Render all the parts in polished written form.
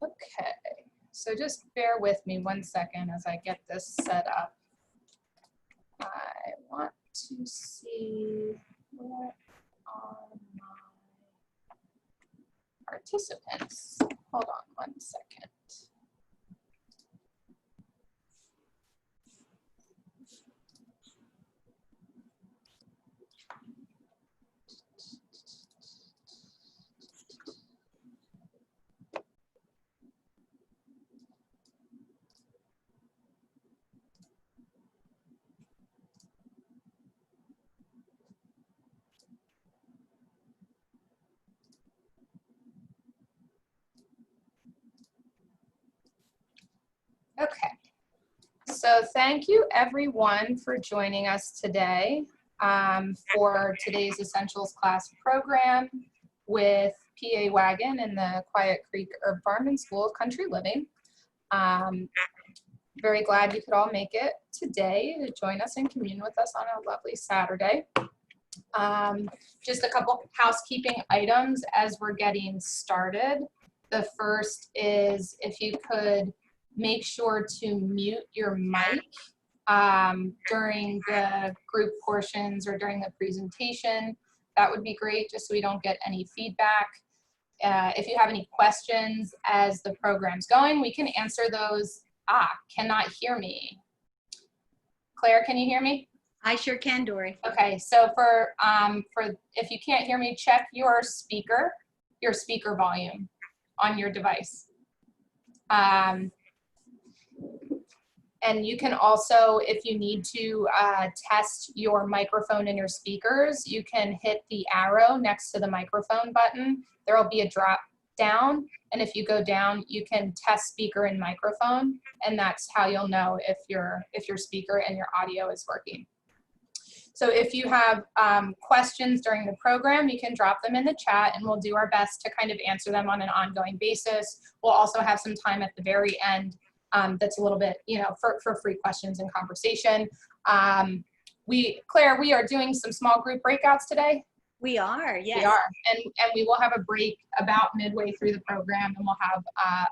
Okay, so just bear with me 1 second as I get this set up. I want to see what are my participants. Hold on 1 second. Okay, so thank you everyone for joining us today for today's Essentials class program with PA-WAgN in the Quiet Creek Herb Farm and School of Country Living. Very glad you could all make it today to join us and commune with us on a lovely Saturday. Just a couple housekeeping items as we're getting started. The first is if you could make sure to mute your mic during the group portions or during the presentation. That would be great, just so we don't get any feedback. If you have any questions as the program's going, we can answer those. Cannot hear me. Claire, can you hear me? I sure can, Dory. Okay, so for if you can't hear me, check your speaker volume on your device. And you can also, if you need to test your microphone and your speakers, you can hit the arrow next to the microphone button. There will be a drop down, and if you go down, you can test speaker and microphone, and that's how you'll know if your speaker and your audio is working. So if you have questions during the program, you can drop them in the chat, and we'll do our best to kind of answer them on an ongoing basis. We'll also have some time at the very end that's a little bit, for free questions and conversation. Claire, we are doing some small group breakouts today. We are, yes. We are, and we will have a break about midway through the program, and we'll have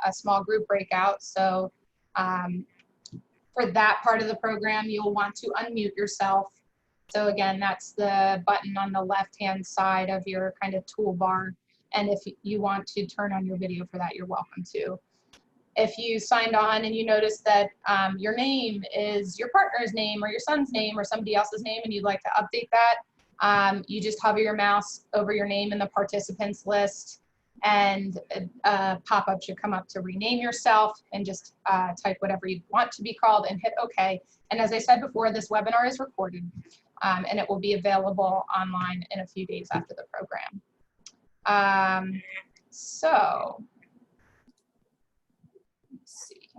a small group breakout. So for that part of the program, you'll want to unmute yourself. So again, that's the button on the left-hand side of your kind of toolbar. And if you want to turn on your video for that, you're welcome to. If you signed on and you notice that your name is your partner's name or your son's name or somebody else's name and you'd like to update that, you just hover your mouse over your name in the participants list, and a pop-up should come up to rename yourself, and just type whatever you want to be called and hit OK. And as I said before, this webinar is recorded, and it will be available online in a few days after the program. So let's see.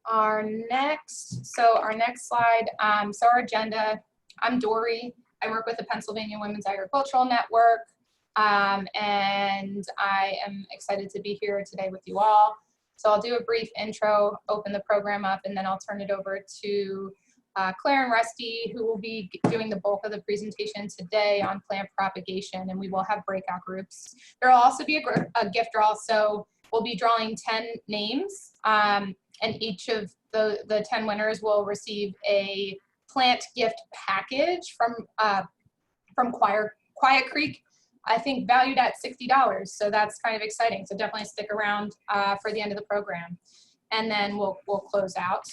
Our next slide, so our agenda. I'm Dory. I work with the Pennsylvania Women's Agricultural Network, and I am excited to be here today with you all. So I'll do a brief intro, open the program up, and then I'll turn it over to Claire and Rusty, who will be doing the bulk of the presentation today on plant propagation, and we will have breakout groups. There will also be a gift draw, so we'll be drawing 10 names, and each of the 10 winners will receive a plant gift package from Quiet Creek, I think valued at $60. So that's kind of exciting. So definitely stick around for the end of the program, and then we'll close out.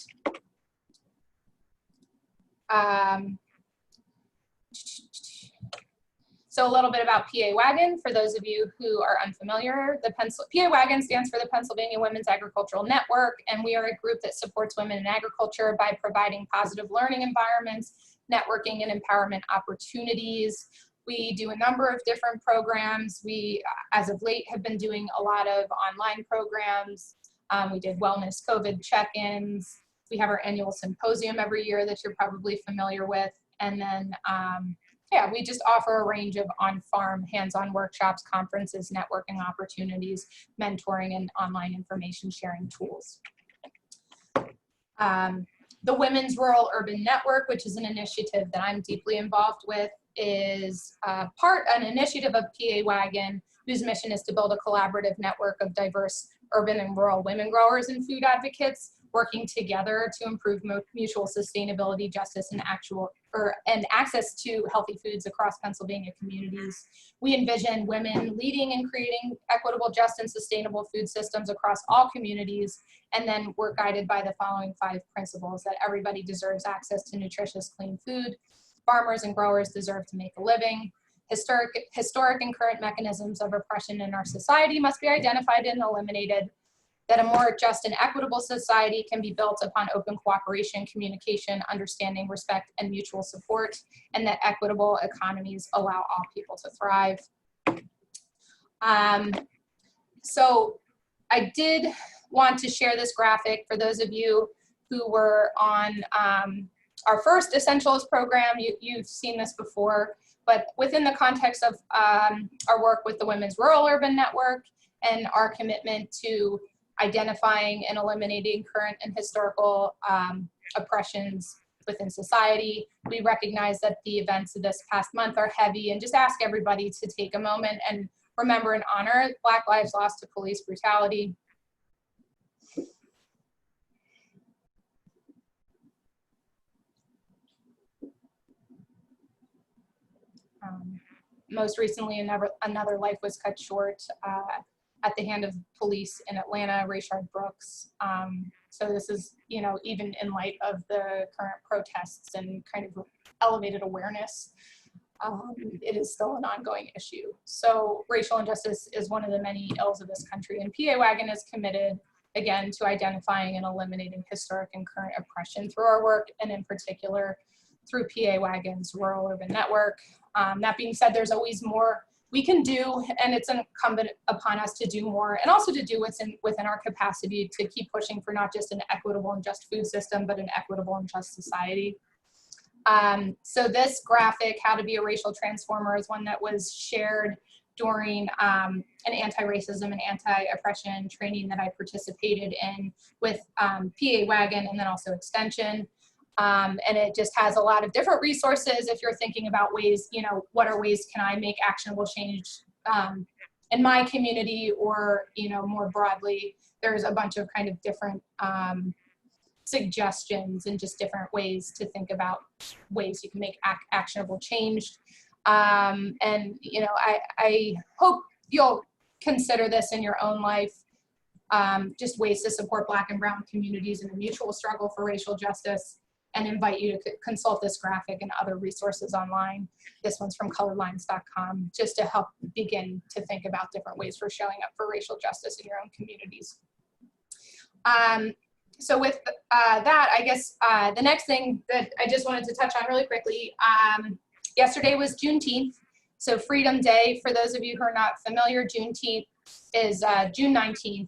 So a little bit about PA-WAgN for those of you who are unfamiliar. PA-WAgN stands for the Pennsylvania Women's Agricultural Network, and we are a group that supports women in agriculture by providing positive learning environments, networking, and empowerment opportunities. We do a number of different programs. We, as of late, have been doing a lot of online programs. We did wellness COVID check-ins. We have our annual symposium every year that you're probably familiar with. And then, yeah, we just offer a range of on-farm, hands-on workshops, conferences, networking opportunities, mentoring, and online information sharing tools. The Women's Rural Urban Network, which is an initiative that I'm deeply involved with, is an initiative of PA-WAgN, whose mission is to build a collaborative network of diverse urban and rural women growers and food advocates working together to improve mutual sustainability, justice, and access to healthy foods across Pennsylvania communities. We envision women leading and creating equitable, just, and sustainable food systems across all communities, and then we're guided by the following 5 principles: that everybody deserves access to nutritious, clean food, farmers and growers deserve to make a living, historic and current mechanisms of oppression in our society must be identified and eliminated, that a more just and equitable society can be built upon open cooperation, communication, understanding, respect, and mutual support, and that equitable economies allow all people to thrive. So I did want to share this graphic for those of you who were on our first Essentials program. You've seen this before, but within the context of our work with the Women's Rural Urban Network and our commitment to identifying and eliminating current and historical oppressions within society, we recognize that the events of this past month are heavy, and just ask everybody to take a moment and remember and honor Black lives lost to police brutality. Most recently, another life was cut short at the hand of police in Atlanta, Rayshard Brooks. So this is, you know, even in light of the current protests and kind of elevated awareness, it is still an ongoing issue. So racial injustice is one of the many ills of this country, and PA-WAgN is committed, again, to identifying and eliminating historic and current oppression through our work, and in particular, through PA-WAgN's Rural Urban Network. That being said, there's always more we can do, and it's incumbent upon us to do more, and also to do what's within our capacity to keep pushing for not just an equitable and just food system, but an equitable and just society. So this graphic, How to Be a Racial Transformer, is one that was shared during an anti-racism and anti-oppression training that I participated in with PA-WAgN and then also Extension. And it just has a lot of different resources if you're thinking about ways, you know, what are ways can I make actionable change in my community, or, you know, more broadly. There's a bunch of kind of different suggestions and just different ways to think about ways you can make actionable change. And, you know, I hope you'll consider this in your own life, just ways to support Black and Brown communities in the mutual struggle for racial justice, and invite you to consult this graphic and other resources online. This one's from colorlines.com, just to help begin to think about different ways for showing up for racial justice in your own communities. So with that, I guess the next thing that I just wanted to touch on really quickly, yesterday was Juneteenth, so Freedom Day. For those of you who are not familiar, Juneteenth is June 19th.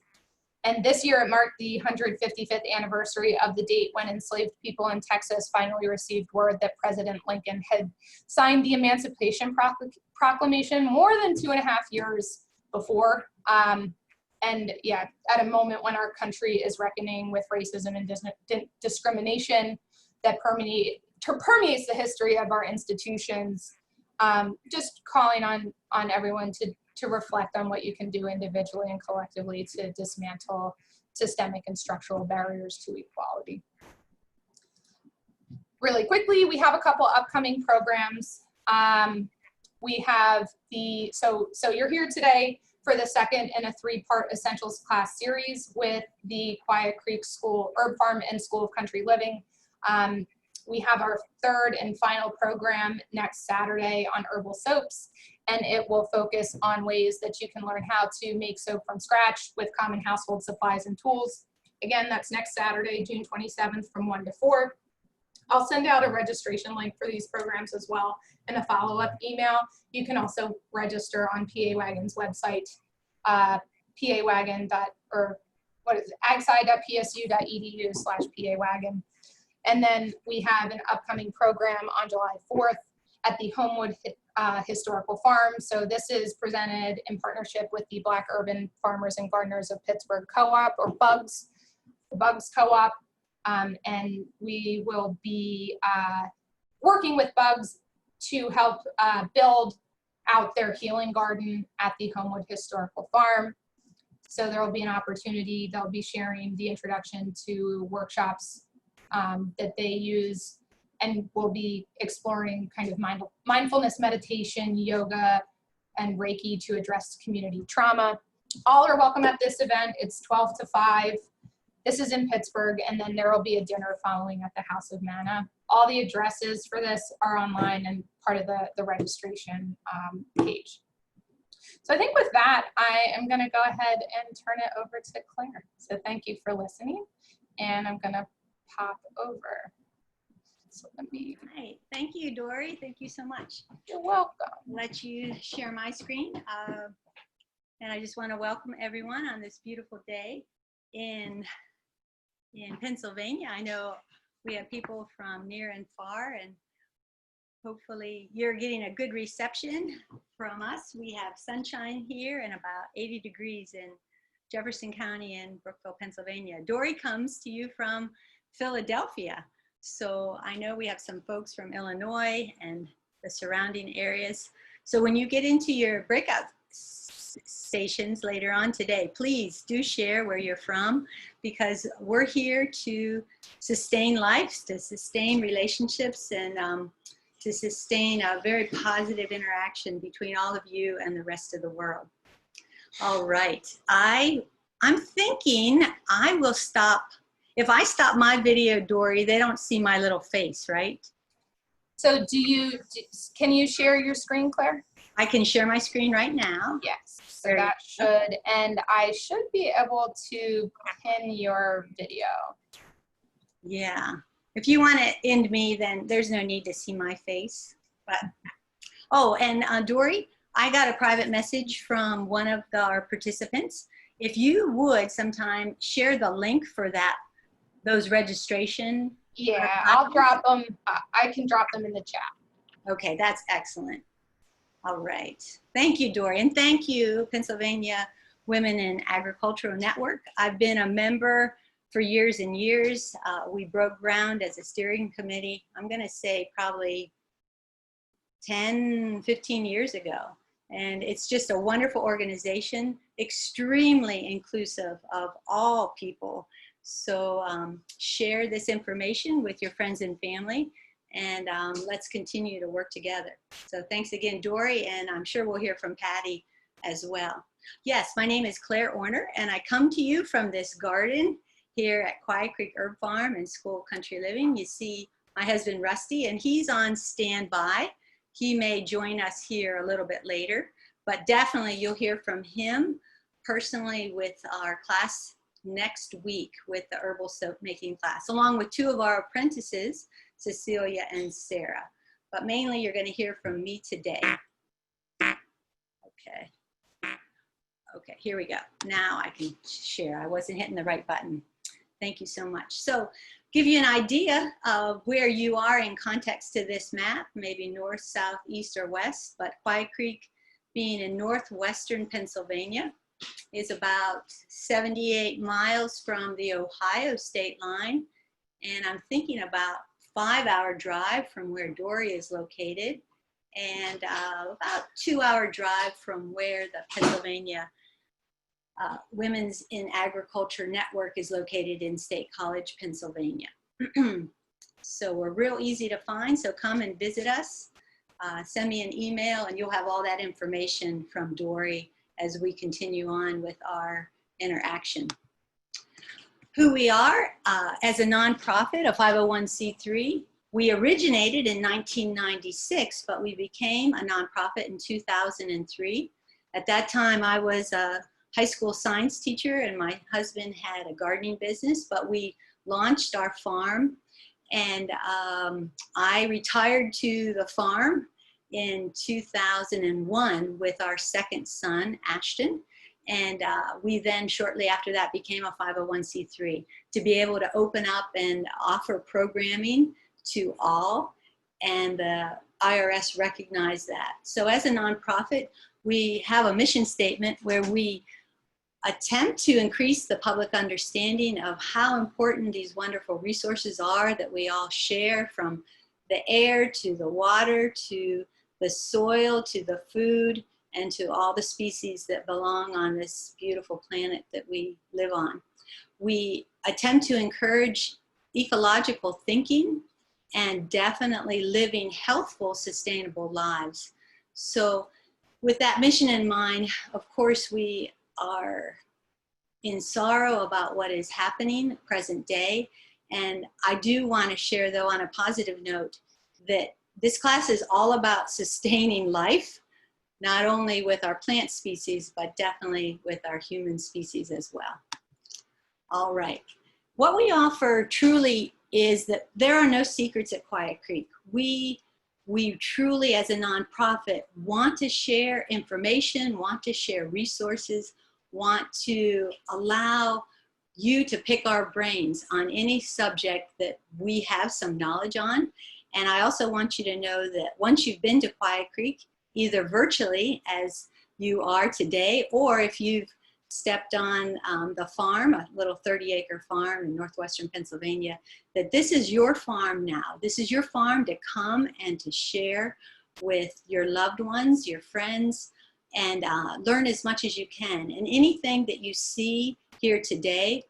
And this year it marked the 155th anniversary of the date when enslaved people in Texas finally received word that President Lincoln had signed the Emancipation Proclamation more than 2.5 years before. And yeah, at a moment when our country is reckoning with racism and discrimination that permeates the history of our institutions, just calling on everyone to reflect on what you can do individually and collectively to dismantle systemic and structural barriers to equality. Really quickly, we have a couple upcoming programs. We have so you're here today for the second in a 3-part Essentials Class Series with the Quiet Creek School, Herb Farm and School of Country Living. We have our third and final program next Saturday on herbal soaps, and it will focus on ways that you can learn how to make soap from scratch with common household supplies and tools. Again, that's next Saturday, June 27th from 1 to 4. I'll send out a registration link for these programs as well in a follow-up email. You can also register on PA-WAgN's website, agsci.psu.edu/PA-WAgN. And then we have an upcoming program on July 4th at the Homewood Historical Farm. So this is presented in partnership with the Black Urban Farmers and Gardeners of Pittsburgh Co-op, or BUGS, the BUGS Co-op. And we will be working with BUGS to help build out their healing garden at the Homewood Historical Farm. So there will be an opportunity, they'll be sharing the introduction to workshops that they use, and we'll be exploring kind of mindfulness meditation, yoga, and Reiki to address community trauma. All are welcome at this event. It's 12 to 5. This is in Pittsburgh, and then there will be a dinner following at the House of Manna. All the addresses for this are online and part of the registration page. So I think with that, I am going to go ahead and turn it over to Claire. So thank you for listening, and I'm going to pop over. So let me. Hi. Thank you, Dory. Thank you so much. You're welcome. Let you share my screen. And I just want to welcome everyone on this beautiful day in Pennsylvania. I know we have people from near and far, and hopefully you're getting a good reception from us. We have sunshine here and about 80 degrees in Jefferson County in Brookville, Pennsylvania. Dory comes to you from Philadelphia. So I know we have some folks from Illinois and the surrounding areas. So when you get into your breakout stations later on today, please do share where you're from, because we're here to sustain lives, to sustain relationships, and to sustain a very positive interaction between all of you and the rest of the world. All right, I'm thinking I will stop. If I stop my video, Dory, they don't see my little face, right? So can you share your screen, Claire? I can share my screen right now. Yes, so that should, and I should be able to pin your video. Yeah, if you want to end me, then there's no need to see my face. But oh, and Dory, I got a private message from one of our participants. If you would sometime share the link for those registration. Yeah, I'll drop them. I can drop them in the chat. Okay, that's excellent. All right. Thank you, Dory. And thank you, Pennsylvania Women in Agricultural Network. I've been a member for years and years. We broke ground as a steering committee, I'm going to say probably 10, 15 years ago. And it's just a wonderful organization, extremely inclusive of all people. So share this information with your friends and family, and let's continue to work together. So thanks again, Dory, and I'm sure we'll hear from Patty as well. Yes, my name is Claire Orner, and I come to you from this garden here at Quiet Creek Herb Farm and School Country Living. You see my husband, Rusty, and he's on standby. He may join us here a little bit later, but definitely you'll hear from him personally with our class next week with the herbal soap making class, along with 2 of our apprentices, Cecilia and Sarah. But mainly you're going to hear from me today. Okay. Okay, here we go. Now I can share. I wasn't hitting the right button. Thank you so much. So give you an idea of where you are in context to this map, maybe north, south, east, or west, but Quiet Creek being in northwestern Pennsylvania is about 78 miles from the Ohio state line. And I'm thinking about 5-hour drive from where Dory is located, and about 2-hour drive from where the Pennsylvania Women's in Agriculture Network is located in State College, Pennsylvania. So we're real easy to find, so come and visit us. Send me an email and you'll have all that information from Dory as we continue on with our interaction. Who we are, as a nonprofit, a 501c3, we originated in 1996, but we became a nonprofit in 2003. At that time, I was a high school science teacher and my husband had a gardening business, but we launched our farm, and I retired to the farm in 2001 with our second son, Ashton. And we then shortly after that became a 501c3 to be able to open up and offer programming to all, and the IRS recognized that. So as a nonprofit, we have a mission statement where we attempt to increase the public understanding of how important these wonderful resources are that we all share, from the air, to the water, to the soil, to the food, and to all the species that belong on this beautiful planet that we live on. We attempt to encourage ecological thinking and definitely living healthful, sustainable lives. So with that mission in mind, of course, we are in sorrow about what is happening present day. And I do want to share, though, on a positive note, that this class is all about sustaining life, not only with our plant species, but definitely with our human species as well. All right. What we offer truly is that there are no secrets at Quiet Creek. We truly, as a nonprofit, want to share information, want to share resources, want to allow you to pick our brains on any subject that we have some knowledge on. And I also want you to know that once you've been to Quiet Creek, either virtually as you are today, or if you've stepped on the farm, a little 30-acre farm in northwestern Pennsylvania, that this is your farm now. This is your farm to come and to share with your loved ones, your friends, and learn as much as you can. And anything that you see here today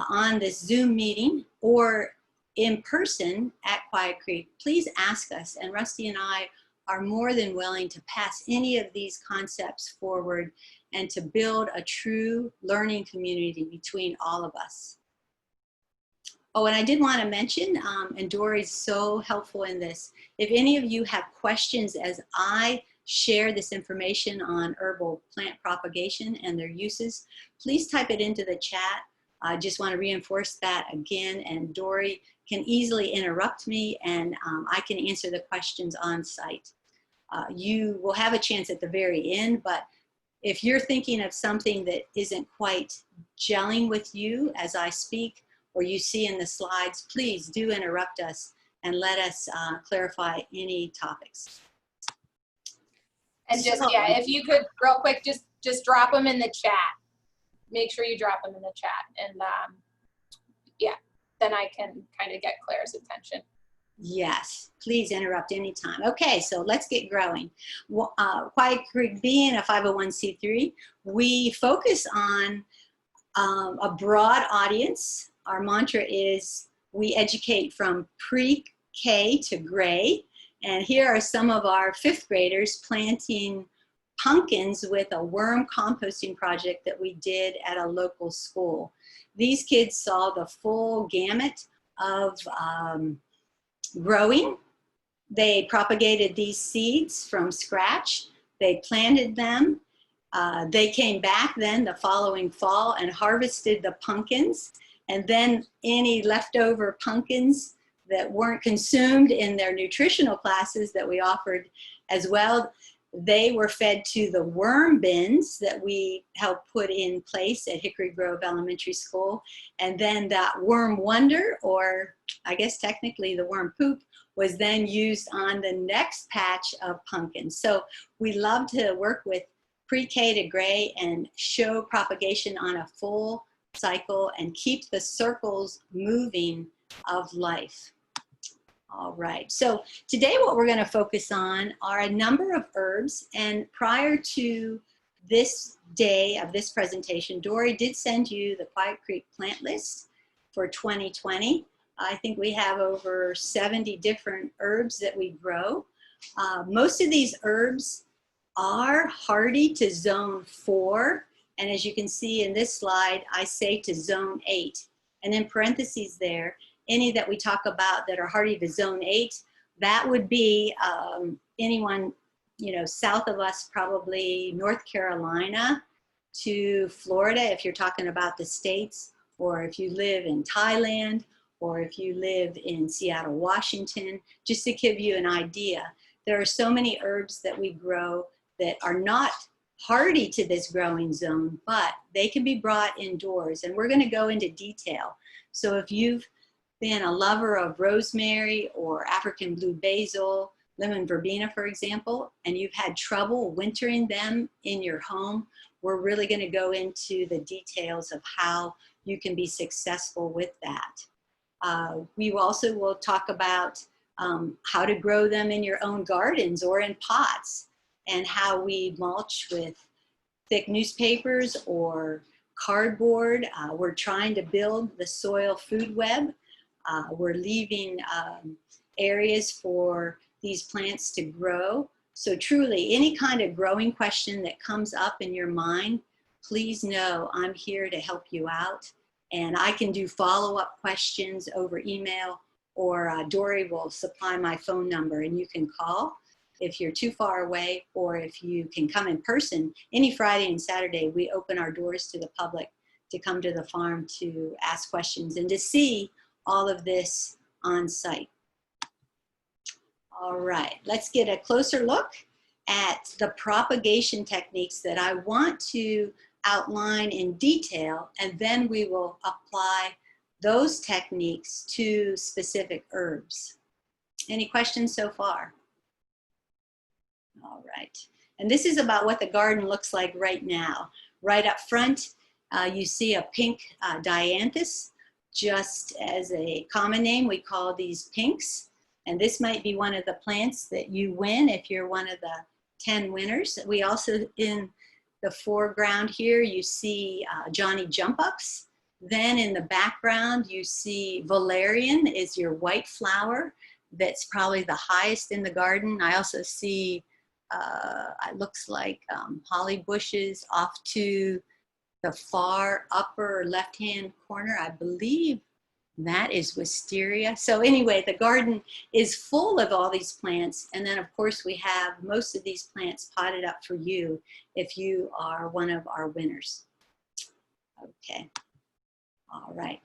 on this Zoom meeting or in person at Quiet Creek, please ask us, and Rusty and I are more than willing to pass any of these concepts forward and to build a true learning community between all of us. Oh, and I did want to mention, and Dory's so helpful in this, if any of you have questions as I share this information on herbal plant propagation and their uses, please type it into the chat. I just want to reinforce that again, and Dory can easily interrupt me, and I can answer the questions on site. You will have a chance at the very end, but if you're thinking of something that isn't quite gelling with you as I speak, or you see in the slides, please do interrupt us and let us clarify any topics. And just, yeah, if you could real quick, just drop them in the chat. Make sure you drop them in the chat, and yeah, then I can kind of get Claire's attention. Yes, please interrupt anytime. Okay, so let's get growing. Quiet Creek being a 501c3, we focus on a broad audience. Our mantra is we educate from pre-K to gray. And here are some of our 5th graders planting pumpkins with a worm composting project that we did at a local school. These kids saw the full gamut of growing. They propagated these seeds from scratch. They planted them. They came back then the following fall and harvested the pumpkins. And then any leftover pumpkins that weren't consumed in their nutritional classes that we offered as well, they were fed to the worm bins that we helped put in place at Hickory Grove Elementary School. And then that worm wonder, or I guess technically the worm poop, was then used on the next patch of pumpkins. So we love to work with pre-K to gray and show propagation on a full cycle and keep the circles moving of life. All right, so today what we're going to focus on are a number of herbs, and prior to this day of this presentation, Dory did send you the Quiet Creek plant list for 2020. I think we have over 70 different herbs that we grow. Most of these herbs are hardy to zone 4, and as you can see in this slide, I say to zone 8, and in parentheses there, any that we talk about that are hardy to zone 8, that would be anyone, you know, south of us, probably North Carolina to Florida, if you're talking about the states, or if you live in Thailand, or if you live in Seattle, Washington, just to give you an idea. There are so many herbs that we grow that are not hardy to this growing zone, but they can be brought indoors, and we're going to go into detail. So if you've been a lover of rosemary or African blue basil, lemon verbena, for example, and you've had trouble wintering them in your home, we're really going to go into the details of how you can be successful with that. We also will talk about how to grow them in your own gardens or in pots, and how we mulch with thick newspapers or cardboard. We're trying to build the soil food web. We're leaving areas for these plants to grow. So truly, any kind of growing question that comes up in your mind, please know I'm here to help you out. And I can do follow-up questions over email, or Dory will supply my phone number and you can call if you're too far away, or if you can come in person. Any Friday and Saturday, we open our doors to the public to come to the farm to ask questions and to see all of this on site. All right, let's get a closer look at the propagation techniques that I want to outline in detail, and then we will apply those techniques to specific herbs. Any questions so far? All right, and this is about what the garden looks like right now. Right up front, you see a pink dianthus. Just as a common name, we call these pinks. And this might be one of the plants that you win if you're one of the 10 winners. We also, in the foreground here, you see Johnny Jump Ups. Then in the background, you see valerian is your white flower. That's probably the highest in the garden. I also see, it looks like holly bushes off to the far upper left-hand corner. I believe that is wisteria. So anyway, the garden is full of all these plants. And then of course we have most of these plants potted up for you if you are one of our winners. Okay, all right.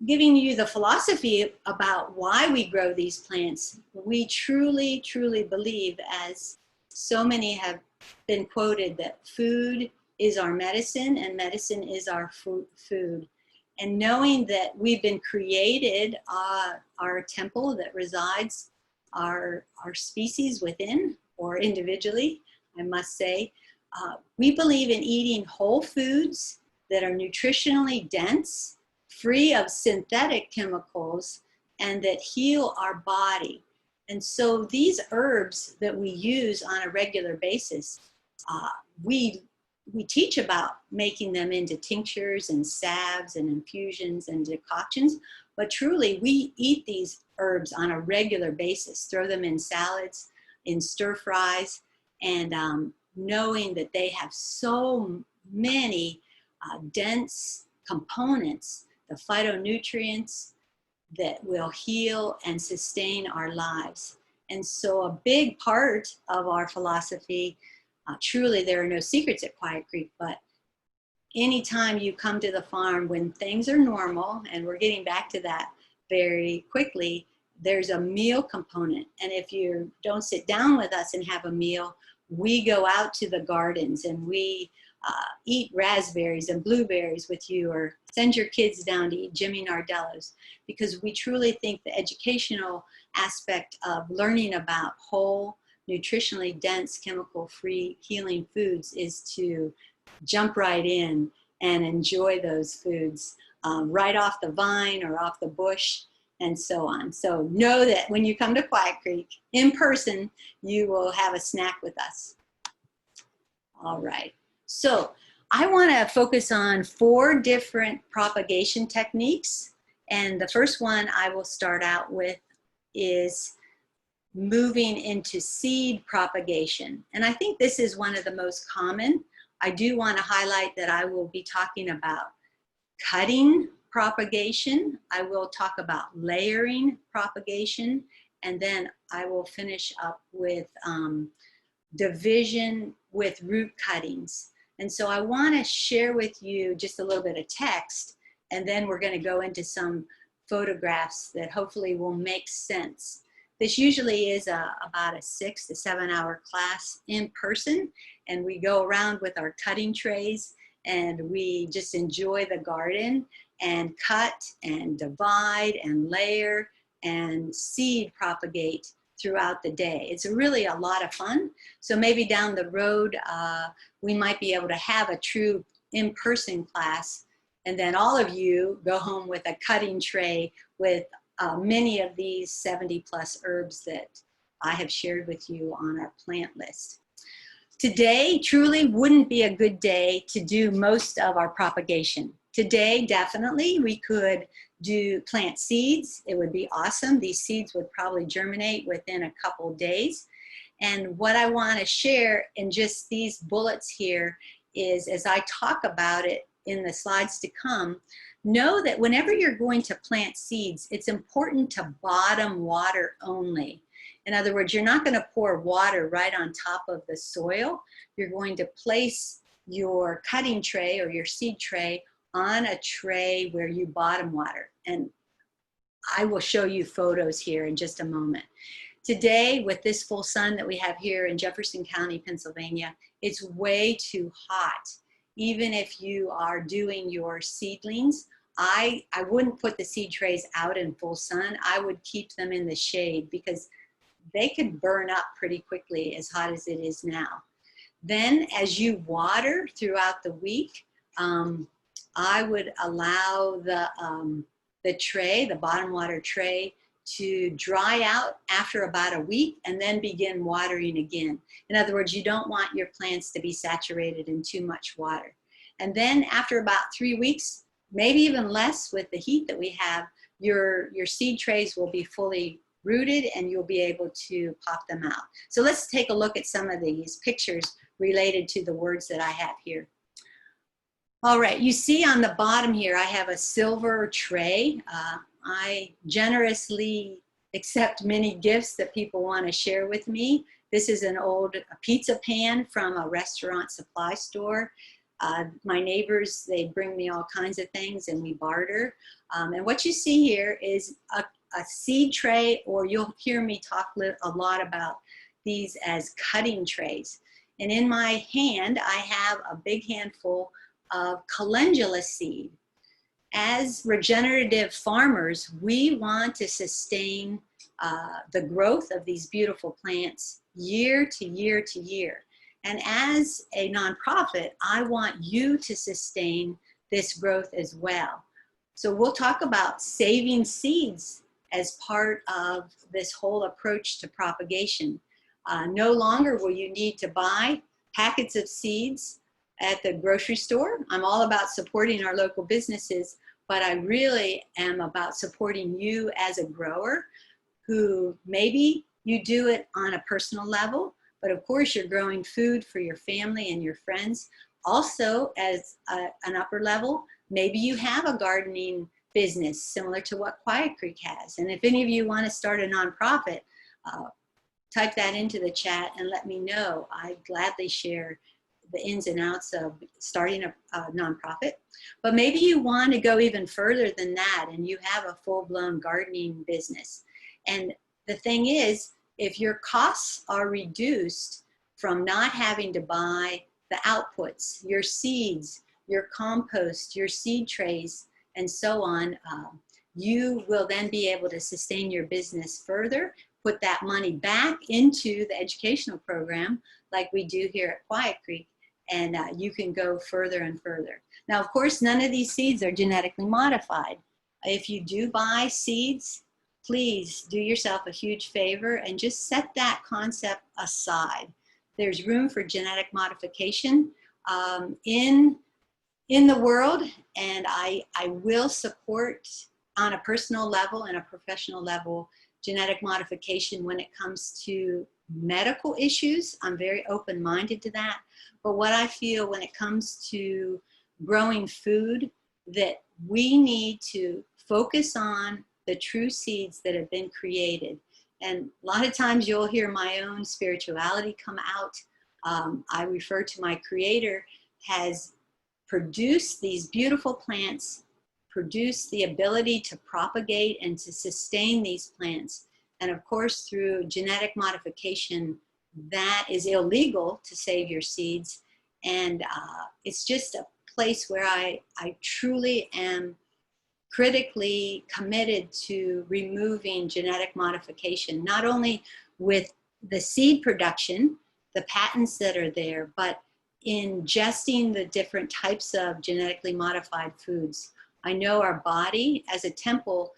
Giving you the philosophy about why we grow these plants, we truly, truly believe, as so many have been quoted, that food is our medicine and medicine is our food. And knowing that we've been created, our temple that resides our species within, or individually, I must say, we believe in eating whole foods that are nutritionally dense, free of synthetic chemicals, and that heal our body. And so these herbs that we use on a regular basis, we teach about making them into tinctures and salves and infusions and decoctions, but truly we eat these herbs on a regular basis, throw them in salads, in stir fries, and knowing that they have so many dense components, the phytonutrients that will heal and sustain our lives. And so a big part of our philosophy, truly there are no secrets at Quiet Creek, but anytime you come to the farm when things are normal, and we're getting back to that very quickly, there's a meal component. And if you don't sit down with us and have a meal, we go out to the gardens and we eat raspberries and blueberries with you, or send your kids down to eat Jimmy Nardello's, because we truly think the educational aspect of learning about whole, nutritionally dense, chemical-free healing foods is to jump right in and enjoy those foods right off the vine or off the bush and so on. So know that when you come to Quiet Creek in person, you will have a snack with us. All right. So I want to focus on 4 different propagation techniques. And the first one I will start out with is moving into seed propagation. And I think this is one of the most common. I do want to highlight that I will be talking about cutting propagation. I will talk about layering propagation. And then I will finish up with division with root cuttings. And so I want to share with you just a little bit of text, and then we're going to go into some photographs that hopefully will make sense. This usually is about a 6 to 7 hour class in person, and we go around with our cutting trays and we just enjoy the garden and cut and divide and layer and seed propagate throughout the day. It's really a lot of fun. So maybe down the road, we might be able to have a true in-person class, and then all of you go home with a cutting tray with many of these 70+ herbs that I have shared with you on our plant list. Today truly wouldn't be a good day to do most of our propagation. Today, definitely, we could plant seeds. It would be awesome. These seeds would probably germinate within a couple days. And what I want to share in just these bullets here is, as I talk about it in the slides to come, know that whenever you're going to plant seeds, it's important to bottom water only. In other words, you're not going to pour water right on top of the soil. You're going to place your cutting tray or your seed tray on a tray where you bottom water. And I will show you photos here in just a moment. Today, with this full sun that we have here in Jefferson County, Pennsylvania, it's way too hot. Even if you are doing your seedlings, I wouldn't put the seed trays out in full sun. I would keep them in the shade because they could burn up pretty quickly as hot as it is now. Then as you water throughout the week, I would allow the tray, the bottom water tray, to dry out after about a week and then begin watering again. In other words, you don't want your plants to be saturated in too much water. And then after about 3 weeks, maybe even less with the heat that we have, your seed trays will be fully rooted and you'll be able to pop them out. So let's take a look at some of these pictures related to the words that I have here. All right, you see on the bottom here, I have a silver tray. I generously accept many gifts that people want to share with me. This is an old pizza pan from a restaurant supply store. My neighbors, they bring me all kinds of things and we barter. And what you see here is a seed tray, or you'll hear me talk a lot about these as cutting trays. And in my hand, I have a big handful of calendula seed. As regenerative farmers, we want to sustain the growth of these beautiful plants year to year to year. And as a nonprofit, I want you to sustain this growth as well. So we'll talk about saving seeds as part of this whole approach to propagation. No longer will you need to buy packets of seeds at the grocery store. I'm all about supporting our local businesses, but I really am about supporting you as a grower who maybe you do it on a personal level, but of course you're growing food for your family and your friends. Also, as an upper level, maybe you have a gardening business similar to what Quiet Creek has. And if any of you want to start a nonprofit, type that into the chat and let me know. I'd gladly share the ins and outs of starting a nonprofit. But maybe you want to go even further than that and you have a full-blown gardening business. And the thing is, if your costs are reduced from not having to buy the outputs, your seeds, your compost, your seed trays, and so on, you will then be able to sustain your business further, put that money back into the educational program like we do here at Quiet Creek, and you can go further and further. Now, of course, none of these seeds are genetically modified. If you do buy seeds, please do yourself a huge favor and just set that concept aside. There's room for genetic modification in the world, and I will support on a personal level and a professional level genetic modification when it comes to medical issues. I'm very open-minded to that. But what I feel when it comes to growing food, that we need to focus on the true seeds that have been created. And a lot of times you'll hear my own spirituality come out. I refer to my Creator has produced these beautiful plants, produced the ability to propagate and to sustain these plants. And of course, through genetic modification, that is illegal to save your seeds. And it's just a place where I truly am critically committed to removing genetic modification, not only with the seed production, the patents that are there, but ingesting the different types of genetically modified foods. I know our body as a temple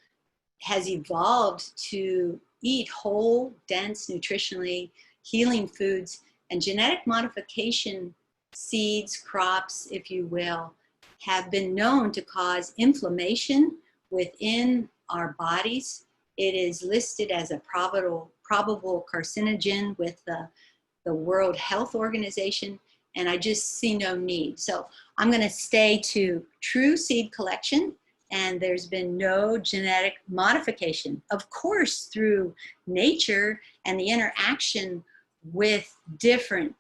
has evolved to eat whole, dense, nutritionally healing foods, and genetic modification seeds, crops, if you will, have been known to cause inflammation within our bodies. It is listed as a probable carcinogen with the World Health Organization, and I just see no need. So I'm going to stay to true seed collection, and there's been no genetic modification. Of course, through nature and the interaction with different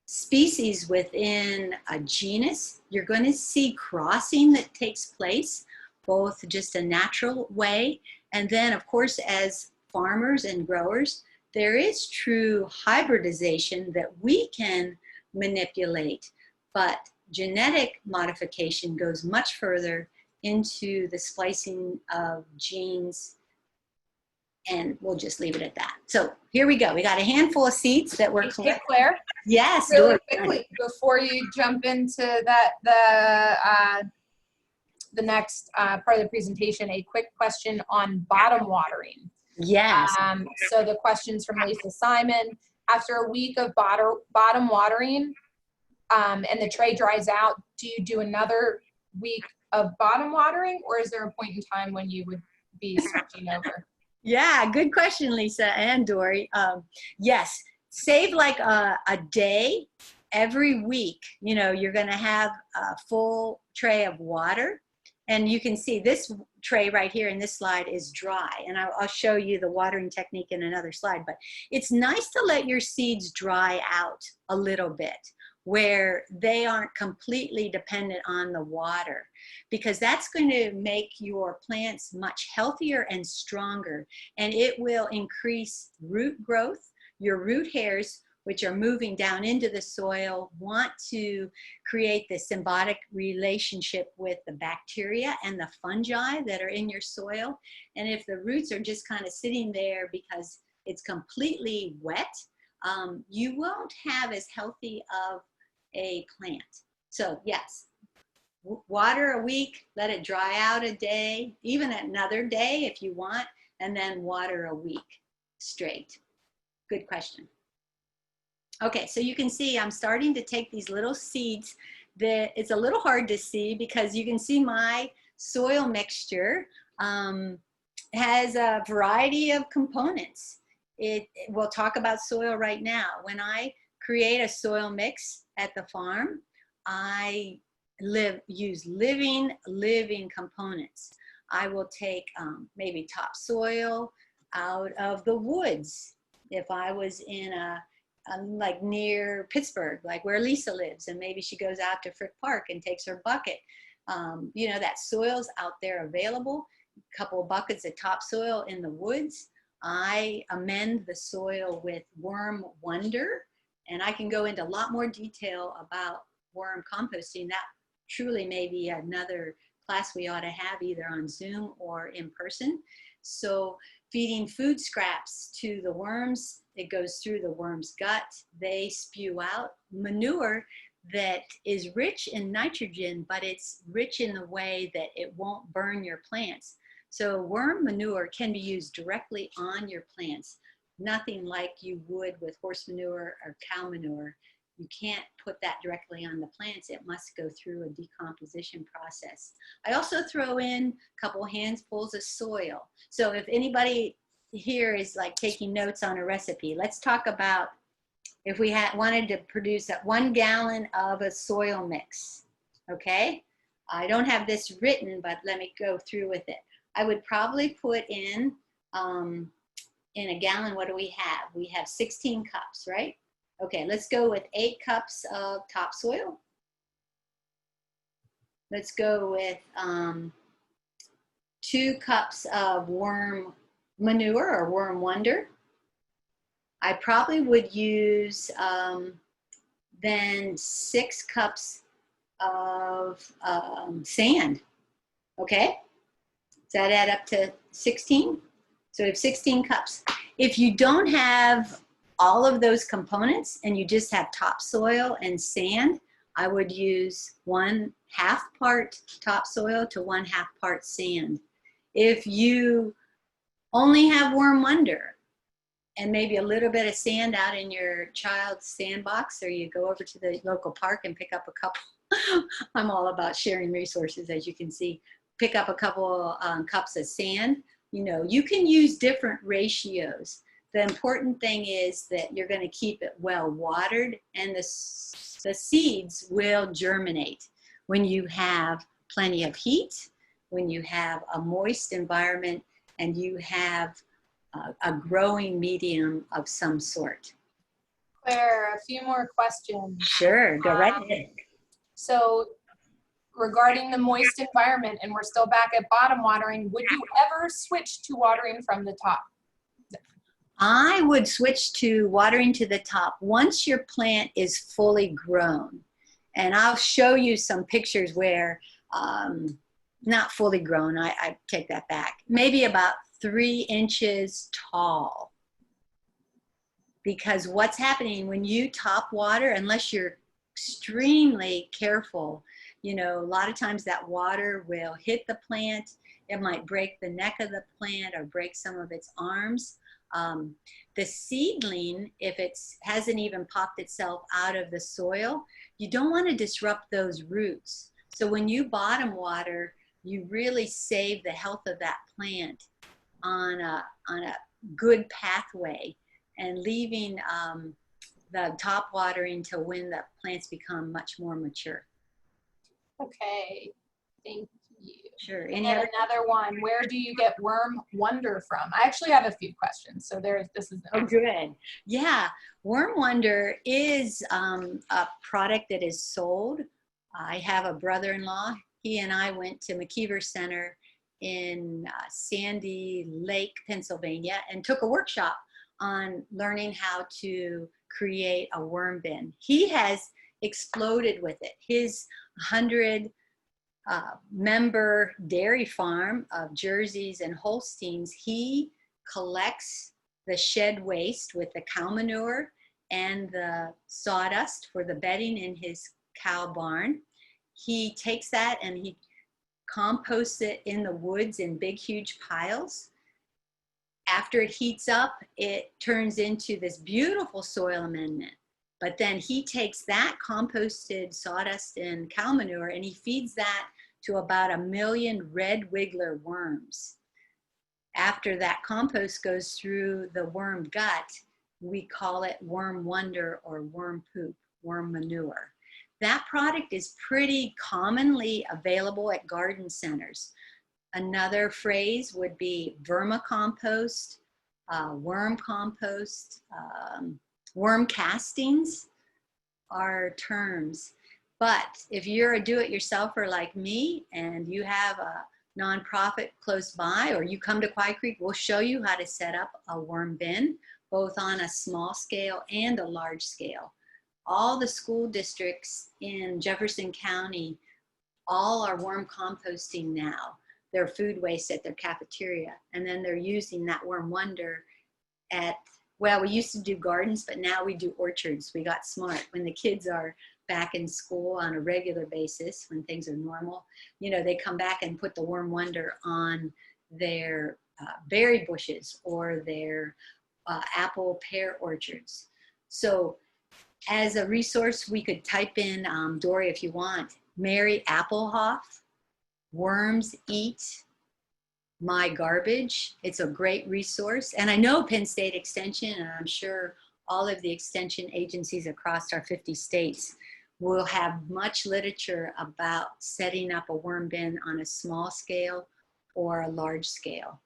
species within a genus, you're going to see crossing that takes place, both just a natural way, and then of course as farmers and growers, there is true hybridization that we can manipulate, but genetic modification goes much further into the splicing of genes, and we'll just leave it at that. So here we go. We got a handful of seeds that we're collecting. Claire, Yes, really quickly, before you jump into that, the next part of the presentation, a quick question on bottom watering. Yes. So the question's from Lisa Simon. After a week of bottom watering and the tray dries out, do you do another week of bottom watering, or is there a point in time when you would be switching over? Yeah, good question, Lisa and Dory. Yes, save like a day every week. You know, you're going to have a full tray of water. And you can see this tray right here in this slide is dry. And I'll show you the watering technique in another slide. But it's nice to let your seeds dry out a little bit, where they aren't completely dependent on the water, because that's going to make your plants much healthier and stronger, and it will increase root growth. Your root hairs, which are moving down into the soil, want to create this symbiotic relationship with the bacteria and the fungi that are in your soil. And if the roots are just kind of sitting there because it's completely wet, you won't have as healthy of a plant. So yes, water a week, let it dry out a day, even another day if you want, and then water a week straight. Good question. Okay, so you can see I'm starting to take these little seeds that it's a little hard to see because you can see my soil mixture has a variety of components. We'll talk about soil right now. When I create a soil mix at the farm, I use living components. I will take maybe topsoil out of the woods. If I was in like near Pittsburgh, like where Lisa lives, and maybe she goes out to Frick Park and takes her bucket. You know, that soil's out there available. A couple of buckets of topsoil in the woods. I amend the soil with Worm Wonder, and I can go into a lot more detail about worm composting. That truly may be another class we ought to have either on Zoom or in person. So feeding food scraps to the worms, it goes through the worm's gut. They spew out manure that is rich in nitrogen, but it's rich in the way that it won't burn your plants. So worm manure can be used directly on your plants, nothing like you would with horse manure or cow manure. You can't put that directly on the plants. It must go through a decomposition process. I also throw in a couple handfuls of soil. So if anybody here is like taking notes on a recipe, let's talk about if we wanted to produce that 1 gallon of a soil mix, okay? I don't have this written, but let me go through with it. I would probably put in a gallon, what do we have? We have 16 cups, right? Okay, let's go with 8 cups of topsoil. Let's go with 2 cups of worm manure or Worm Wonder. I probably would use then 6 cups of sand, okay? Does that add up to 16? So we have 16 cups. If you don't have all of those components and you just have topsoil and sand, I would use 1/2 part topsoil to 1/2 part sand. If you only have worm wonder and maybe a little bit of sand out in your child's sandbox, or you go over to the local park and pick up a couple, I'm all about sharing resources, as you can see, pick up a couple cups of sand. You know, you can use different ratios. The important thing is that you're going to keep it well watered, and the seeds will germinate when you have plenty of heat, when you have a moist environment, and you have a growing medium of some sort. Claire, a few more questions. Sure, go right ahead. So regarding the moist environment, and we're still back at bottom watering, would you ever switch to watering from the top? I would switch to watering to the top once your plant is fully grown. And I'll show you some pictures where, not fully grown, I take that back, maybe about 3 inches tall. Because what's happening when you top water, unless you're extremely careful, you know, a lot of times that water will hit the plant. It might break the neck of the plant or break some of its arms. The seedling, if it hasn't even popped itself out of the soil, you don't want to disrupt those roots. So when you bottom water, you really save the health of that plant on a good pathway, and leaving the top watering till when the plants become much more mature. Okay, thank you. Sure. And then another one, where do you get worm wonder from? I actually have a few questions, so this is. Oh, good. Yeah, worm wonder is a product that is sold. I have a brother-in-law. He and I went to McKeever Center in Sandy Lake, Pennsylvania, and took a workshop on learning how to create a worm bin. He has exploded with it. His 100 member dairy farm of Jerseys and Holsteins, he collects the shed waste with the cow manure and the sawdust for the bedding in his cow barn. He takes that and he composts it in the woods in big, huge piles. After it heats up, it turns into this beautiful soil amendment. But then he takes that composted sawdust and cow manure and he feeds that to about 1 million red wiggler worms. After that compost goes through the worm gut, we call it worm wonder or worm poop, worm manure. That product is pretty commonly available at garden centers. Another phrase would be vermicompost, worm compost, worm castings are terms. But if you're a do-it-yourselfer like me and you have a nonprofit close by, or you come to Quai Creek, we'll show you how to set up a worm bin, both on a small scale and a large scale. All the school districts in Jefferson County, all are worm composting now. Their food waste at their cafeteria, and then they're using that worm wonder at, well, we used to do gardens, but now we do orchards. We got smart. When the kids are back in school on a regular basis, when things are normal, you know, they come back and put the worm wonder on their berry bushes or their apple pear orchards. So as a resource, we could type in, Dory, if you want, Mary Applehoff, Worms Eat My Garbage. It's a great resource. And I know Penn State Extension, and I'm sure all of the extension agencies across our 50 states will have much literature about setting up a worm bin on a small scale or a large scale.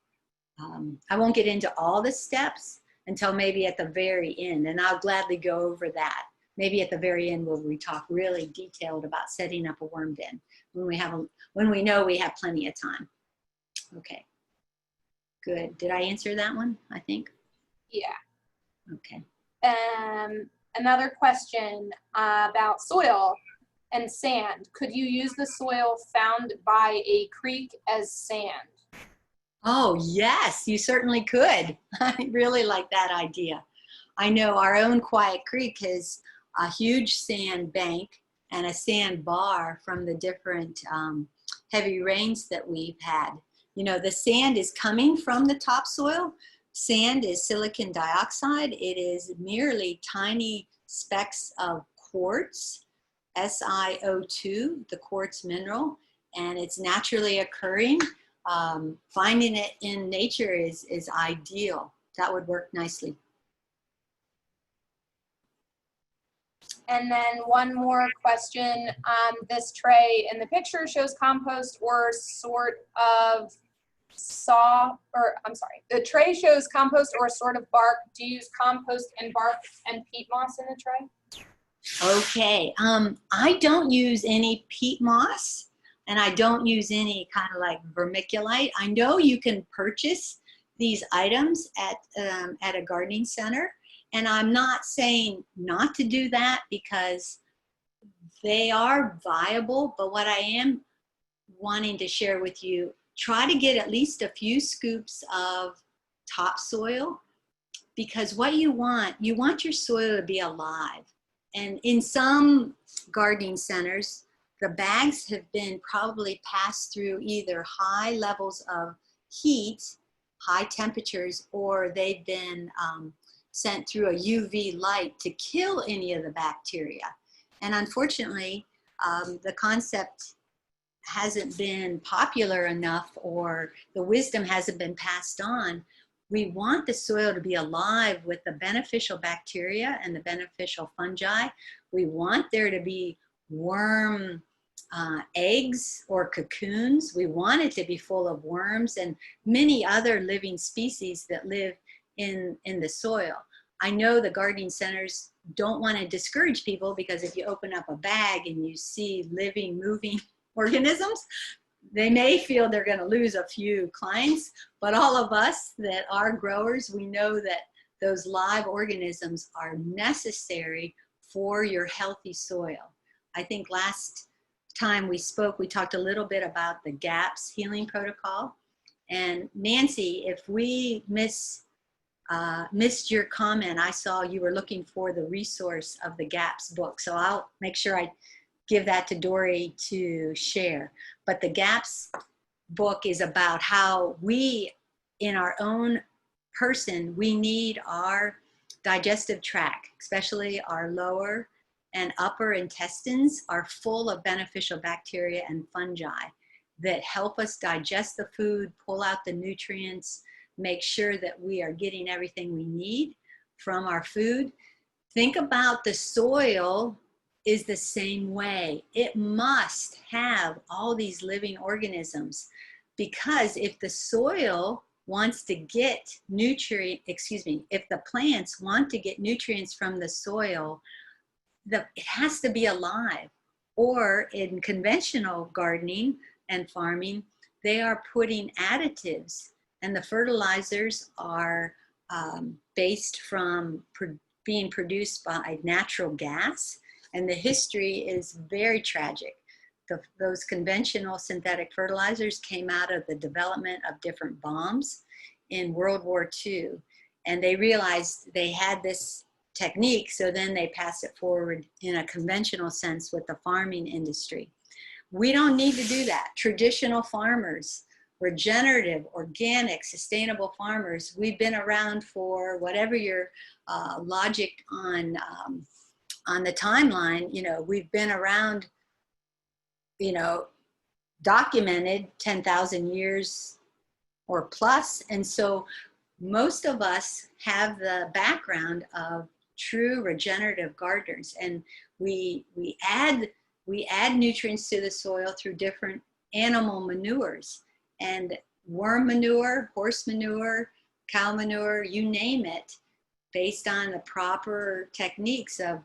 I won't get into all the steps until maybe at the very end, and I'll gladly go over that. Maybe at the very end where we talk really detailed about setting up a worm bin when we know we have plenty of time. Okay, good. Did I answer that one, I think? Yeah. Okay. Another question about soil and sand. Could you use the soil found by a creek as sand? Oh, yes, you certainly could. I really like that idea. I know our own Quiet Creek has a huge sand bank and a sand bar from the different heavy rains that we've had. You know, the sand is coming from the topsoil. Sand is silicon dioxide. It is merely tiny specks of quartz, SiO2, the quartz mineral, and it's naturally occurring. Finding it in nature is ideal. That would work nicely. And then one more question. This tray in the picture shows compost or sort of the tray shows compost or sort of bark. Do you use compost and bark and peat moss in the tray? Okay, I don't use any peat moss and I don't use any kind of like vermiculite. I know you can purchase these items at a gardening center, and I'm not saying not to do that because they are viable, but what I am wanting to share with you, try to get at least a few scoops of topsoil, because what you want your soil to be alive. And in some gardening centers, the bags have been probably passed through either high levels of heat, high temperatures, or they've been sent through a UV light to kill any of the bacteria. And unfortunately, the concept hasn't been popular enough, or the wisdom hasn't been passed on. We want the soil to be alive with the beneficial bacteria and the beneficial fungi. We want there to be worm eggs or cocoons. We want it to be full of worms and many other living species that live in the soil. I know the gardening centers don't want to discourage people, because if you open up a bag and you see living, moving organisms, they may feel they're going to lose a few clients, but all of us that are growers, we know that those live organisms are necessary for your healthy soil. I think last time we spoke, we talked a little bit about the GAPS healing protocol. And Nancy, if we missed your comment, I saw you were looking for the resource of the GAPS book. So I'll make sure I give that to Dory to share. But the GAPS book is about how we, in our own person, we need our digestive tract, especially our lower and upper intestines, are full of beneficial bacteria and fungi that help us digest the food, pull out the nutrients, make sure that we are getting everything we need from our food. Think about the soil is the same way. It must have all these living organisms, because if the soil wants to get if the plants want to get nutrients from the soil, it has to be alive. Or in conventional gardening and farming, they are putting additives, and the fertilizers are based from being produced by natural gas. And the history is very tragic. Those conventional synthetic fertilizers came out of the development of different bombs in World War II. And they realized they had this technique, so then they passed it forward in a conventional sense with the farming industry. We don't need to do that. Traditional farmers, regenerative, organic, sustainable farmers, we've been around for whatever your logic on the timeline, we've been around, documented 10,000 years or plus. And so most of us have the background of true regenerative gardeners, and we add nutrients to the soil through different animal manures, and worm manure, horse manure, cow manure, you name it, based on the proper techniques of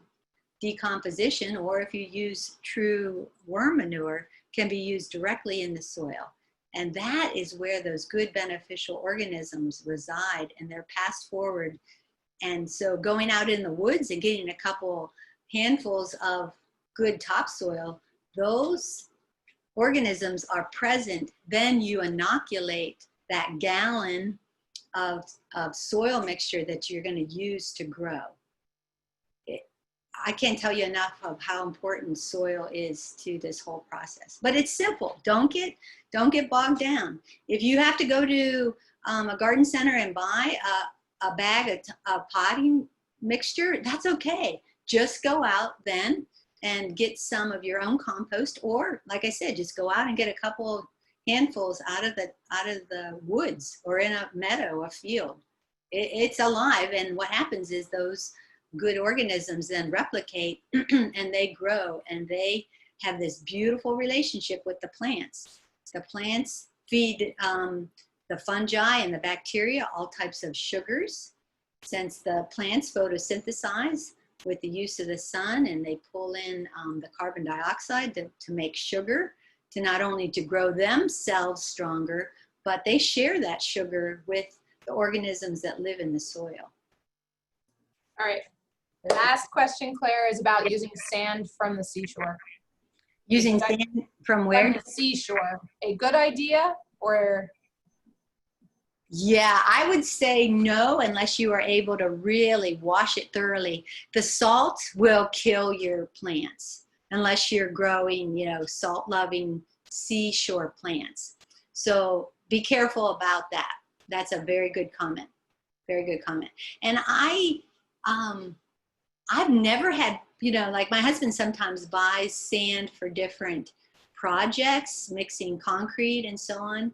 decomposition, or if you use true worm manure, can be used directly in the soil. And that is where those good beneficial organisms reside, and they're passed forward. And so going out in the woods and getting a couple handfuls of good topsoil, those organisms are present. Then you inoculate that gallon of soil mixture that you're going to use to grow. I can't tell you enough of how important soil is to this whole process. But it's simple. Don't get bogged down. If you have to go to a garden center and buy a bag of potting mixture, that's okay. Just go out then and get some of your own compost, or like I said, just go out and get a couple handfuls out of the woods or in a meadow, a field. It's alive, and what happens is those good organisms then replicate and they grow, and they have this beautiful relationship with the plants. The plants feed the fungi and the bacteria all types of sugars, since the plants photosynthesize with the use of the sun, and they pull in the carbon dioxide to make sugar, to not only to grow themselves stronger, but they share that sugar with the organisms that live in the soil. All right. Last question, Claire, is about using sand from the seashore. Using sand from where? From the seashore. A good idea, or? Yeah, I would say no, unless you are able to really wash it thoroughly. The salt will kill your plants unless you're growing, salt-loving seashore plants. So be careful about that. That's a very good comment. Very good comment. And I've never had, like my husband sometimes buys sand for different projects, mixing concrete and so on.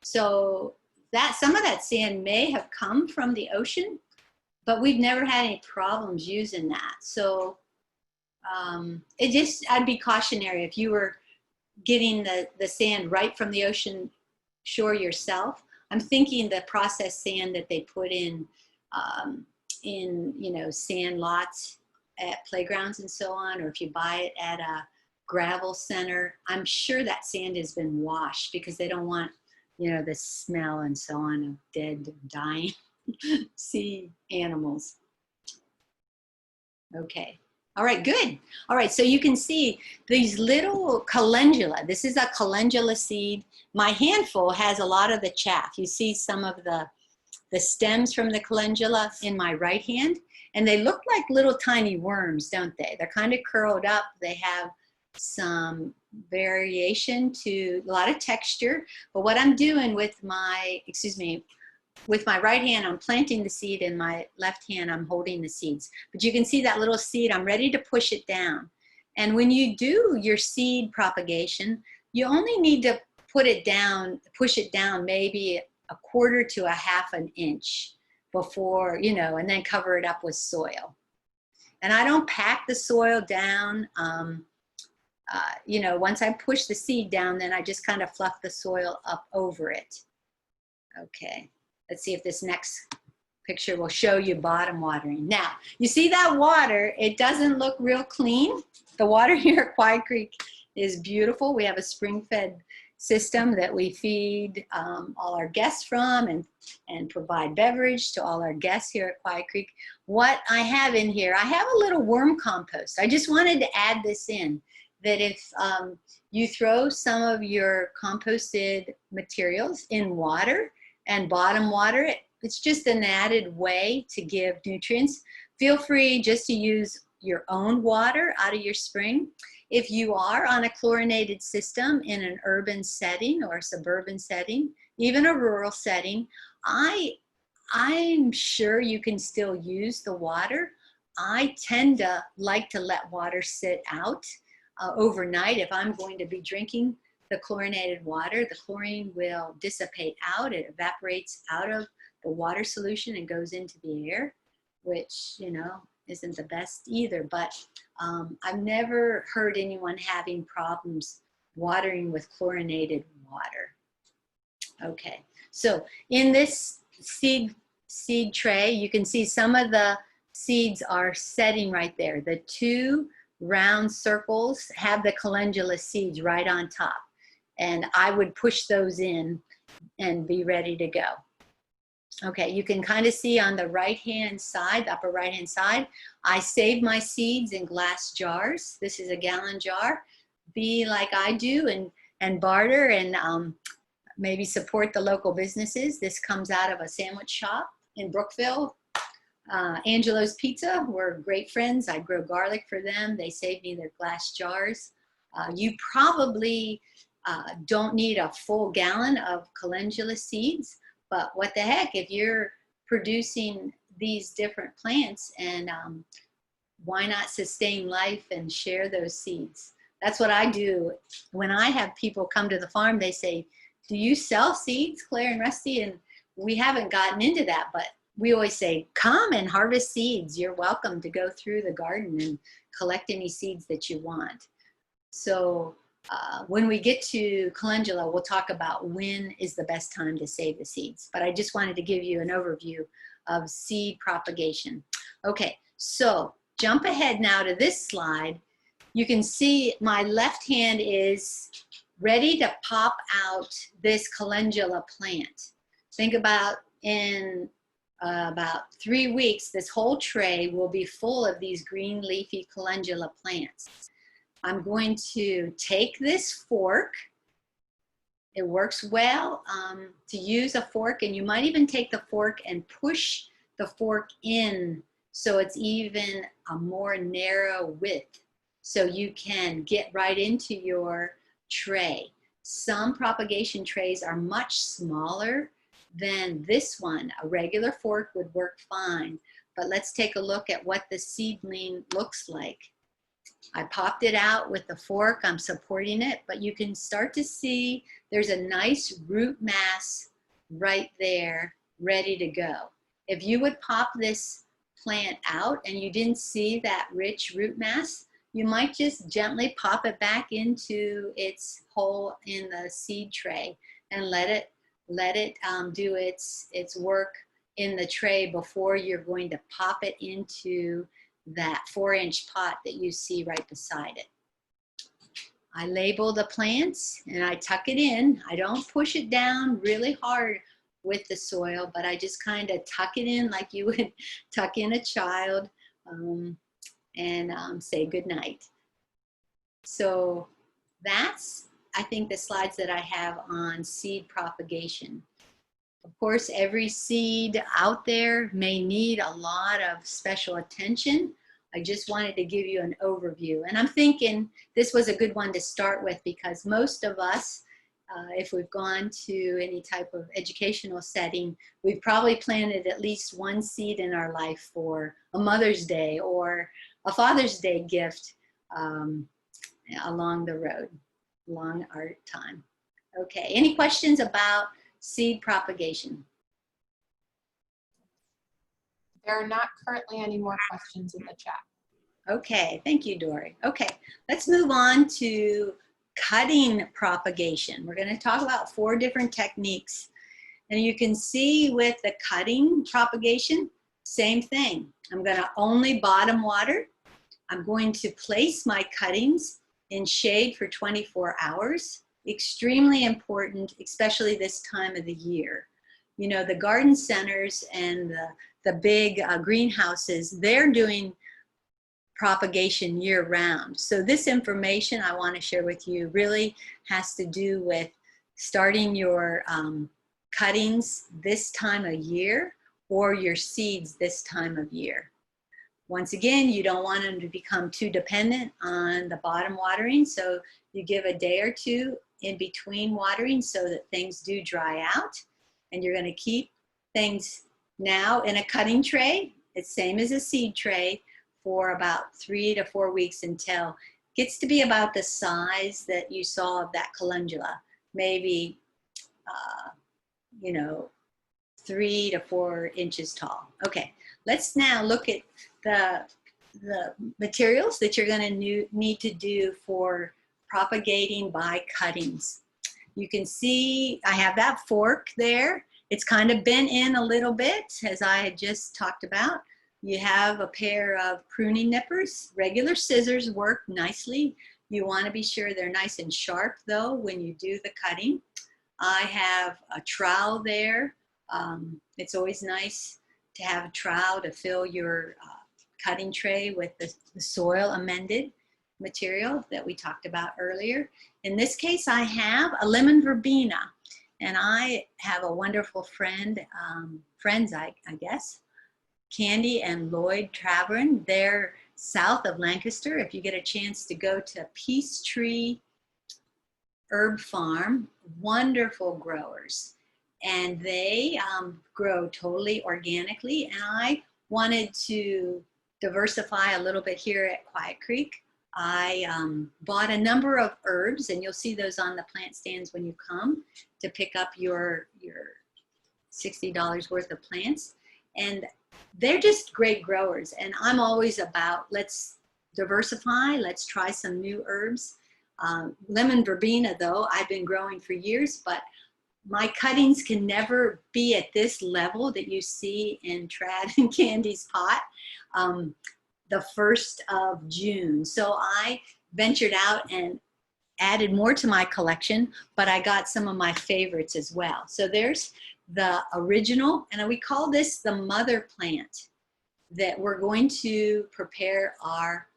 So that some of that sand may have come from the ocean, but we've never had any problems using that. So I'd be cautionary if you were getting the sand right from the ocean shore yourself. I'm thinking the processed sand that they put in sand lots at playgrounds and so on, or if you buy it at a gravel center, I'm sure that sand has been washed, because they don't want, the smell and so on of dead, dying sea animals. Okay. All right, good. All right, so you can see these little calendula. This is a calendula seed. My handful has a lot of the chaff. You see some of the stems from the calendula in my right hand, and they look like little tiny worms, don't they? They're kind of curled up. They have some variation to a lot of texture. But what I'm doing with my right hand, I'm planting the seed, and my left hand, I'm holding the seeds. But you can see that little seed, I'm ready to push it down. And when you do your seed propagation, you only need to push it down maybe a quarter to a half an inch before, and then cover it up with soil. And I don't pack the soil down. Once I push the seed down, then I just kind of fluff the soil up over it. Okay, let's see if this next picture will show you bottom watering. Now, you see that water, it doesn't look real clean. The water here at Quiet Creek is beautiful. We have a spring-fed system that we feed all our guests from, and provide beverage to all our guests here at Quiet Creek. What I have in here, I have a little worm compost. I just wanted to add this in, that if you throw some of your composted materials in water and bottom water it, it's just an added way to give nutrients. Feel free just to use your own water out of your spring. If you are on a chlorinated system in an urban setting or a suburban setting, even a rural setting, I'm sure you can still use the water. I tend to like to let water sit out overnight. If I'm going to be drinking the chlorinated water, the chlorine will dissipate out. It evaporates out of the water solution and goes into the air, which, isn't the best either. But I've never heard anyone having problems watering with chlorinated water. Okay, so in this seed tray, you can see some of the seeds are setting right there. The two round circles have the calendula seeds right on top, and I would push those in and be ready to go. Okay, you can kind of see on the right-hand side, the upper right-hand side, I save my seeds in glass jars. This is a gallon jar. Be like I do and barter and maybe support the local businesses. This comes out of a sandwich shop in Brookville. Angelo's Pizza, we're great friends. I grow garlic for them. They save me their glass jars. You probably don't need a full gallon of calendula seeds, but what the heck, if you're producing these different plants, and why not sustain life and share those seeds? That's what I do. When I have people come to the farm, they say, do you sell seeds, Claire and Rusty? And we haven't gotten into that, but we always say, come and harvest seeds. You're welcome to go through the garden and collect any seeds that you want. So when we get to calendula, we'll talk about when is the best time to save the seeds. But I just wanted to give you an overview of seed propagation. Okay, so jump ahead now to this slide. You can see my left hand is ready to pop out this calendula plant. Think about in about 3 weeks, this whole tray will be full of these green leafy calendula plants. I'm going to take this fork. It works well to use a fork, and you might even take the fork and push the fork in so it's even a more narrow width, so you can get right into your tray. Some propagation trays are much smaller than this one. A regular fork would work fine, but let's take a look at what the seedling looks like. I popped it out with the fork. I'm supporting it, but you can start to see there's a nice root mass right there ready to go. If you would pop this plant out and you didn't see that rich root mass, you might just gently pop it back into its hole in the seed tray and let it do its work in the tray before you're going to pop it into that 4-inch pot that you see right beside it. I label the plants and I tuck it in. I don't push it down really hard with the soil, but I just kind of tuck it in like you would tuck in a child and say good night. So that's, I think, the slides that I have on seed propagation. Of course, every seed out there may need a lot of special attention. I just wanted to give you an overview. And I'm thinking this was a good one to start with, because most of us, if we've gone to any type of educational setting, we've probably planted at least one seed in our life for a Mother's Day or a Father's Day gift along the road, along our time. Okay, any questions about seed propagation? There are not currently any more questions in the chat. Okay, thank you, Dory. Okay, let's move on to cutting propagation. We're going to talk about 4 different techniques. And you can see with the cutting propagation, same thing. I'm going to only bottom water. I'm going to place my cuttings in shade for 24 hours. Extremely important, especially this time of the year. You know, the garden centers and the big greenhouses, they're doing propagation year-round. So this information I want to share with you really has to do with starting your cuttings this time of year or your seeds this time of year. Once again, you don't want them to become too dependent on the bottom watering, so you give a day or 2 in between watering so that things do dry out. And you're going to keep things now in a cutting tray. It's same as a seed tray for about 3 to 4 weeks until it gets to be about the size that you saw of that calendula, maybe, you know, 3 to 4 inches tall. Okay, let's now look at the materials that you're going to need to do for propagating by cuttings. You can see I have that fork there. It's kind of bent in a little bit, as I had just talked about. You have a pair of pruning nippers. Regular scissors work nicely. You want to be sure they're nice and sharp, though, when you do the cutting. I have a trowel there. It's always nice to have a trowel to fill your cutting tray with the soil amended material that we talked about earlier. In this case, I have a lemon verbena, and I have a wonderful friend, friends, I guess, Candy and Lloyd Travern. They're south of Lancaster. If you get a chance to go to Peachtree Herb Farm, wonderful growers. And they grow totally organically. And I wanted to diversify a little bit here at Quiet Creek. I bought a number of herbs, and you'll see those on the plant stands when you come to pick up your $60 worth of plants. And they're just great growers. And I'm always about, let's diversify, let's try some new herbs. Lemon verbena, though, I've been growing for years, but my cuttings can never be at this level that you see in Trad and Candy's pot the 1st of June. So I ventured out and added more to my collection, but I got some of my favorites as well. So there's the original, and we call this the mother plant that we're going to prepare our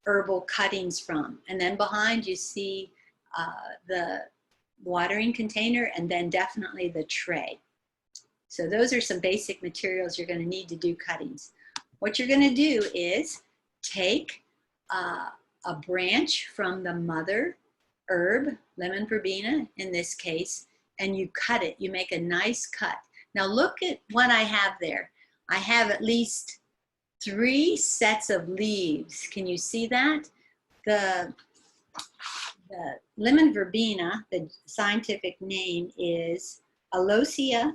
herbal cuttings from. And then behind you see the watering container, and then definitely the tray. So those are some basic materials you're going to need to do cuttings. What you're going to do is take a branch from the mother herb, lemon verbena in this case, and you cut it. You make a nice cut. Now look at what I have there. I have at least 3 sets of leaves. Can you see that? The lemon verbena, the scientific name is Alosia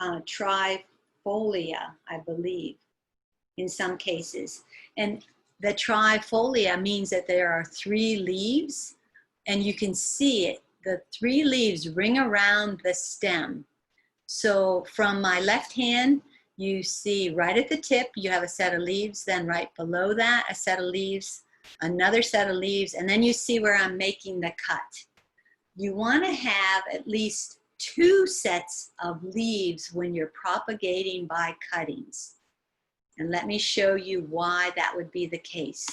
trifolia, I believe, in some cases. And the trifolia means that there are 3 leaves, and you can see it. The 3 leaves ring around the stem. So from my left hand, you see right at the tip, you have a set of leaves, then right below that, a set of leaves, another set of leaves, and then you see where I'm making the cut. You want to have at least 2 sets of leaves when you're propagating by cuttings. And let me show you why that would be the case.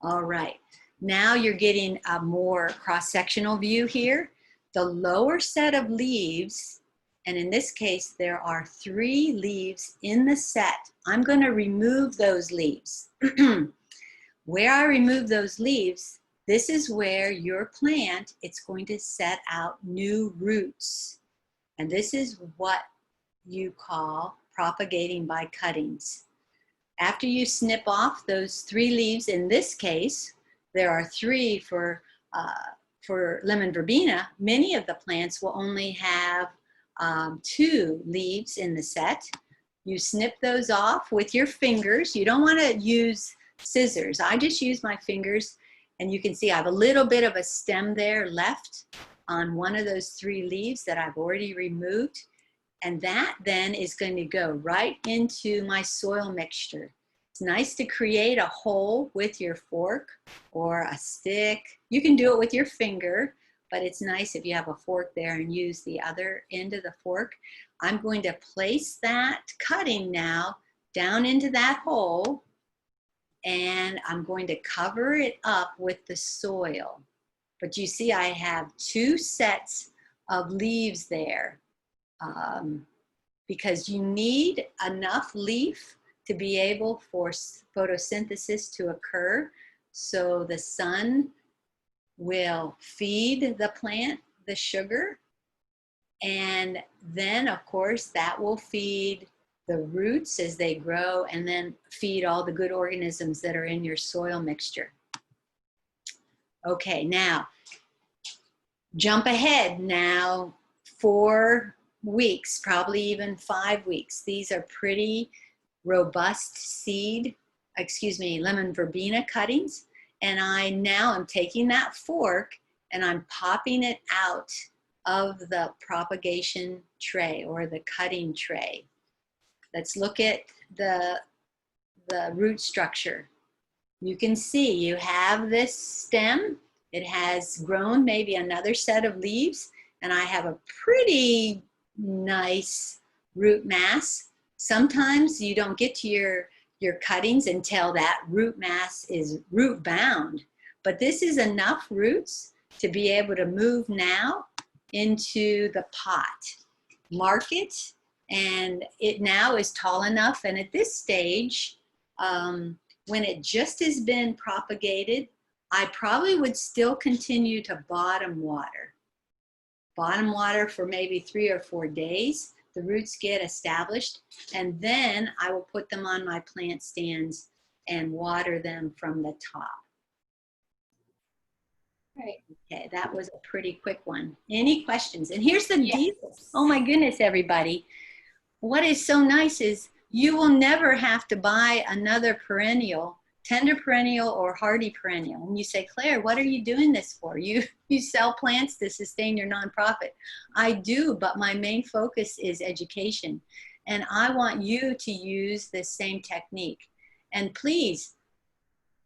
All right, now you're getting a more cross-sectional view here. The lower set of leaves, and in this case, there are 3 leaves in the set. I'm going to remove those leaves. Where I remove those leaves, this is where your plant, it's going to set out new roots. And this is what you call propagating by cuttings. After you snip off those 3 leaves, in this case, there are 3 for lemon verbena. Many of the plants will only have 2 leaves in the set. You snip those off with your fingers. You don't want to use scissors. I just use my fingers, and you can see I have a little bit of a stem there left on one of those 3 leaves that I've already removed, and that then is going to go right into my soil mixture. It's nice to create a hole with your fork or a stick. You can do it with your finger, but it's nice if you have a fork there and use the other end of the fork. I'm going to place that cutting now down into that hole, and I'm going to cover it up with the soil. But you see I have 2 sets of leaves there because you need enough leaf to be able for photosynthesis to occur. So the sun will feed the plant the sugar, and then of course that will feed the roots as they grow, and then feed all the good organisms that are in your soil mixture. Okay, now jump ahead now 4 weeks, probably even 5 weeks. These are pretty robust lemon verbena cuttings. And I now am taking that fork and I'm popping it out of the propagation tray or the cutting tray. Let's look at the root structure. You can see you have this stem. It has grown maybe another set of leaves, and I have a pretty nice root mass. Sometimes you don't get to your cuttings until that root mass is root bound, but this is enough roots to be able to move now into the pot. Mark it And it now is tall enough. And at this stage, when it just has been propagated, I probably would still continue to bottom water. Bottom water for maybe 3 or 4 days. The roots get established, and then I will put them on my plant stands and water them from the top. Right. Okay, that was a pretty quick one. Any questions? And here's the Yes. deal. Oh my goodness, everybody. What is so nice is you will never have to buy another perennial, tender perennial or hardy perennial. And you say, Claire, what are you doing this for? You sell plants to sustain your nonprofit. I do, but my main focus is education. And I want you to use this same technique. And please,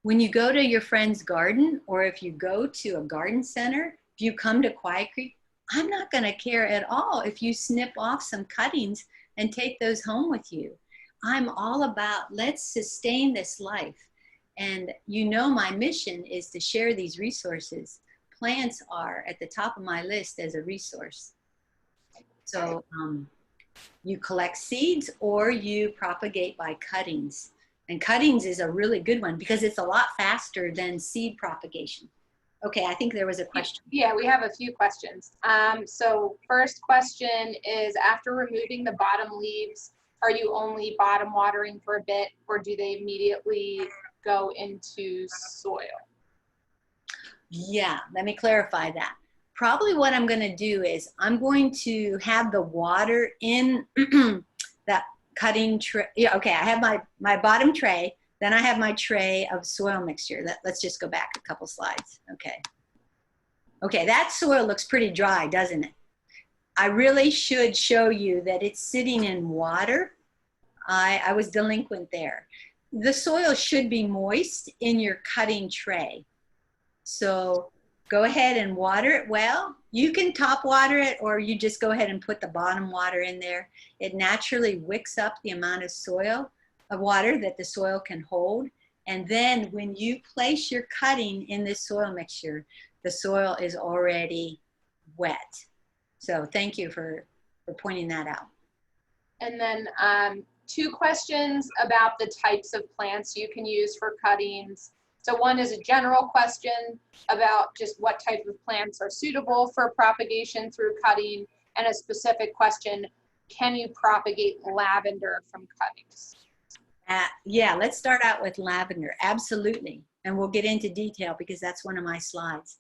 when you go to your friend's garden, or if you go to a garden center, if you come to Quiet Creek, I'm not going to care at all if you snip off some cuttings and take those home with you. I'm all about, let's sustain this life. And you know my mission is to share these resources. Plants are at the top of my list as a resource. So you collect seeds or you propagate by cuttings. And cuttings is a really good one because it's a lot faster than seed propagation. Okay, I think there was a question. Yeah, we have a few questions. So first question is, after removing the bottom leaves, are you only bottom watering for a bit, or do they immediately go into soil? Yeah, let me clarify that. Probably what I'm going to do is I'm going to have the water in that cutting tray. Yeah, okay, I have my bottom tray. Then I have my tray of soil mixture. Let's just go back a couple slides. Okay. Okay, that soil looks pretty dry, doesn't it? I really should show you that it's sitting in water. I was delinquent there. The soil should be moist in your cutting tray. So go ahead and water it well. You can top water it, or you just go ahead and put the bottom water in there. It naturally wicks up the amount of water that the soil can hold. And then when you place your cutting in this soil mixture, the soil is already wet. So thank you for pointing that out. And then 2 questions about the types of plants you can use for cuttings. So one is a general question about just what type of plants are suitable for propagation through cutting, and a specific question, can you propagate lavender from cuttings? Yeah, let's start out with lavender. Absolutely. And we'll get into detail because that's one of my slides.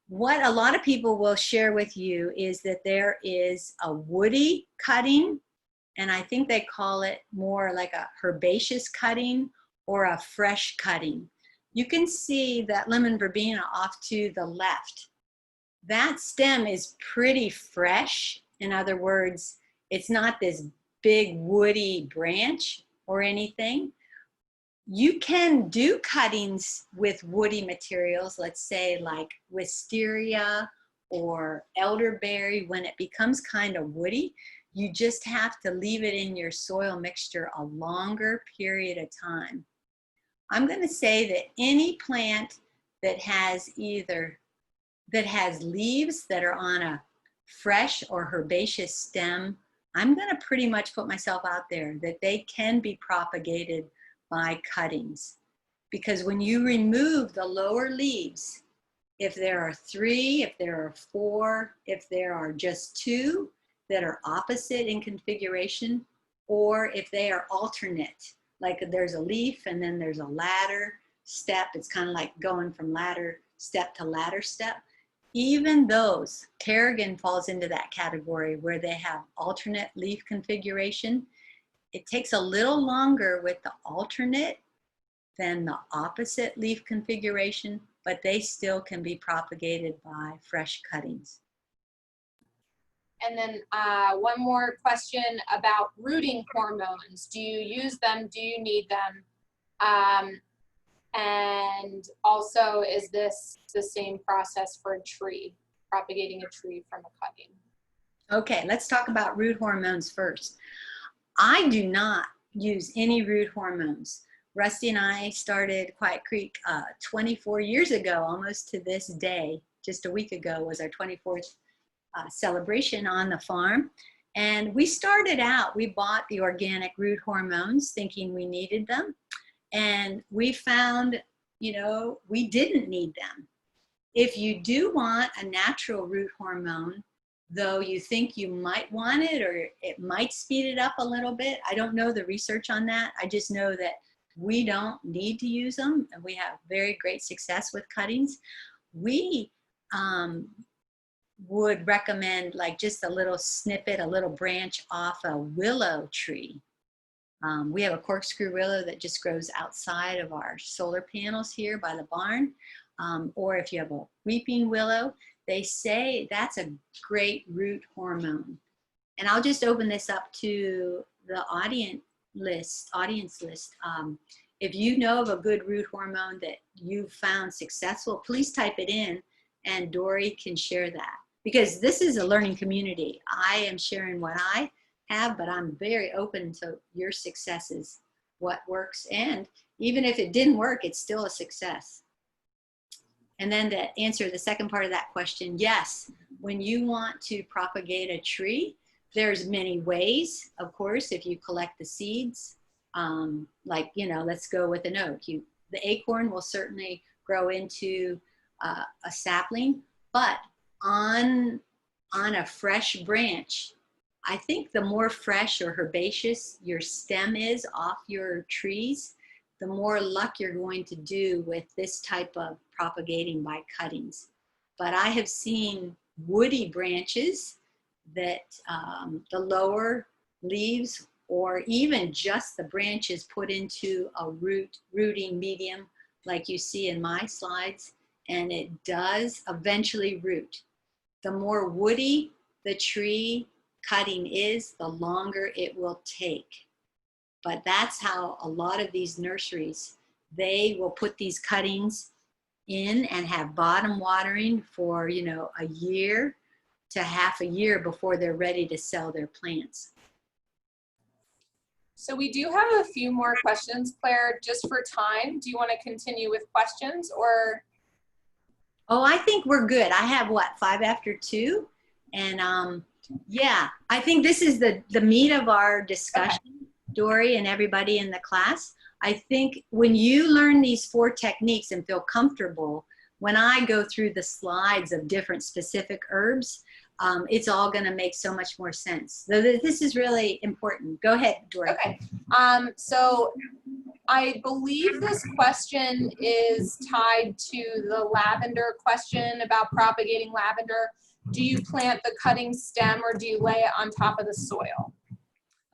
What a lot of people will share with you is that there is a woody cutting, and I think they call it more like a herbaceous cutting or a fresh cutting. You can see that lemon verbena off to the left. That stem is pretty fresh. In other words, it's not this big woody branch or anything. You can do cuttings with woody materials, let's say like wisteria or elderberry. When it becomes kind of woody, you just have to leave it in your soil mixture a longer period of time. I'm going to say that any plant that has leaves that are on a fresh or herbaceous stem, I'm going to pretty much put myself out there that they can be propagated by cuttings. Because when you remove the lower leaves, if there are 3, if there are 4, if there are just 2 that are opposite in configuration, or if they are alternate, like there's a leaf and then there's a ladder step, it's kind of like going from ladder step to ladder step. Even those, tarragon falls into that category where they have alternate leaf configuration. It takes a little longer with the alternate than the opposite leaf configuration, but they still can be propagated by fresh cuttings. And then one more question about rooting hormones. Do you use them? Do you need them? And also, is this the same process for a tree, propagating a tree from a cutting? Okay, let's talk about root hormones first. I do not use any root hormones. Rusty and I started Quiet Creek 24 years ago, almost to this day. Just a week ago was our 24th celebration on the farm. And we started out, we bought the organic root hormones thinking we needed them. And we found, you know, we didn't need them. If you do want a natural root hormone, though you think you might want it or it might speed it up a little bit, I don't know the research on that. I just know that we don't need to use them, and we have very great success with cuttings. We would recommend like just a little snippet, a little branch off a willow tree. We have a corkscrew willow that just grows outside of our solar panels here by the barn. Or if you have a weeping willow, they say that's a great root hormone. And I'll just open this up to the audience list. If you know of a good root hormone that you found successful, please type it in and Dory can share that. Because this is a learning community. I am sharing what I have, but I'm very open to your successes, what works. And even if it didn't work, it's still a success. And then to answer the second part of that question, yes, when you want to propagate a tree, there's many ways, of course, if you collect the seeds, like, you know, let's go with an oak. The acorn will certainly grow into a sapling, but on a fresh branch, I think the more fresh or herbaceous your stem is off your trees, the more luck you're going to do with this type of propagating by cuttings. But I have seen woody branches that the lower leaves or even just the branches put into a rooting medium like you see in my slides, and it does eventually root. The more woody the tree cutting is, the longer it will take. But that's how a lot of these nurseries, they will put these cuttings in and have bottom watering for, you know, a year to half a year before they're ready to sell their plants. So we do have a few more questions, Claire, just for time. Do you want to continue with questions or? Oh, I think we're good. I have what, 5 after 2? And yeah, I think this is the meat of our discussion, okay. Dory and everybody in the class. I think when you learn these 4 techniques and feel comfortable, when I go through the slides of different specific herbs, it's all going to make so much more sense. So this is really important. Go ahead, Dory. Okay. So I believe this question is tied to the lavender question about propagating lavender. Do you plant the cutting stem or do you lay it on top of the soil?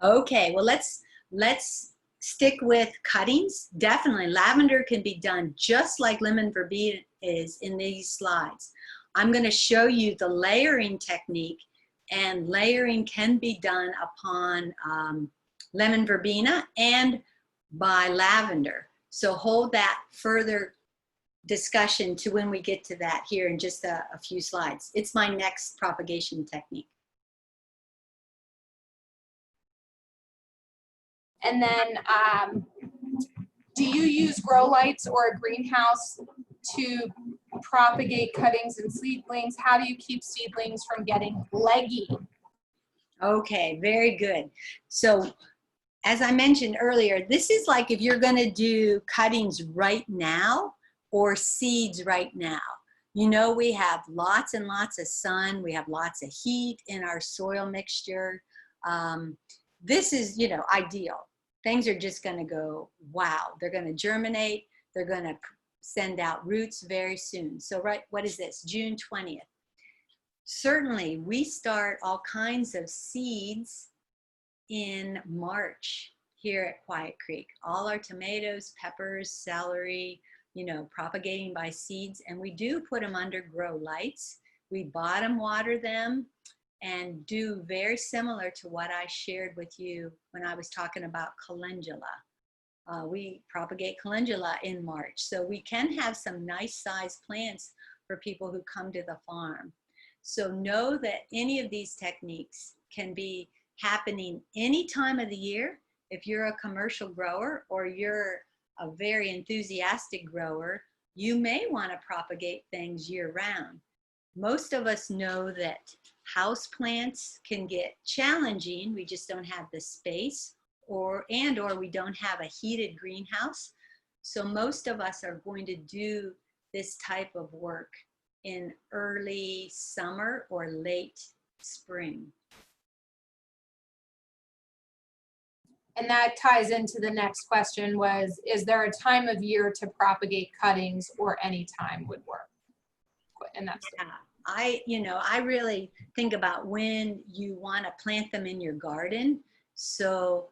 Okay, well, let's stick with cuttings. Definitely, lavender can be done just like lemon verbena is in these slides. I'm going to show you the layering technique, and layering can be done upon lemon verbena and by lavender. So hold that further discussion to when we get to that here in just a few slides. It's my next propagation technique. And then do you use grow lights or a greenhouse to propagate cuttings and seedlings? How do you keep seedlings from getting leggy? Okay, very good. So as I mentioned earlier, this is like if you're going to do cuttings right now or seeds right now. You know, we have lots and lots of sun. We have lots of heat in our soil mixture. This is, you know, ideal. Things are just going to go, wow. They're going to germinate. They're going to send out roots very soon. So, right, what is this? June 20th. Certainly, we start all kinds of seeds in March here at Quiet Creek. All our tomatoes, peppers, celery, you know, propagating by seeds. And we do put them under grow lights. We bottom water them and do very similar to what I shared with you when I was talking about calendula. We propagate calendula in March. So we can have some nice sized plants for people who come to the farm. So know that any of these techniques can be happening any time of the year. If you're a commercial grower or you're a very enthusiastic grower, you may want to propagate things year round. Most of us know that house plants can get challenging. We just don't have the space, or we don't have a heated greenhouse. So most of us are going to do this type of work in early summer or late spring. And that ties into the next question was, is there a time of year to propagate cuttings, or any time would work? And that's Yeah. I really think about when you want to plant them in your garden. So,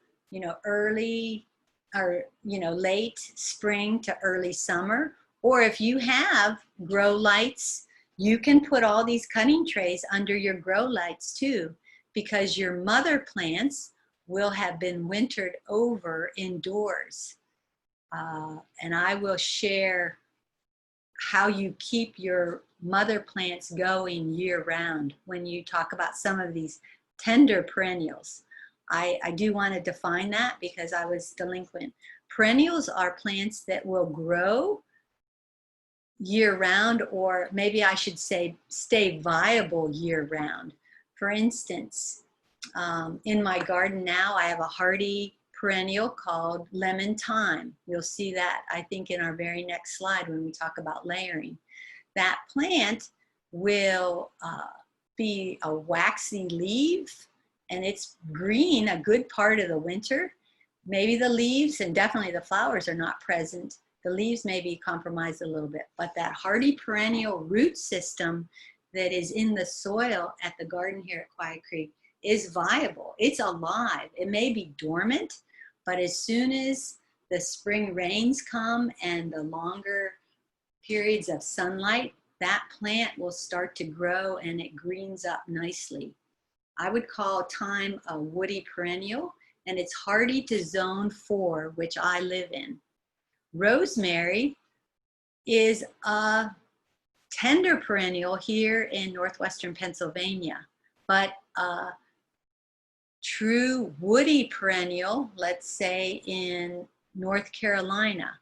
early or, late spring to early summer. Or if you have grow lights, you can put all these cutting trays under your grow lights too, because your mother plants will have been wintered over indoors. And I will share how you keep your mother plants going year round when you talk about some of these tender perennials. I do want to define that because I was delinquent. Perennials are plants that will grow year round, or maybe I should say stay viable year round. For instance, in my garden now, I have a hardy perennial called lemon thyme. You'll see that, I think, in our very next slide when we talk about layering. That plant will be a waxy leaf, and it's green a good part of the winter. Maybe the leaves and definitely the flowers are not present. The leaves may be compromised a little bit, but that hardy perennial root system that is in the soil at the garden here at Quiet Creek is viable. It's alive. It may be dormant, but as soon as the spring rains come and the longer periods of sunlight, that plant will start to grow and it greens up nicely. I would call thyme a woody perennial, and it's hardy to zone 4, which I live in. Rosemary is a tender perennial here in northwestern Pennsylvania, but a true woody perennial, let's say in North Carolina.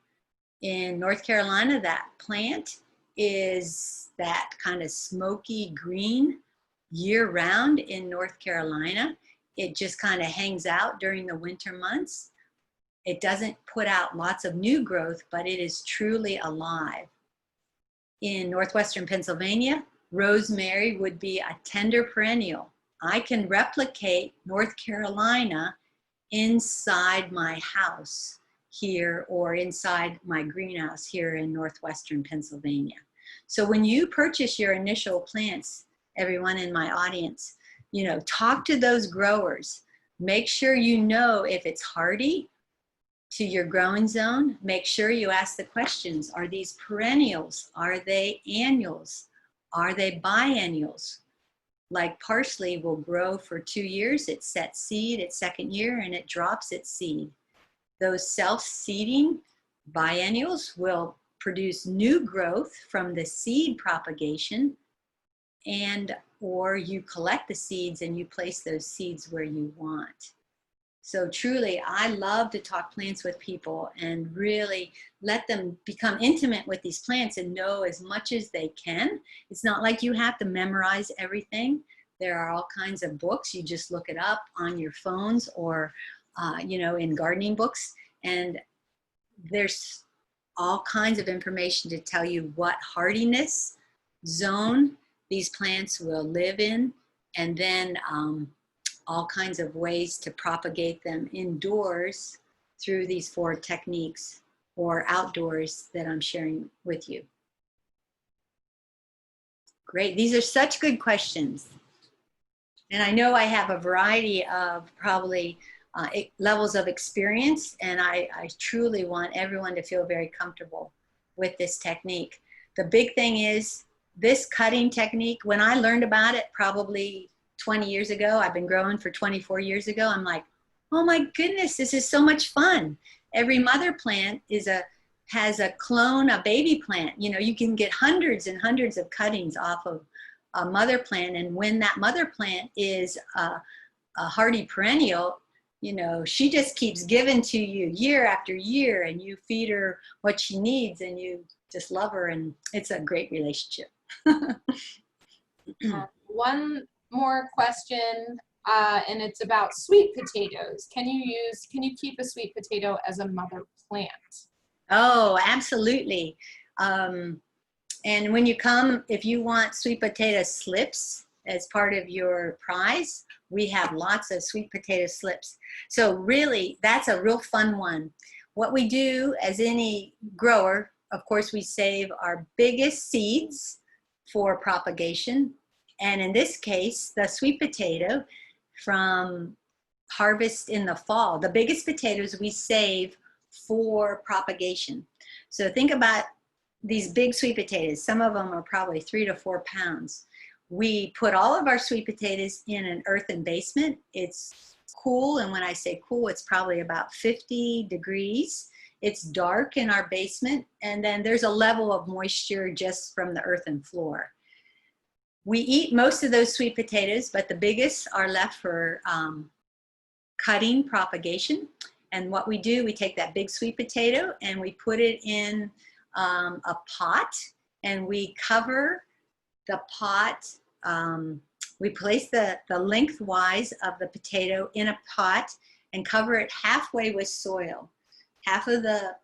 In North Carolina, that plant is that kind of smoky green year round in North Carolina. It just kind of hangs out during the winter months. It doesn't put out lots of new growth, but it is truly alive. In northwestern Pennsylvania, rosemary would be a tender perennial. I can replicate North Carolina inside my house here, or inside my greenhouse here in northwestern Pennsylvania. So when you purchase your initial plants, everyone in my audience, talk to those growers. Make sure you know if it's hardy to your growing zone. Make sure you ask the questions. Are these perennials? Are they annuals? Are they biennials? Like parsley will grow for 2 years. It sets seed its second year and it drops its seed. Those self-seeding biennials will produce new growth from the seed propagation, or you collect the seeds and you place those seeds where you want. So truly, I love to talk plants with people and really let them become intimate with these plants and know as much as they can. It's not like you have to memorize everything. There are all kinds of books. You just look it up on your phones or, in gardening books. And there's all kinds of information to tell you what hardiness zone these plants will live in, and then all kinds of ways to propagate them indoors through these 4 techniques, or outdoors that I'm sharing with you. Great, these are such good questions. And I know I have a variety of probably levels of experience, and I truly want everyone to feel very comfortable with this technique. The big thing is this cutting technique, when I learned about it probably 20 years ago, I've been growing for 24 years ago, I'm like, oh my goodness, this is so much fun. Every mother plant has a clone, a baby plant. You can get hundreds and hundreds of cuttings off of a mother plant. And when that mother plant is a hardy perennial, she just keeps giving to you year after year, and you feed her what she needs and you just love her, and it's a great relationship. One more question, and it's about sweet potatoes. Can you keep a sweet potato as a mother plant? Oh, absolutely. And when you come, if you want sweet potato slips as part of your prize, we have lots of sweet potato slips. So really, that's a real fun one. What we do as any grower, of course, we save our biggest seeds for propagation. And in this case, the sweet potato from harvest in the fall, the biggest potatoes we save for propagation. So think about these big sweet potatoes. Some of them are probably 3 to 4 pounds. We put all of our sweet potatoes in an earthen basement. It's cool, and when I say cool, it's probably about 50 degrees. It's dark in our basement, and then there's a level of moisture just from the earthen floor. We eat most of those sweet potatoes, but the biggest are left for cutting propagation. And what we do, we take that big sweet potato and we put it in a pot, and we cover the pot. We place the lengthwise of the potato in a pot and cover it halfway with soil. Half of the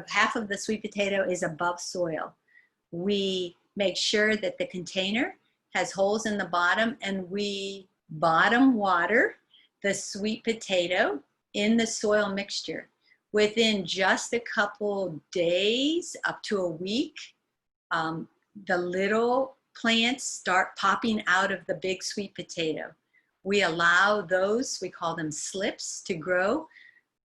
half of the sweet potato is above soil. We make sure that the container has holes in the bottom, and we bottom water the sweet potato in the soil mixture. Within just a couple days, up to a week, the little plants start popping out of the big sweet potato. We allow those, we call them slips, to grow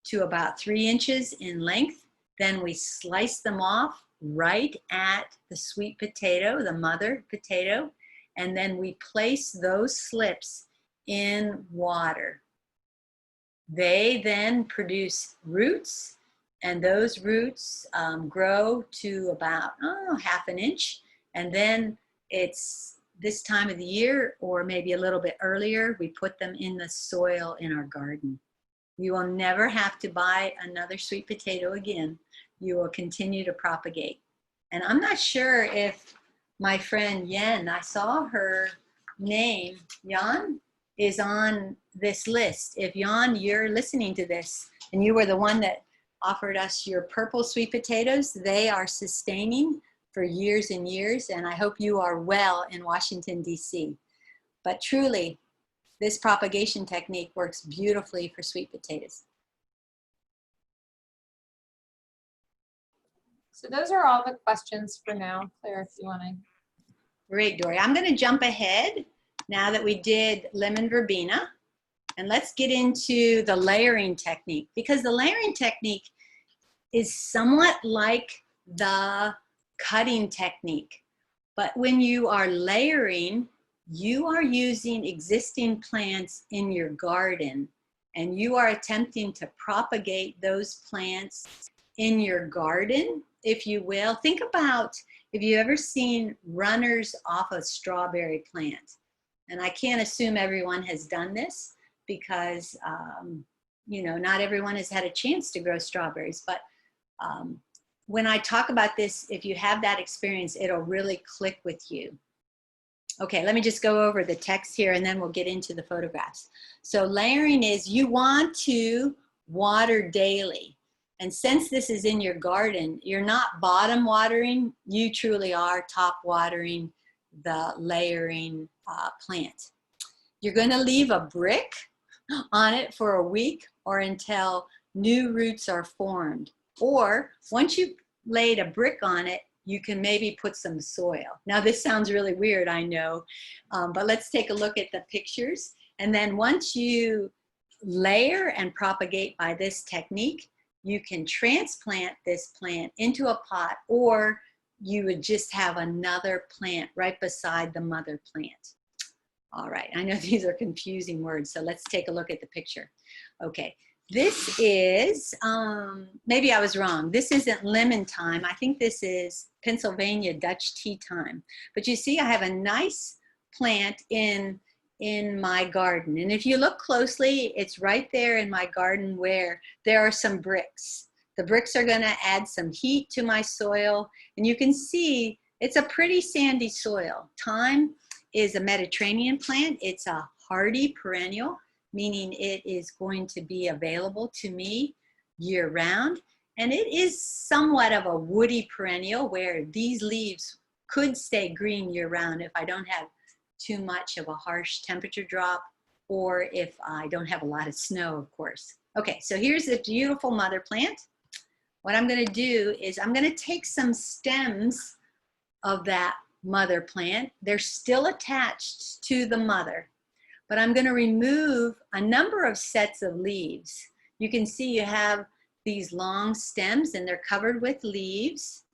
to about 3 inches in length. Then we slice them off right at the sweet potato, the mother potato, and then we place those slips in water. They then produce roots, and those roots grow to about half an inch, and then it's this time of the year, or maybe a little bit earlier, we put them in the soil in our garden. You will never have to buy another sweet potato again. You will continue to propagate. And I'm not sure if my friend Yen, I saw her name, Jan, is on this list. If Jan, you're listening to this, and you were the one that offered us your purple sweet potatoes, they are sustaining for years and years, and I hope you are well in Washington, D.C. But truly, this propagation technique works beautifully for sweet potatoes. So those are all the questions for now. Claire, if you want to. Great, Dory. I'm going to jump ahead now that we did lemon verbena, and let's get into the layering technique, because the layering technique is somewhat like the cutting technique. But when you are layering, you are using existing plants in your garden, and you are attempting to propagate those plants in your garden, if you will. Think about if you've ever seen runners off a strawberry plant. And I can't assume everyone has done this because, you know, not everyone has had a chance to grow strawberries. But when I talk about this, if you have that experience, it'll really click with you. Okay, let me just go over the text here and then we'll get into the photographs. So layering is you want to water daily. And since this is in your garden, you're not bottom watering, you truly are top watering the layering plant. You're going to leave a brick on it for a week or until new roots are formed. Or once you've laid a brick on it, you can maybe put some soil. Now this sounds really weird, I know, but let's take a look at the pictures. And then once you layer and propagate by this technique, you can transplant this plant into a pot, or you would just have another plant right beside the mother plant. All right, I know these are confusing words, so let's take a look at the picture. Okay, this is, maybe I was wrong. This isn't lemon time. I think this is Pennsylvania Dutch tea time. But you see, I have a nice plant in my garden. And if you look closely, it's right there in my garden where there are some bricks. The bricks are going to add some heat to my soil. And you can see It's a pretty sandy soil. Thyme is a Mediterranean plant. It's a hardy perennial, meaning it is going to be available to me year round. And it is somewhat of a woody perennial where these leaves could stay green year round if I don't have too much of a harsh temperature drop, or if I don't have a lot of snow, of course. Okay, so here's a beautiful mother plant. What I'm going to do is I'm going to take some stems of that mother plant. They're still attached to the mother, but I'm going to remove a number of sets of leaves. You can see you have these long stems and they're covered with leaves.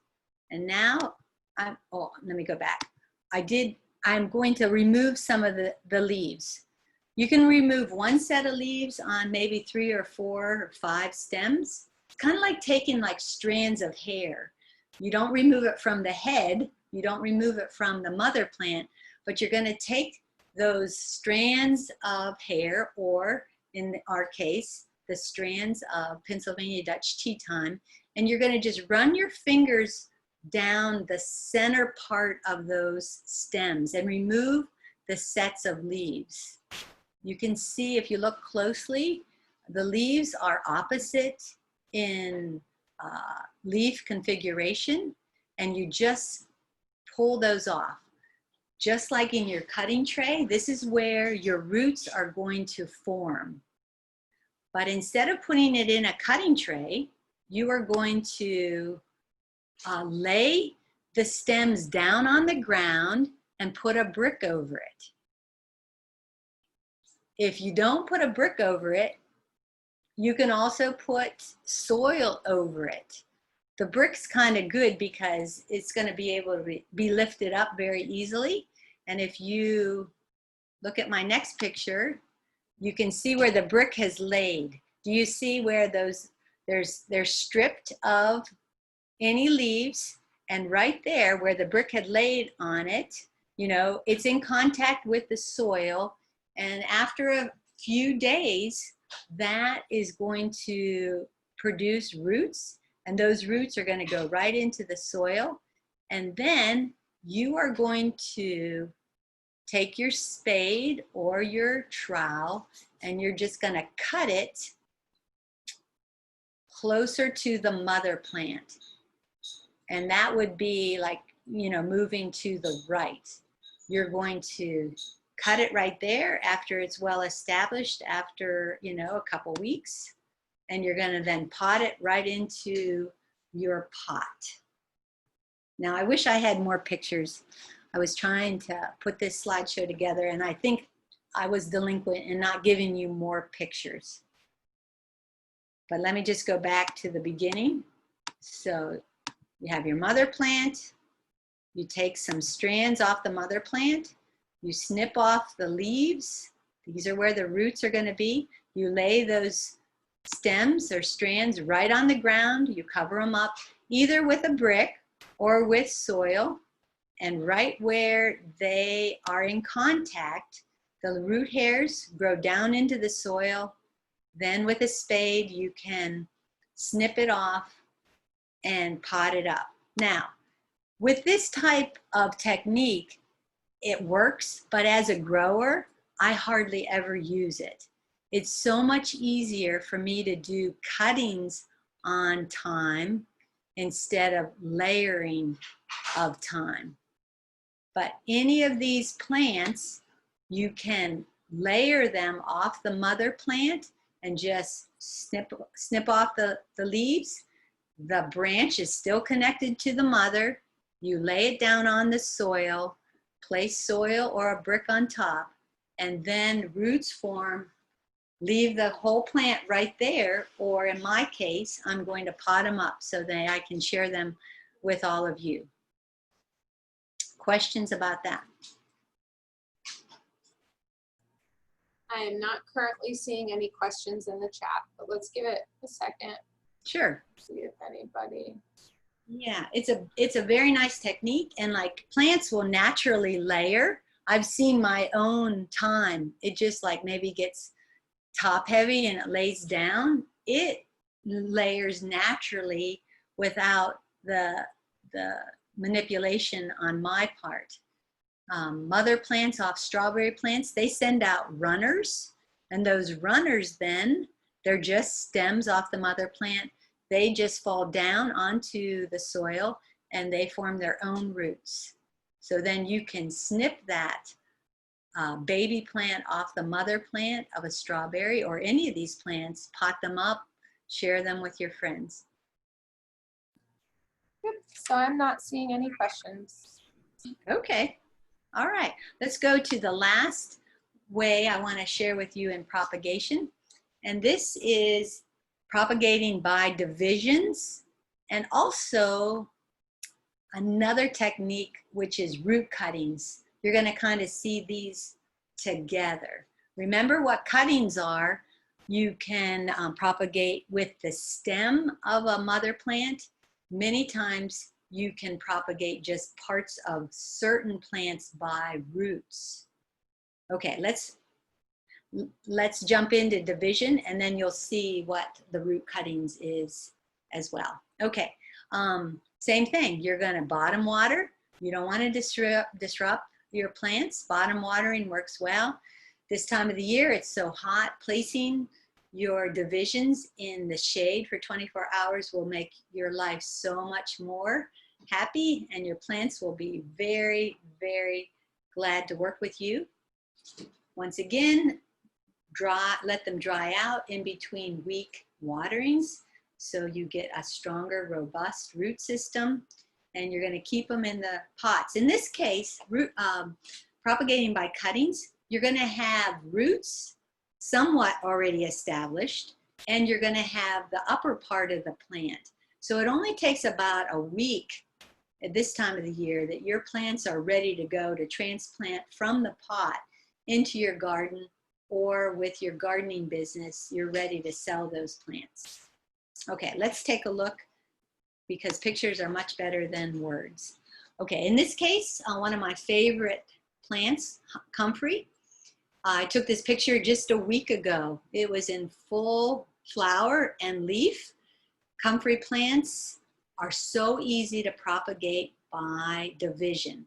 And now, let me go back. I'm going to remove some of the leaves. You can remove one set of leaves on maybe 3 or 4 or 5 stems. It's kind of like taking like strands of hair. You don't remove it from the head, you don't remove it from the mother plant, but you're going to take those strands of hair, or in our case, the strands of Pennsylvania Dutch tea thyme, and you're going to just run your fingers down the center part of those stems and remove the sets of leaves. You can see, if you look closely, the leaves are opposite in leaf configuration, and you just pull those off. Just like in your cutting tray, this is where your roots are going to form. But instead of putting it in a cutting tray, you are going to lay the stems down on the ground and put a brick over it. If you don't put a brick over it, you can also put soil over it. The brick's kind of good because it's going to be able to be lifted up very easily. And if you look at my next picture, you can see where the brick has laid. Do you see where they're stripped of any leaves, and right there where the brick had laid on it, you know, it's in contact with the soil, and after a few days, that is going to produce roots, and those roots are going to go right into the soil, and then you are going to take your spade or your trowel, and you're just going to cut it closer to the mother plant. And that would be like, you know, moving to the right. You're going to cut it right there after it's well established, after, you know, a couple weeks. And you're going to then pot it right into your pot. Now, I wish I had more pictures. I was trying to put this slideshow together, and I think I was delinquent in not giving you more pictures. But let me just go back to the beginning. So you have your mother plant. You take some strands off the mother plant. You snip off the leaves. These are where the roots are going to be. You lay those stems or strands right on the ground. You cover them up either with a brick or with soil. And right where they are in contact, the root hairs grow down into the soil. Then with a spade, you can snip it off and pot it up. Now, with this type of technique, it works, but as a grower, I hardly ever use it. It's so much easier for me to do cuttings on thyme instead of layering of thyme. But any of these plants, you can layer them off the mother plant and just snip off the leaves. The branch is still connected to the mother. You lay it down on the soil, place soil or a brick on top, and then roots form. Leave the whole plant right there, or in my case, I'm going to pot them up so that I can share them with all of you. Questions about that? I am not currently seeing any questions in the chat, but let's give it a second. Sure. See if anybody. Yeah, it's a very nice technique, and like plants will naturally layer. I've seen my own thyme. It just like maybe gets top heavy and it lays down. It layers naturally without the manipulation on my part. Mother plants off strawberry plants, they send out runners, and those runners then, they're just stems off the mother plant. They just fall down onto the soil and they form their own roots. So then you can snip that baby plant off the mother plant of a strawberry or any of these plants, pot them up, share them with your friends. Yep. So I'm not seeing any questions. Okay. All right. Let's go to the last way I want to share with you in propagation. And this is propagating by divisions, and also another technique, which is root cuttings. You're going to kind of see these together. Remember what cuttings are. You can propagate with the stem of a mother plant. Many times you can propagate just parts of certain plants by roots. Okay, let's jump into division, and then you'll see what the root cuttings is as well. Okay, same thing. You're going to bottom water. You don't want to disrupt your plants. Bottom watering works well. This time of the year, it's so hot. Placing your divisions in the shade for 24 hours will make your life so much more happy, and your plants will be very, very glad to work with you. Once again, let them dry out in between week waterings so you get a stronger, robust root system, and you're going to keep them in the pots. In this case, propagating by cuttings, you're going to have roots somewhat already established, and you're going to have the upper part of the plant. So it only takes about a week at this time of the year that your plants are ready to go to transplant from the pot into your garden, or with your gardening business, you're ready to sell those plants. Okay, let's take a look, because pictures are much better than words. Okay, in this case, one of my favorite plants, comfrey. I took this picture just a week ago. It was in full flower and leaf. Comfrey plants are so easy to propagate by division.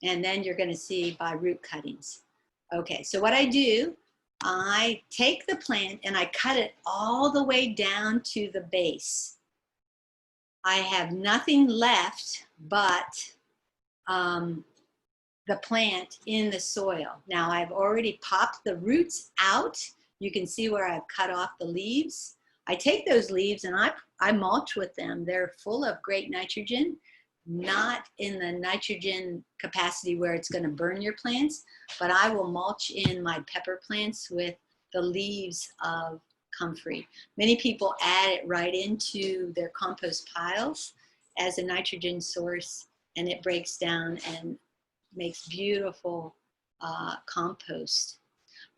And then you're going to see by root cuttings. Okay, so what I do, I take the plant and I cut it all the way down to the base. I have nothing left but the plant in the soil. Now I've already popped the roots out. You can see where I've cut off the leaves. I take those leaves and I mulch with them. They're full of great nitrogen, not in the nitrogen capacity where it's going to burn your plants, but I will mulch in my pepper plants with the leaves of comfrey. Many people add it right into their compost piles as a nitrogen source, and it breaks down and makes beautiful compost.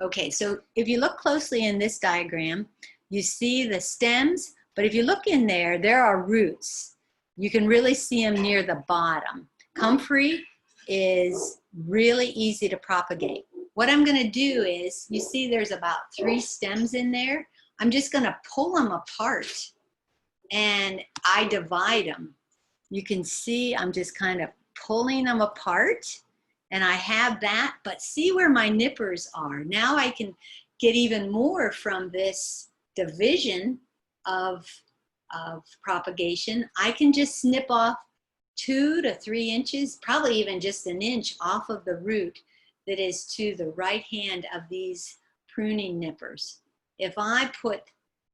Okay, so if you look closely in this diagram, you see the stems, but if you look in there, there are roots. You can really see them near the bottom. Comfrey is really easy to propagate. What I'm going to do is, you see there's about 3 stems in there. I'm just going to pull them apart and I divide them. You can see I'm just kind of pulling them apart, and I have that, but see where my nippers are. Now I can get even more from this division of propagation. I can just snip off 2 to 3 inches, probably even just an inch off of the root that is to the right hand of these pruning nippers. If I put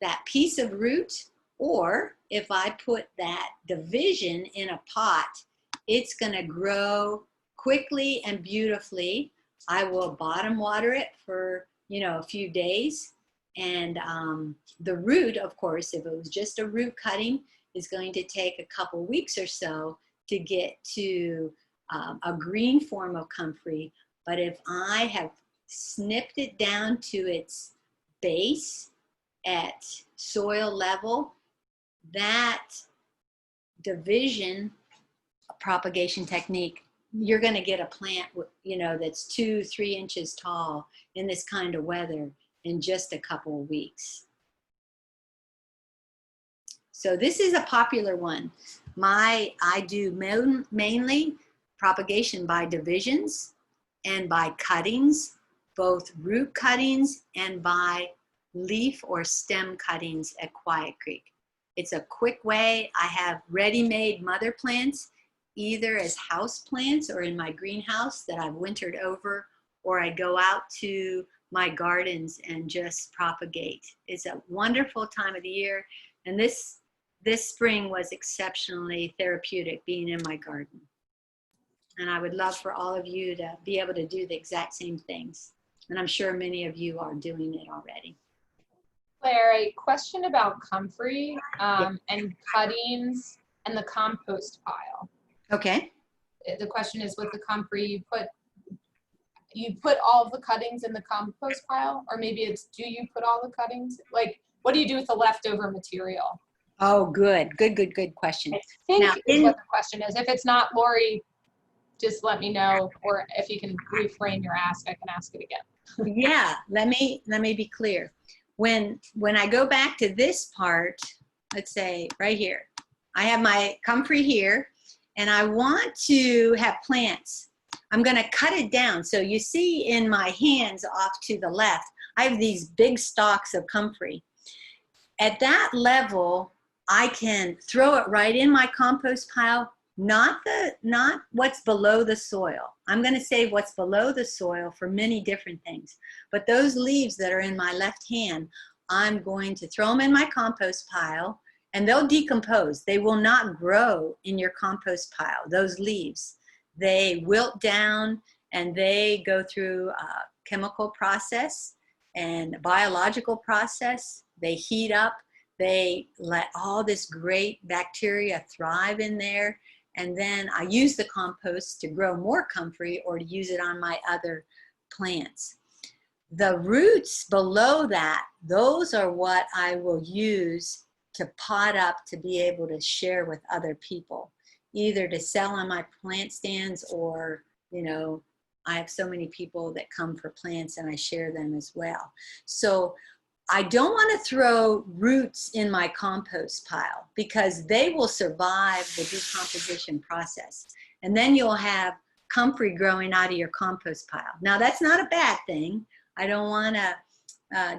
that piece of root, or if I put that division in a pot, it's going to grow quickly and beautifully. I will bottom water it for, a few days. And the root, of course, if it was just a root cutting, is going to take a couple weeks or so to get to a green form of comfrey. But if I have snipped it down to its base at soil level, that division propagation technique, you're going to get a plant, that's 2-3 inches tall in this kind of weather in just a couple of weeks. So this is a popular one. I do mainly propagation by divisions and by cuttings, both root cuttings and by leaf or stem cuttings at Quiet Creek. It's a quick way. I have ready-made mother plants, either as house plants or in my greenhouse that I've wintered over, or I go out to my gardens and just propagate. It's a wonderful time of the year, and this spring was exceptionally therapeutic being in my garden. And I would love for all of you to be able to do the exact same things. And I'm sure many of you are doing it already. Claire, a question about comfrey and cuttings and the compost pile. Okay. The question is, with the comfrey, you put all of the cuttings in the compost pile, or maybe it's, do you put all the cuttings? Like, what do you do with the leftover material? Oh, good question. I think Now, is what the question is. If it's not, Lori, just let me know, or if you can reframe your ask, I can ask it again. Yeah, let me be clear. When I go back to this part, let's say right here, I have my comfrey here, and I want to have plants. I'm going to cut it down. So you see in my hands off to the left, I have these big stalks of comfrey. At that level, I can throw it right in my compost pile, not what's below the soil. I'm going to save what's below the soil for many different things. But those leaves that are in my left hand, I'm going to throw them in my compost pile, and they'll decompose. They will not grow in your compost pile, those leaves. They wilt down, and they go through a chemical process and a biological process. They heat up. They let all this great bacteria thrive in there. And then I use the compost to grow more comfrey or to use it on my other plants. The roots below that, those are what I will use to pot up to be able to share with other people, either to sell on my plant stands, or, you know, I have so many people that come for plants and I share them as well. So I don't want to throw roots in my compost pile, because they will survive the decomposition process. And then you'll have comfrey growing out of your compost pile. Now, that's not a bad thing. I don't want to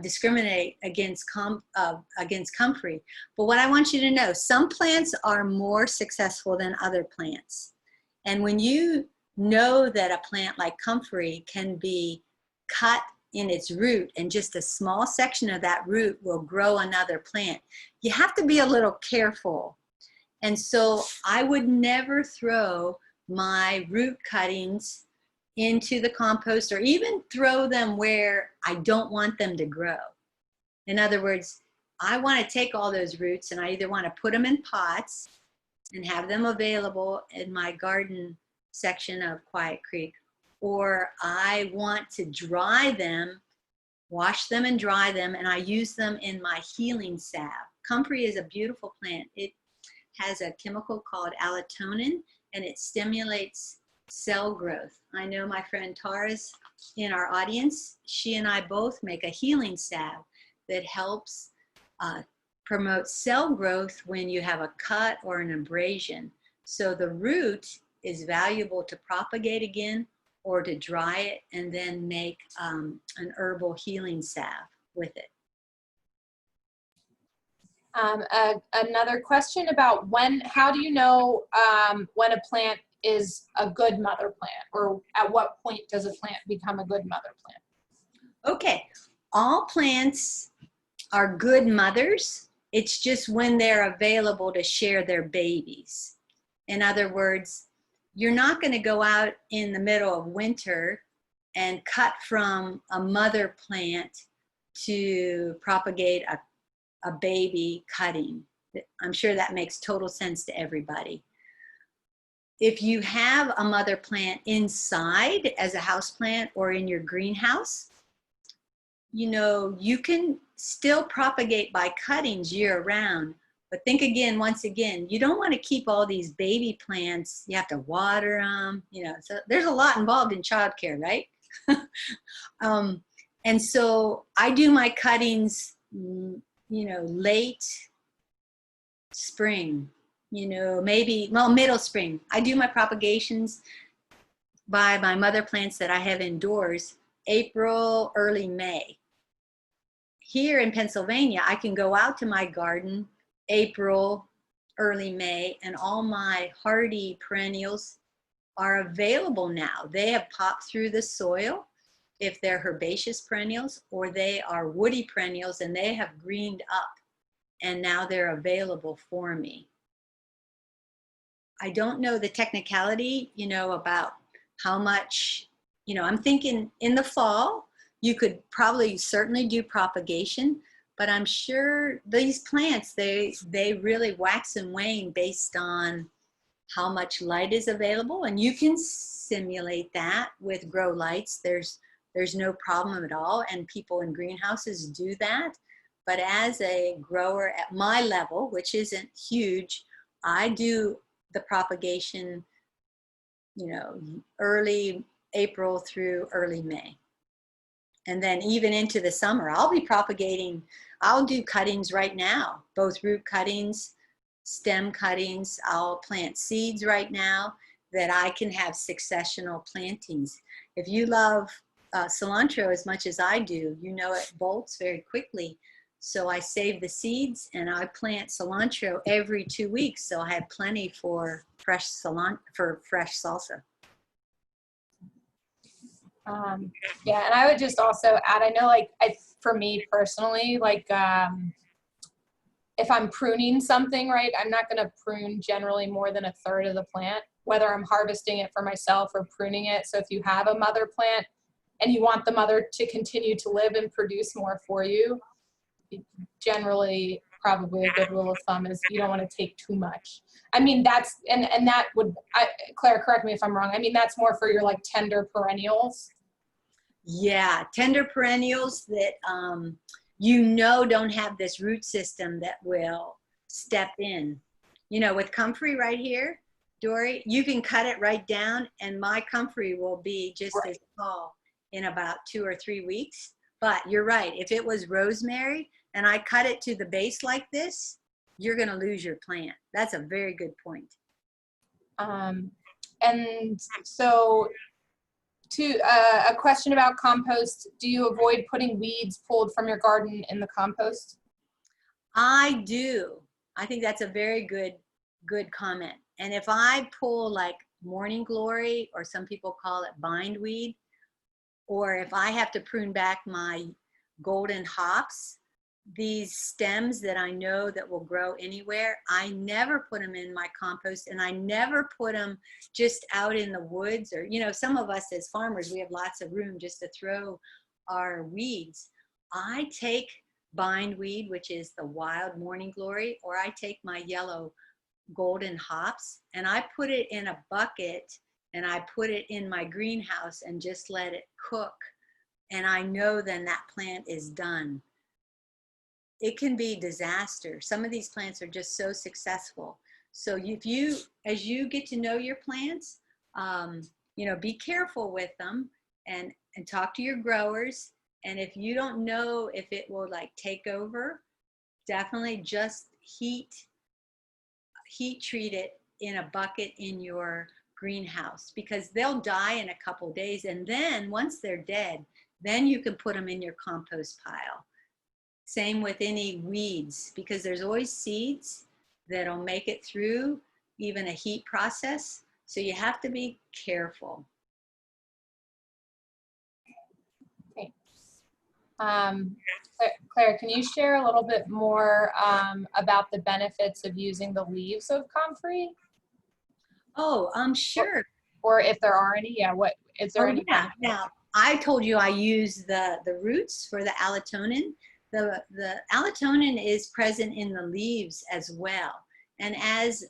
discriminate against comfrey. But what I want you to know, some plants are more successful than other plants. And when you know that a plant like comfrey can be cut in its root, and just a small section of that root will grow another plant, you have to be a little careful. And so I would never throw my root cuttings into the compost, or even throw them where I don't want them to grow. In other words, I want to take all those roots and I either want to put them in pots and have them available in my garden section of Quiet Creek, or I want to dry them, wash them and dry them, and I use them in my healing salve. Comfrey is a beautiful plant. It has a chemical called allotonin, and it stimulates cell growth. I know my friend Tara's in our audience. She and I both make a healing salve that helps promote cell growth when you have a cut or an abrasion. So the root is valuable to propagate again, or to dry it and then make an herbal healing salve with it. Another question about how do you know when a plant is a good mother plant, or at what point does a plant become a good mother plant? Okay, all plants are good mothers. It's just when they're available to share their babies. In other words, you're not going to go out in the middle of winter and cut from a mother plant to propagate a baby cutting. I'm sure that makes total sense to everybody. If you have a mother plant inside as a house plant or in your greenhouse, you know, you can still propagate by cuttings year round. But think again, once again, you don't want to keep all these baby plants. You have to water them, you know, so there's a lot involved in childcare, right? And so I do my cuttings, you know, late spring, you know, maybe, well, middle spring. I do my propagations by my mother plants that I have indoors, April, early May. Here in Pennsylvania, I can go out to my garden April, early May, and all my hardy perennials are available now. They have popped through the soil if they're herbaceous perennials, or they are woody perennials and they have greened up and now they're available for me. I don't know the technicality, you know, about how much, you know, I'm thinking in the fall, you could probably certainly do propagation, but I'm sure these plants, they really wax and wane based on how much light is available, and you can simulate that with grow lights. There's no problem at all, and people in greenhouses do that. But as a grower at my level, which isn't huge, I do the propagation, you know, early April through early May. And then even into the summer, I'll be propagating, I'll do cuttings right now, both root cuttings, stem cuttings. I'll plant seeds right now that I can have successional plantings. If you love cilantro as much as I do, you know it bolts very quickly. So I save the seeds and I plant cilantro every 2 weeks. So I have plenty for fresh cilantro, for fresh salsa. Yeah, and I would just also add, I know like for me personally, like if I'm pruning something, right, I'm not going to prune generally more than 1/3 of the plant, whether I'm harvesting it for myself or pruning it. So if you have a mother plant and you want the mother to continue to live and produce more for you, generally probably a good rule of thumb is you don't want to take too much. I mean, that's, and that would, Claire, correct me if I'm wrong. I mean, that's more for your like tender perennials. Yeah, tender perennials that you know don't have this root system that will step in. You know, with comfrey right here, Dory, you can cut it right down and my comfrey will be just as tall in about 2 or 3 weeks. But you're right, if it was rosemary and I cut it to the base like this, you're gonna lose your plant. That's a very good point. And so to a question about compost, do you avoid putting weeds pulled from your garden in the compost? I do. I think that's a very good comment. And if I pull like morning glory, or some people call it bindweed, or if I have to prune back my golden hops, these stems that I know that will grow anywhere, I never put them in my compost, and I never put them just out in the woods, or, you know, some of us as farmers, we have lots of room just to throw our weeds. I take bindweed, which is the wild morning glory, or I take my yellow golden hops and I put it in a bucket and I put it in my greenhouse and just let it cook. And I know then that plant is done. It can be disaster. Some of these plants are just so successful. So if you, as you get to know your plants, you know, be careful with them and talk to your growers. And if you don't know if it will like take over, definitely just heat treat it in a bucket in your greenhouse, because they'll die in a couple days. And then once they're dead, then you can put them in your compost pile. Same with any weeds, because there's always seeds that'll make it through even a heat process. So you have to be careful. Okay. Claire, can you share a little bit more about the benefits of using the leaves of comfrey? Oh, sure. Or if there are any, yeah, what is there any? Yeah. Now, I told you I use the roots for the allotonin. The allotonin is present in the leaves as well. And as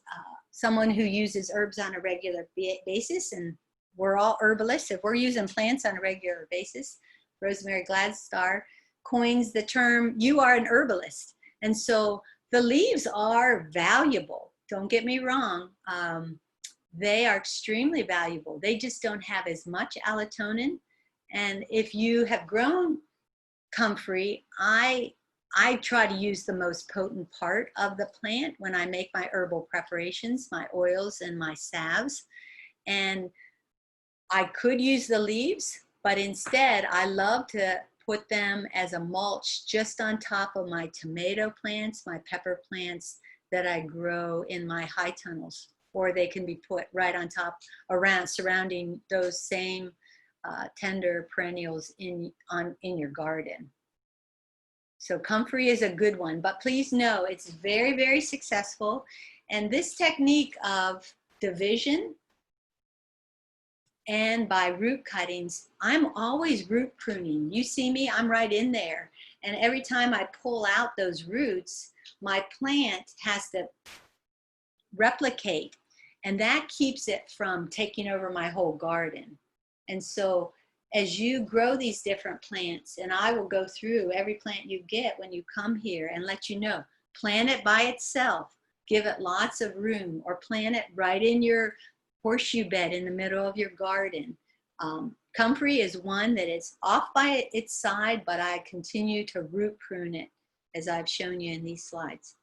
someone who uses herbs on a regular basis, and we're all herbalists, if we're using plants on a regular basis, Rosemary Gladstar coins the term, you are an herbalist. And so the leaves are valuable. Don't get me wrong. They are extremely valuable. They just don't have as much allotonin. And if you have grown comfrey, I I try to use the most potent part of the plant when I make my herbal preparations, my oils and my salves. And I could use the leaves, but instead I love to put them as a mulch just on top of my tomato plants, my pepper plants that I grow in my high tunnels, or they can be put right on top around surrounding those same tender perennials in your garden. So comfrey is a good one, but please know it's very, very successful. And this technique of division and by root cuttings, I'm always root pruning. You see me, I'm right in there. And every time I pull out those roots, my plant has to replicate, and that keeps it from taking over my whole garden. And so as you grow these different plants, and I will go through every plant you get when you come here and let you know, plant it by itself, give it lots of room, or plant it right in your horseshoe bed in the middle of your garden. Comfrey is one that is off by its side, but I continue to root prune it as I've shown you in these slides.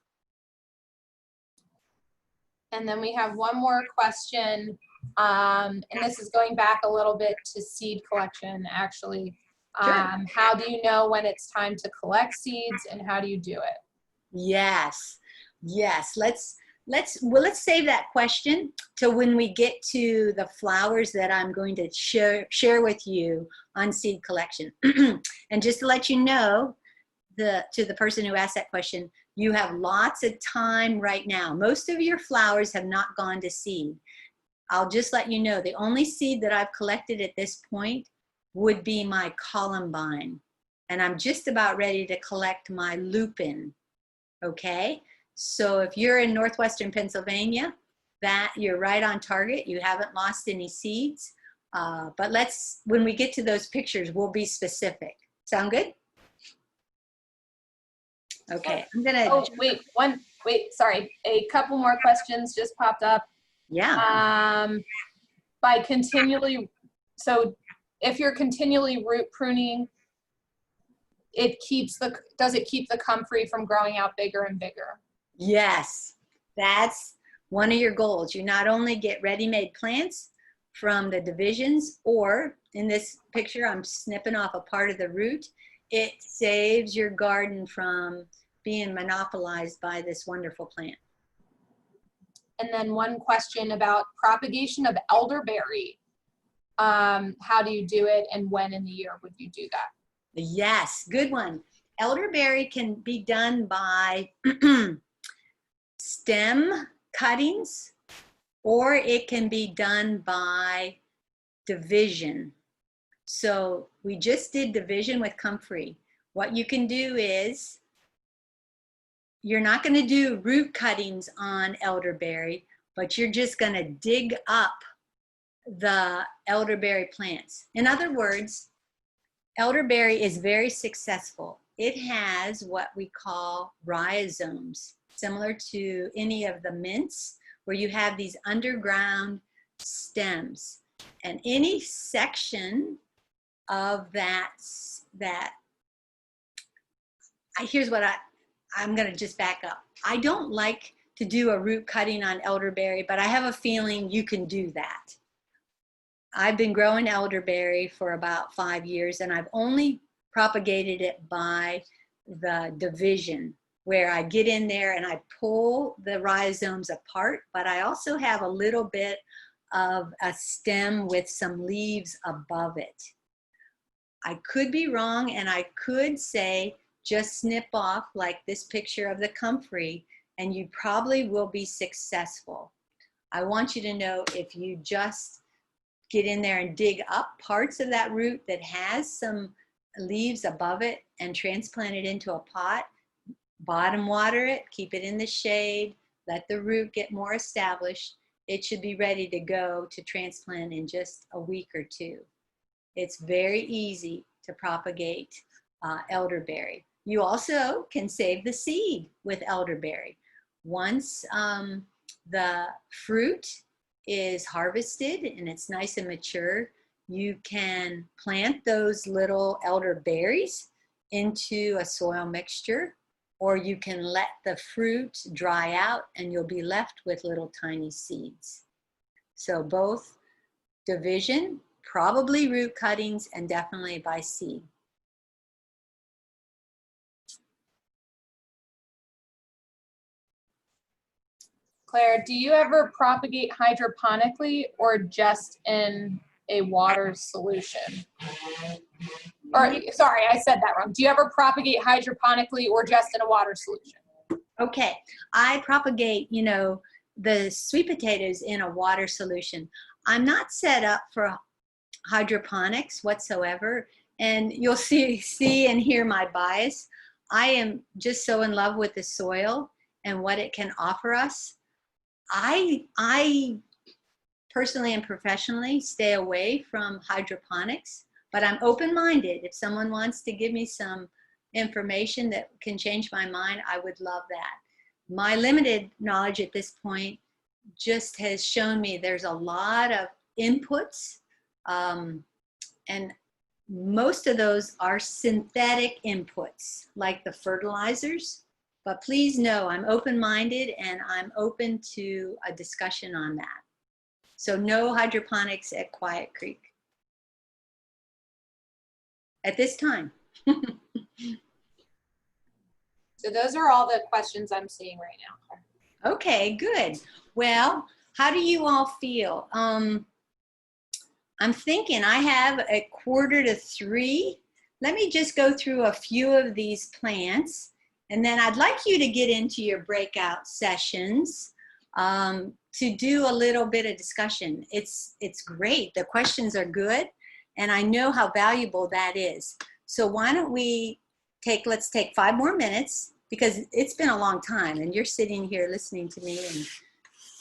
And then we have one more question, and this is going back a little bit to seed collection, actually. Sure. How do you know when it's time to collect seeds, and how do you do it? Yes, yes. Let's save that question to when we get to the flowers that I'm going to share with you on seed collection. And just to let you know, to the person who asked that question, you have lots of time right now. Most of your flowers have not gone to seed. I'll just let you know, the only seed that I've collected at this point would be my columbine. And I'm just about ready to collect my lupin, okay? So if you're in northwestern Pennsylvania, that you're right on target. You haven't lost any seeds. But when we get to those pictures, we'll be specific. Sound good? Okay, I'm gonna. Oh, wait, sorry. A couple more questions just popped up. Yeah. By continually, so if you're continually root pruning, does it keep the comfrey from growing out bigger and bigger? Yes, that's one of your goals. You not only get ready-made plants from the divisions, or in this picture, I'm snipping off a part of the root. It saves your garden from being monopolized by this wonderful plant. And then one question about propagation of elderberry. How do you do it, and when in the year would you do that? Yes, good one. Elderberry can be done by stem cuttings, or it can be done by division. So we just did division with comfrey. What you can do is, you're not going to do root cuttings on elderberry, but you're just going to dig up the elderberry plants. In other words, elderberry is very successful. It has what we call rhizomes, similar to any of the mints, where you have these underground stems. And any section of here's what I'm going to just back up. I don't like to do a root cutting on elderberry, but I have a feeling you can do that. I've been growing elderberry for about 5 years, and I've only propagated it by the division, where I get in there and I pull the rhizomes apart, but I also have a little bit of a stem with some leaves above it. I could be wrong, and I could say just snip off like this picture of the comfrey, and you probably will be successful. I want you to know, if you just get in there and dig up parts of that root that has some leaves above it and transplant it into a pot, bottom water it, keep it in the shade, let the root get more established. It should be ready to go to transplant in just a week or two. It's very easy to propagate elderberry. You also can save the seed with elderberry. Once the fruit is harvested and it's nice and mature, you can plant those little elderberries into a soil mixture or you can let the fruit dry out and you'll be left with little tiny seeds. So both division, probably root cuttings, and definitely by seed. Claire, do you ever propagate hydroponically or just in a water solution? Or, sorry, I said that wrong. Do you ever propagate hydroponically or just in a water solution? Okay, I propagate, you know, the sweet potatoes in a water solution. I'm not set up for hydroponics whatsoever, and you'll see and hear my bias. I am just so in love with the soil and what it can offer us. I personally and professionally stay away from hydroponics, but I'm open-minded. If someone wants to give me some information that can change my mind, I would love that. My limited knowledge at this point just has shown me there's a lot of inputs, and most of those are synthetic inputs, like the fertilizers. But please know I'm open-minded and I'm open to a discussion on that. So no hydroponics at Quiet Creek at this time. So those are all the questions I'm seeing right now, Claire. Okay, good. Well, how do you all feel? I'm thinking I have 2:45. Let me just go through a few of these plants, and then I'd like you to get into your breakout sessions to do a little bit of discussion. It's great. The questions are good, and I know how valuable that is. So why don't we let's take 5 more minutes, because it's been a long time, and you're sitting here listening to me, and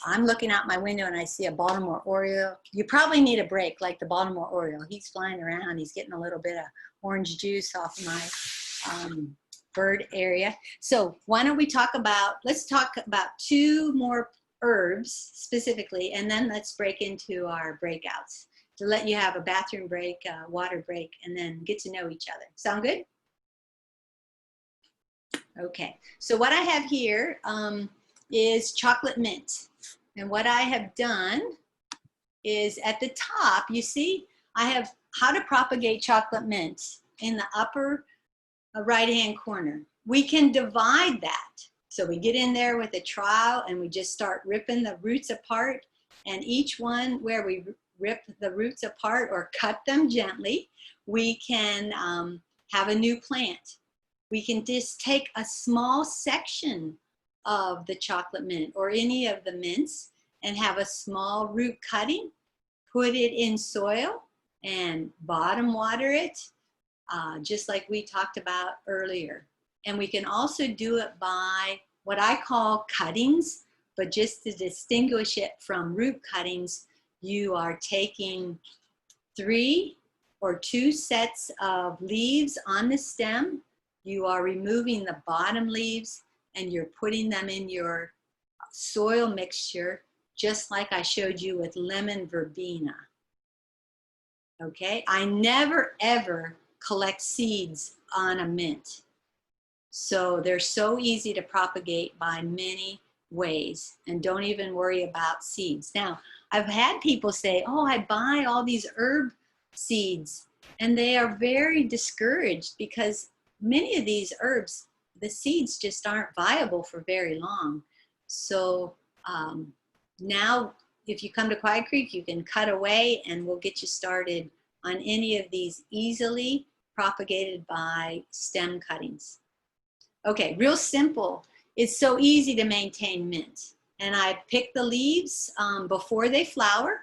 I'm looking out my window and I see a Baltimore Oriole. You probably need a break like the Baltimore Oriole. He's flying around. He's getting a little bit of orange juice off of my bird area. So why don't we let's talk about 2 more herbs specifically, and then let's break into our breakouts to let you have a bathroom break, water break, and then get to know each other. Sound good? Okay, so what I have here is chocolate mint. And what I have done is at the top, you see, I have how to propagate chocolate mint in the upper right-hand corner. We can divide that. So we get in there with a trowel and we just start ripping the roots apart. And each one where we rip the roots apart or cut them gently, we can have a new plant. We can just take a small section of the chocolate mint or any of the mints and have a small root cutting, put it in soil and bottom water it, just like we talked about earlier. And we can also do it by what I call cuttings, but just to distinguish it from root cuttings, you are taking 3 or 2 sets of leaves on the stem. You are removing the bottom leaves and you're putting them in your soil mixture, just like I showed you with lemon verbena. Okay, I never ever collect seeds on a mint. So they're so easy to propagate by many ways, and don't even worry about seeds. Now, I've had people say, oh, I buy all these herb seeds, and they are very discouraged because many of these herbs, the seeds just aren't viable for very long. So now if you come to Quiet Creek, you can cut away and we'll get you started on any of these easily propagated by stem cuttings. Okay, real simple. It's so easy to maintain mint. And I pick the leaves before they flower.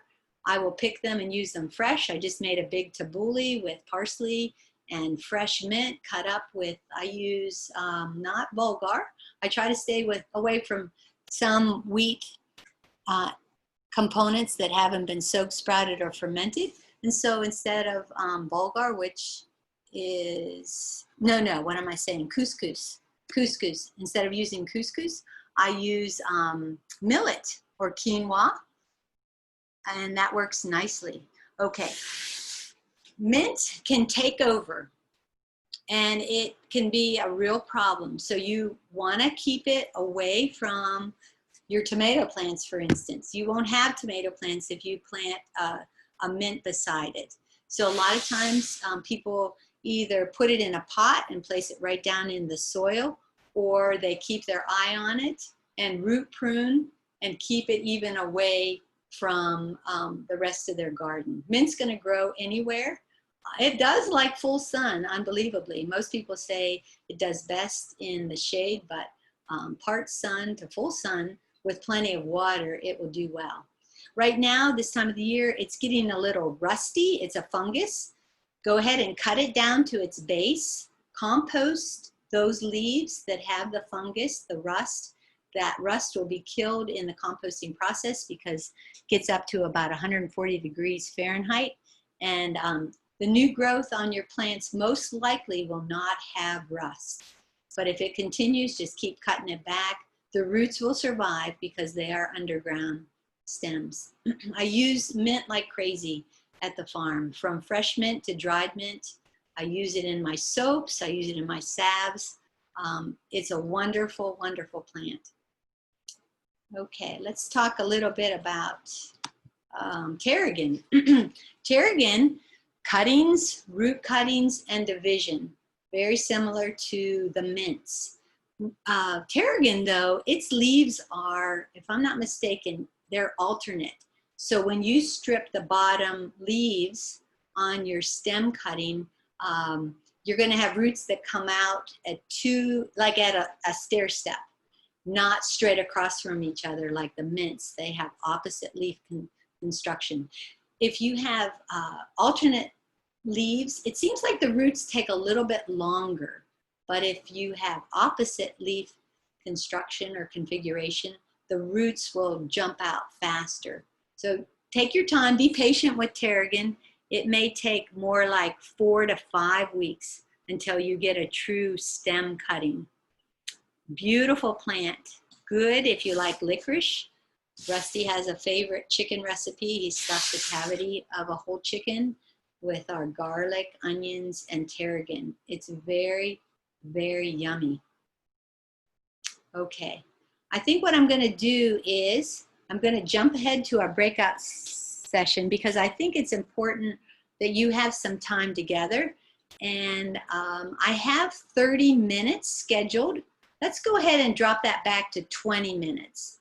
I will pick them and use them fresh. I just made a big tabbouleh with parsley and fresh mint cut up with, I use not bulgur. I try to stay away from some wheat components that haven't been soaked, sprouted, or fermented. And so instead of bulgur, which is, what am I saying? Couscous. Instead of using couscous, I use millet or quinoa, and that works nicely. Okay, mint can take over. and it can be a real problem. So you want to keep it away from your tomato plants, for instance. You won't have tomato plants if you plant a mint beside it. So a lot of times people either put it in a pot and place it right down in the soil, or they keep their eye on it and root prune and keep it even away from the rest of their garden. Mint's going to grow anywhere. It does like full sun, unbelievably. Most people say it does best in the shade, but part sun to full sun with plenty of water, it will do well. Right now, this time of the year, it's getting a little rusty. It's a fungus. Go ahead and cut it down to its base. Compost those leaves that have the fungus, the rust. That rust will be killed in the composting process because it gets up to about 140 degrees Fahrenheit. And the new growth on your plants most likely will not have rust. But if it continues, just keep cutting it back. The roots will survive because they are underground stems. I use mint like crazy at the farm, from fresh mint to dried mint. I use it in my soaps. I use it in my salves. It's a wonderful, wonderful plant. Okay, let's talk a little bit about tarragon. Tarragon, cuttings, root cuttings, and division. Very similar to the mints. Tarragon, though, its leaves are, if I'm not mistaken, they're alternate. So when you strip the bottom leaves on your stem cutting, you're going to have roots that come out at like at a stair step, not straight across from each other like the mints. They have opposite leaf construction. If you have alternate leaves, it seems like the roots take a little bit longer. But if you have opposite leaf construction or configuration, the roots will jump out faster. So take your time, be patient with tarragon. It may take more like 4 to 5 weeks until you get a true stem cutting. Beautiful plant, good if you like licorice. Rusty has a favorite chicken recipe. He stuffed the cavity of a whole chicken with our garlic, onions, and tarragon. It's very, very yummy. Okay, I think what I'm going to do is I'm going to jump ahead to our breakout session because I think it's important that you have some time together. And I have 30 minutes scheduled. Let's go ahead and drop that back to 20 minutes.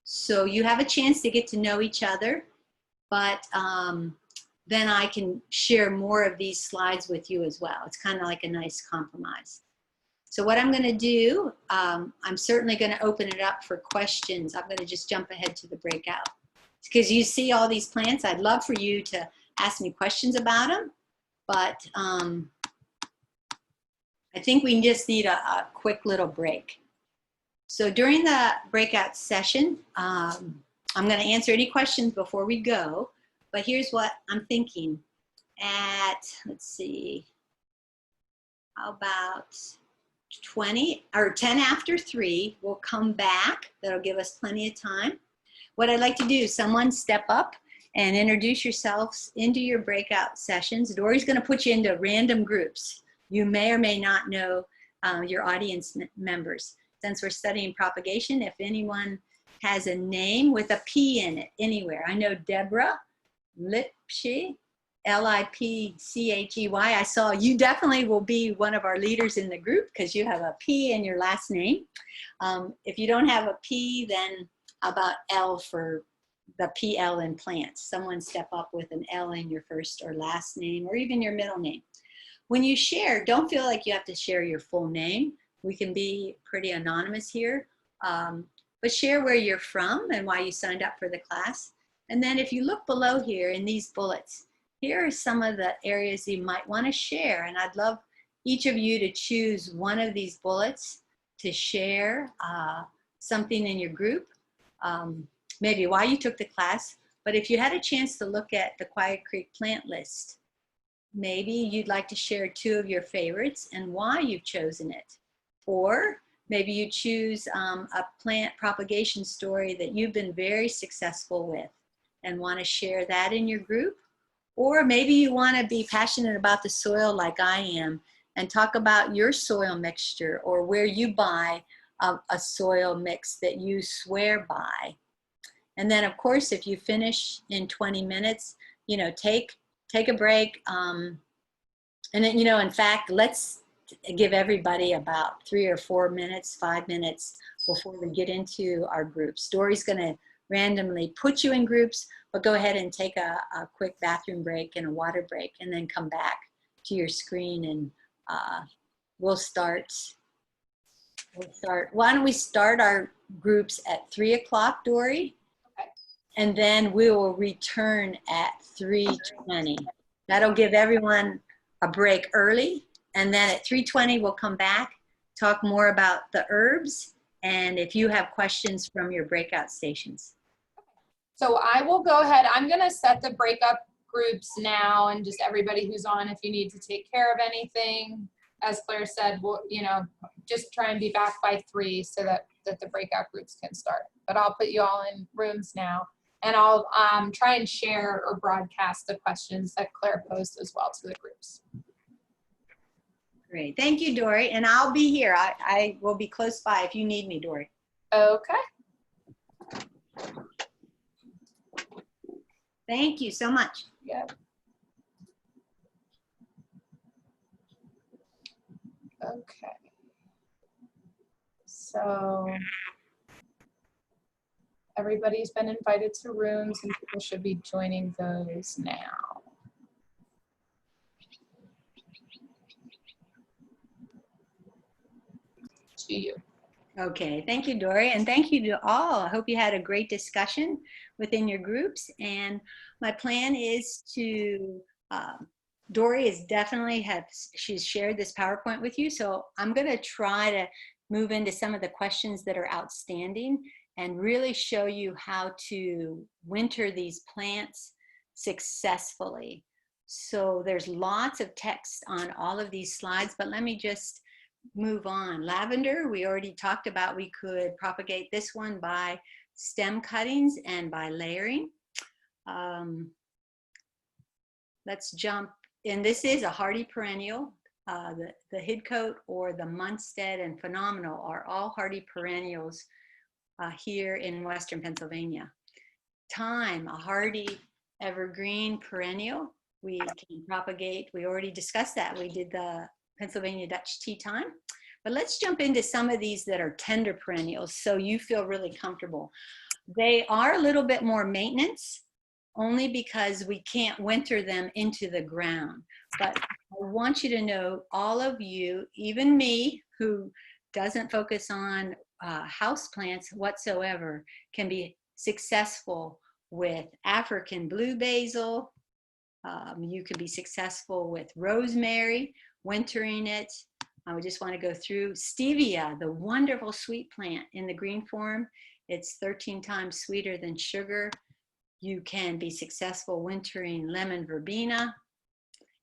So you have a chance to get to know each other, but then I can share more of these slides with you as well. It's kind of like a nice compromise. So what I'm going to do, I'm certainly going to open it up for questions. I'm going to just jump ahead to the breakout. Because you see all these plants, I'd love for you to ask me questions about them, but I think we just need a quick little break. So during the breakout session, I'm going to answer any questions before we go, but here's what I'm thinking. Let's see, how about 10 after 3, we'll come back. That'll give us plenty of time. What I'd like to do, someone step up and introduce yourselves into your breakout sessions. Dory's going to put you into random groups. You may or may not know your audience members. Since we're studying propagation, if anyone has a name with a P in it anywhere. I know Deborah Lipsche, Lipchey. I saw you definitely will be one of our leaders in the group because you have a P in your last name. If you don't have a P, then how about L for the PL in plants? Someone step up with an L in your first or last name, or even your middle name. When you share, don't feel like you have to share your full name. We can be pretty anonymous here, but share where you're from and why you signed up for the class. And then if you look below here in these bullets, here are some of the areas you might want to share. And I'd love each of you to choose one of these bullets to share something in your group, maybe why you took the class. But if you had a chance to look at the Quiet Creek plant list, maybe you'd like to share 2 of your favorites and why you've chosen it. Or maybe you choose a plant propagation story that you've been very successful with and want to share that in your group. Or maybe you want to be passionate about the soil like I am and talk about your soil mixture or where you buy a soil mix that you swear by. And then of course, if you finish in 20 minutes, you know, take a break. And then, you know, in fact, let's give everybody about 3 or 4 minutes, 5 minutes before we get into our groups. Dory's gonna randomly put you in groups, but go ahead and take a quick bathroom break and a water break, and then come back to your screen, and we'll start. Why don't we start our groups at 3 o'clock, Dory? Okay. And then we will return at 3:20. That'll give everyone a break early. And then at 3:20, we'll come back, talk more about the herbs, and if you have questions from your breakout stations. So I will go ahead. I'm going to set the breakup groups now, and just everybody who's on, if you need to take care of anything, as Claire said, we'll, you know, just try and be back by 3 so that the breakout groups can start. But I'll put you all in rooms now, and I'll try and share or broadcast the questions that Claire posed as well to the groups. Great. Thank you, Dory. And I'll be here. I will be close by if you need me, Dory. Okay. Thank you so much. Yep. Okay. So everybody's been invited to rooms, and people should be joining those now. To you. Okay, thank you, Dory, and thank you to all. I hope you had a great discussion within your groups, and my plan is to, Dory is definitely she's shared this PowerPoint with you, so I'm gonna try to move into some of the questions that are outstanding and really show you how to winter these plants successfully. So there's lots of text on all of these slides, but let me just move on. Lavender, we already talked about. We could propagate this one by stem cuttings and by layering. Let's jump, and this is a hardy perennial. The Hidcote or the Munstead and Phenomenal are all hardy perennials here in Western Pennsylvania. Thyme, a hardy evergreen perennial. We can propagate, we already discussed that. We did the Pennsylvania Dutch tea thyme. But let's jump into some of these that are tender perennials so you feel really comfortable. They are a little bit more maintenance, only because we can't winter them into the ground. But I want you to know, all of you, even me, who doesn't focus on house plants whatsoever, can be successful with African blue basil. You can be successful with rosemary, wintering it. I just want to go through stevia, the wonderful sweet plant in the green form. It's 13 times sweeter than sugar. You can be successful wintering lemon verbena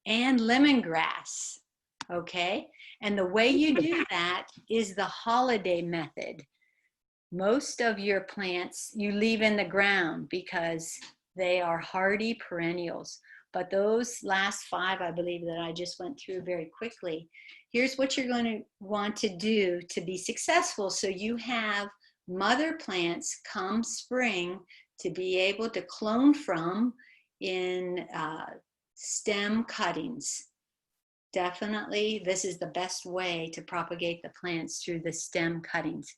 and lemongrass, okay? And the way you do that is the holiday method. Most of your plants you leave in the ground because they are hardy perennials. But those last 5, I believe, that I just went through very quickly, here's what you're going to want to do to be successful. So you have mother plants come spring to be able to clone from in stem cuttings. Definitely, this is the best way to propagate the plants, through the stem cuttings.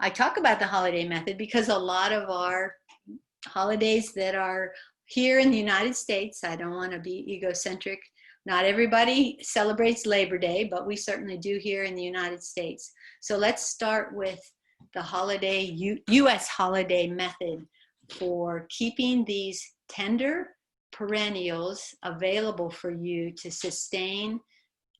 I talk about the holiday method because a lot of our holidays that are here in the United States, I don't want to be egocentric, not everybody celebrates Labor Day, but we certainly do here in the United States. So let's start with the holiday, US holiday method for keeping these tender perennials available for you to sustain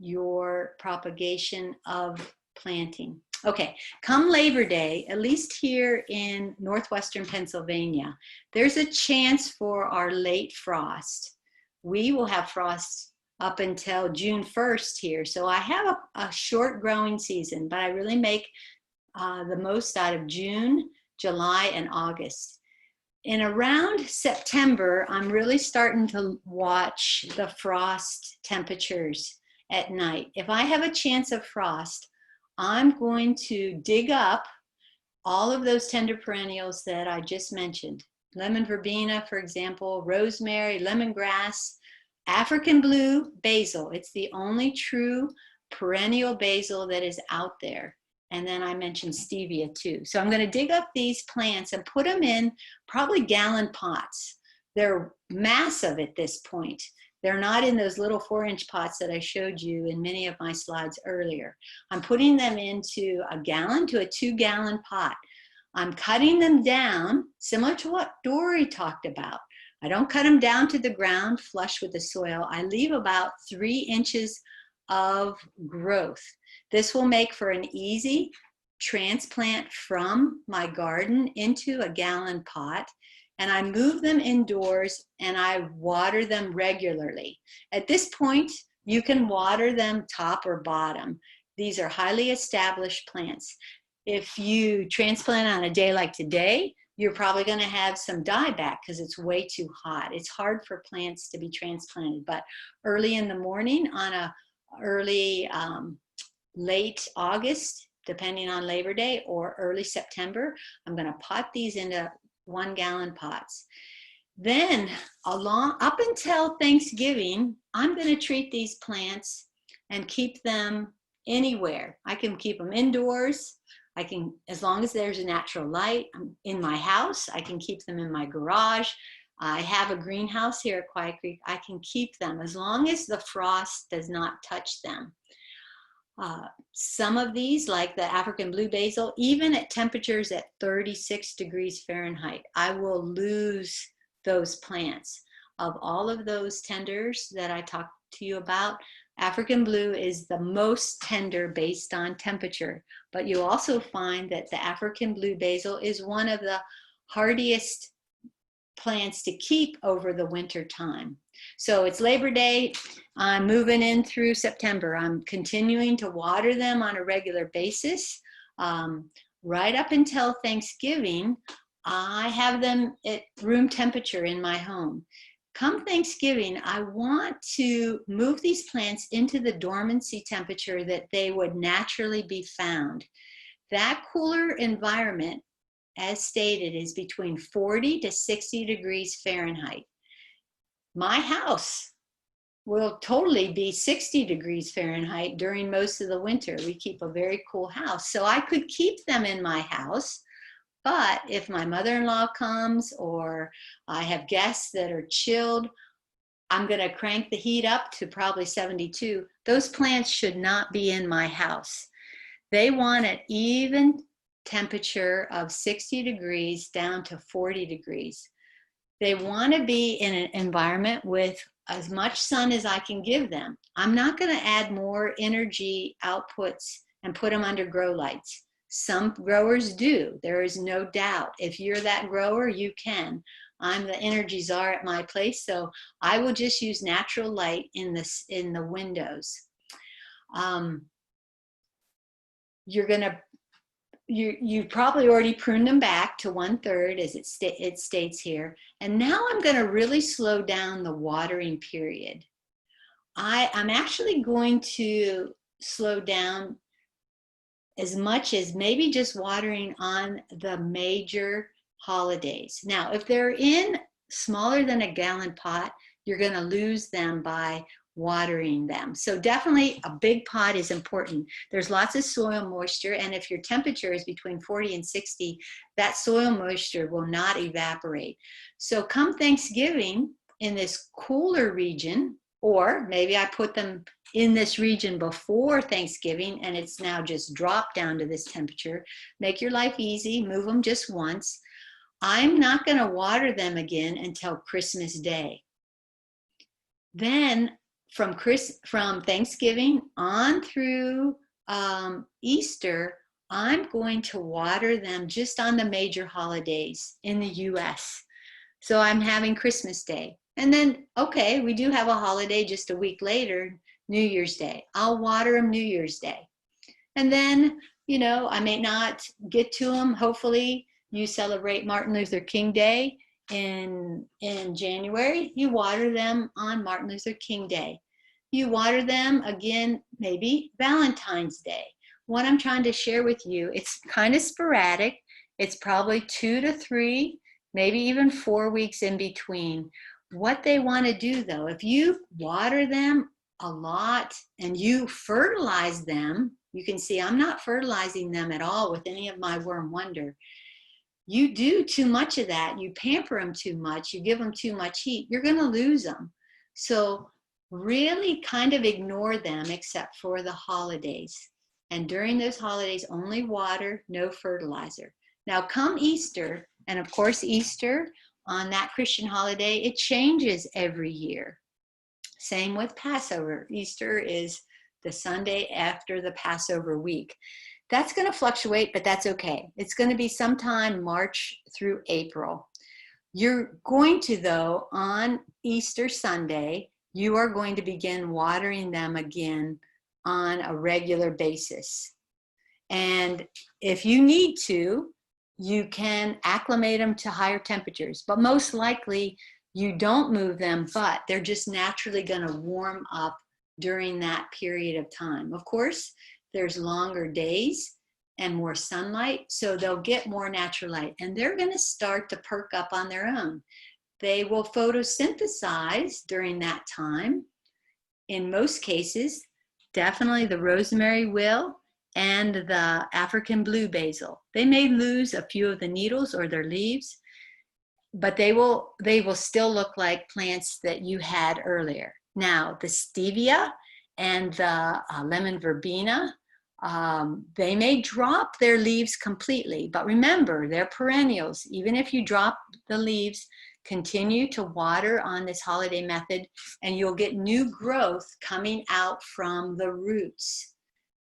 your propagation of planting. Okay, come Labor Day, at least here in northwestern Pennsylvania, there's a chance for our late frost. We will have frost up until June 1st here. So I have a short growing season, but I really make the most out of June, July, and August. In around September, I'm really starting to watch the frost temperatures. at night. If I have a chance of frost, I'm going to dig up all of those tender perennials that I just mentioned. Lemon verbena, for example, rosemary, lemongrass, African blue basil. It's the only true perennial basil that is out there. And then I mentioned stevia too. So I'm going to dig up these plants and put them in probably gallon pots. They're massive at this point. They're not in those little 4-inch pots that I showed you in many of my slides earlier. I'm putting them into a gallon to a 2-gallon pot. I'm cutting them down, similar to what Dory talked about. I don't cut them down to the ground, flush with the soil. I leave about 3 inches of growth. This will make for an easy transplant from my garden into a gallon pot. And I move them indoors and I water them regularly. At this point, you can water them top or bottom. These are highly established plants. If you transplant on a day like today, you're probably going to have some dieback because it's way too hot. It's hard for plants to be transplanted, but early in the morning on a early, late August, depending on Labor Day, or early September, I'm going to pot these into 1-gallon pots. Then up until Thanksgiving, I'm going to treat these plants and keep them anywhere. I can keep them indoors. I can, as long as there's a natural light. In my house, I can keep them in my garage. I have a greenhouse here at Quiet Creek. I can keep them as long as the frost does not touch them. Some of these, like the African blue basil, even at temperatures at 36 degrees Fahrenheit, I will lose those plants. Of all of those tenders that I talked to you about, African blue is the most tender based on temperature, but you also find that the African blue basil is one of the hardiest plants to keep over the winter time. So it's Labor Day. I'm moving in through September. I'm continuing to water them on a regular basis. Right up until Thanksgiving, I have them at room temperature in my home. Come Thanksgiving, I want to move these plants into the dormancy temperature that they would naturally be found. That cooler environment, as stated, is between 40 to 60 degrees Fahrenheit. My house will totally be 60 degrees Fahrenheit during most of the winter. We keep a very cool house. So I could keep them in my house, but if my mother-in-law comes or I have guests that are chilled, I'm going to crank the heat up to probably 72. Those plants should not be in my house. They want an even temperature of 60 degrees down to 40 degrees. They want to be in an environment with as much sun as I can give them. I'm not going to add more energy outputs and put them under grow lights. Some growers do. There is no doubt. If you're that grower, you can. I'm the energy czar at my place, so I will just use natural light in the windows. You probably already pruned them back to 1/3 as it states here. And now I'm going to really slow down the watering period. I'm actually going to slow down as much as maybe just watering on the major holidays. Now, if they're in smaller than a gallon pot, you're going to lose them by watering them. So definitely a big pot is important. There's lots of soil moisture, and if your temperature is between 40 and 60, that soil moisture will not evaporate. So come Thanksgiving, in this cooler region, or maybe I put them in this region before Thanksgiving and it's now just dropped down to this temperature. Make your life easy, move them just once. I'm not going to water them again until Christmas Day. Then from Thanksgiving on through Easter, I'm going to water them just on the major holidays in the US. So I'm having Christmas Day. And then, okay, we do have a holiday just a week later, New Year's Day. I'll water them New Year's Day. And then, you know, I may not get to them. Hopefully you celebrate Martin Luther King Day in January. You water them on Martin Luther King Day. you water them again, maybe Valentine's Day. What I'm trying to share with you, it's kind of sporadic. It's probably 2 to 3, maybe even 4 weeks in between. What they want to do though, if you water them a lot and you fertilize them, you can see I'm not fertilizing them at all with any of my Worm Wonder. You do too much of that, you pamper them too much, you give them too much heat, you're going to lose them. So really kind of ignore them except for the holidays. And during those holidays, only water, no fertilizer. Now come Easter, and of course Easter on that Christian holiday, it changes every year. Same with Passover. Easter is the Sunday after the Passover week. That's going to fluctuate, but that's okay. It's going to be sometime March through April. You're going to, though, on Easter Sunday, you are going to begin watering them again on a regular basis. And if you need to, you can acclimate them to higher temperatures, but most likely you don't move them, but they're just naturally going to warm up during that period of time. Of course, there's longer days and more sunlight, so they'll get more natural light, and they're going to start to perk up on their own. They will photosynthesize during that time. In most cases, definitely the rosemary will, and the African blue basil. They may lose a few of the needles or their leaves, but they will still look like plants that you had earlier. Now, the stevia and the lemon verbena, they may drop their leaves completely, but remember, they're perennials. Even if you drop the leaves, continue to water on this holiday method, and you'll get new growth coming out from the roots.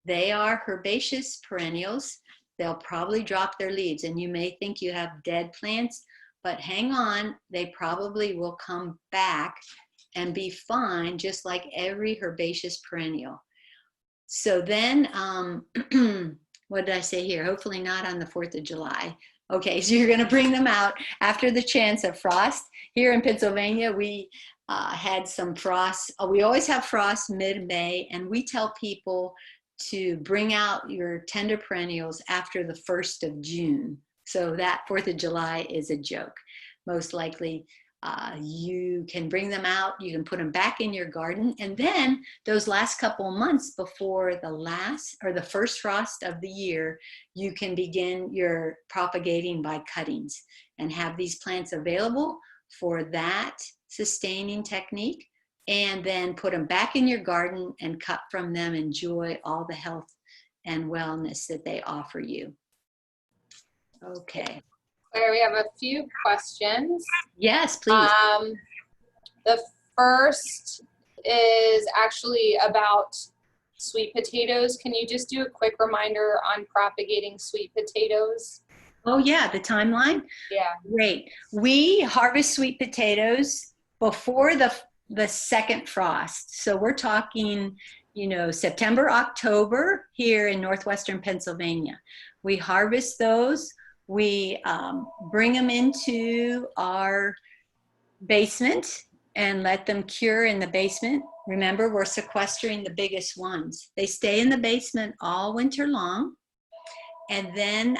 They are herbaceous perennials. They'll probably drop their leaves, and you may think you have dead plants, but hang on, they probably will come back and be fine, just like every herbaceous perennial. So then, what did I say here? Hopefully not on the 4th of July. Okay, so you're gonna bring them out after the chance of frost. Here in Pennsylvania, we had some frost. We always have frost mid-May, and we tell people to bring out your tender perennials after the 1st of June. So that 4th of July is a joke. Most likely, you can bring them out, you can put them back in your garden, and then those last couple of months before the first frost of the year, you can begin your propagating by cuttings and have these plants available for that sustaining technique, and then put them back in your garden and cut from them. Enjoy all the health and wellness that they offer you. Okay. Claire, we have a few questions. Yes, please. The first is actually about sweet potatoes. Can you just do a quick reminder on propagating sweet potatoes? Oh yeah, the timeline? Yeah. Great. We harvest sweet potatoes before the second frost. So we're talking, September, October here in northwestern Pennsylvania. We harvest those. We bring them into our basement and let them cure in the basement. Remember, we're sequestering the biggest ones. They stay in the basement all winter long. And then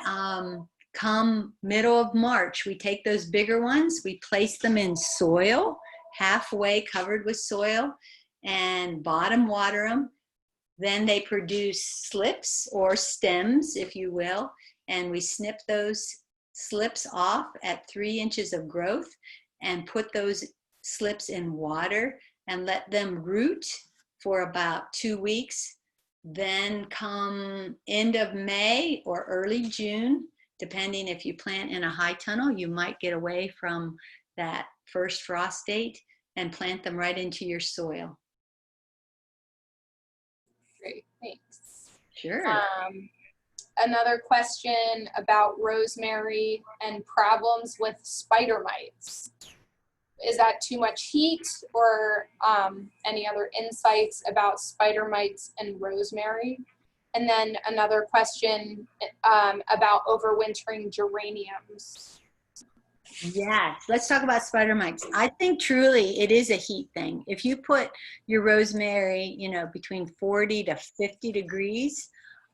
come middle of March, we take those bigger ones, we place them in soil, halfway covered with soil, and bottom water them. Then they produce slips or stems, if you will, and we snip those slips off at 3 inches of growth and put those slips in water and let them root for about 2 weeks. Then come end of May or early June, depending if you plant in a high tunnel, you might get away from that first frost date and plant them right into your soil. Great, thanks. Sure. Another question about rosemary and problems with spider mites. Is that too much heat, or any other insights about spider mites and rosemary? And then another question about overwintering geraniums. Yes, let's talk about spider mites. I think truly it is a heat thing. If you put your rosemary, you know, between 40 to 50 degrees,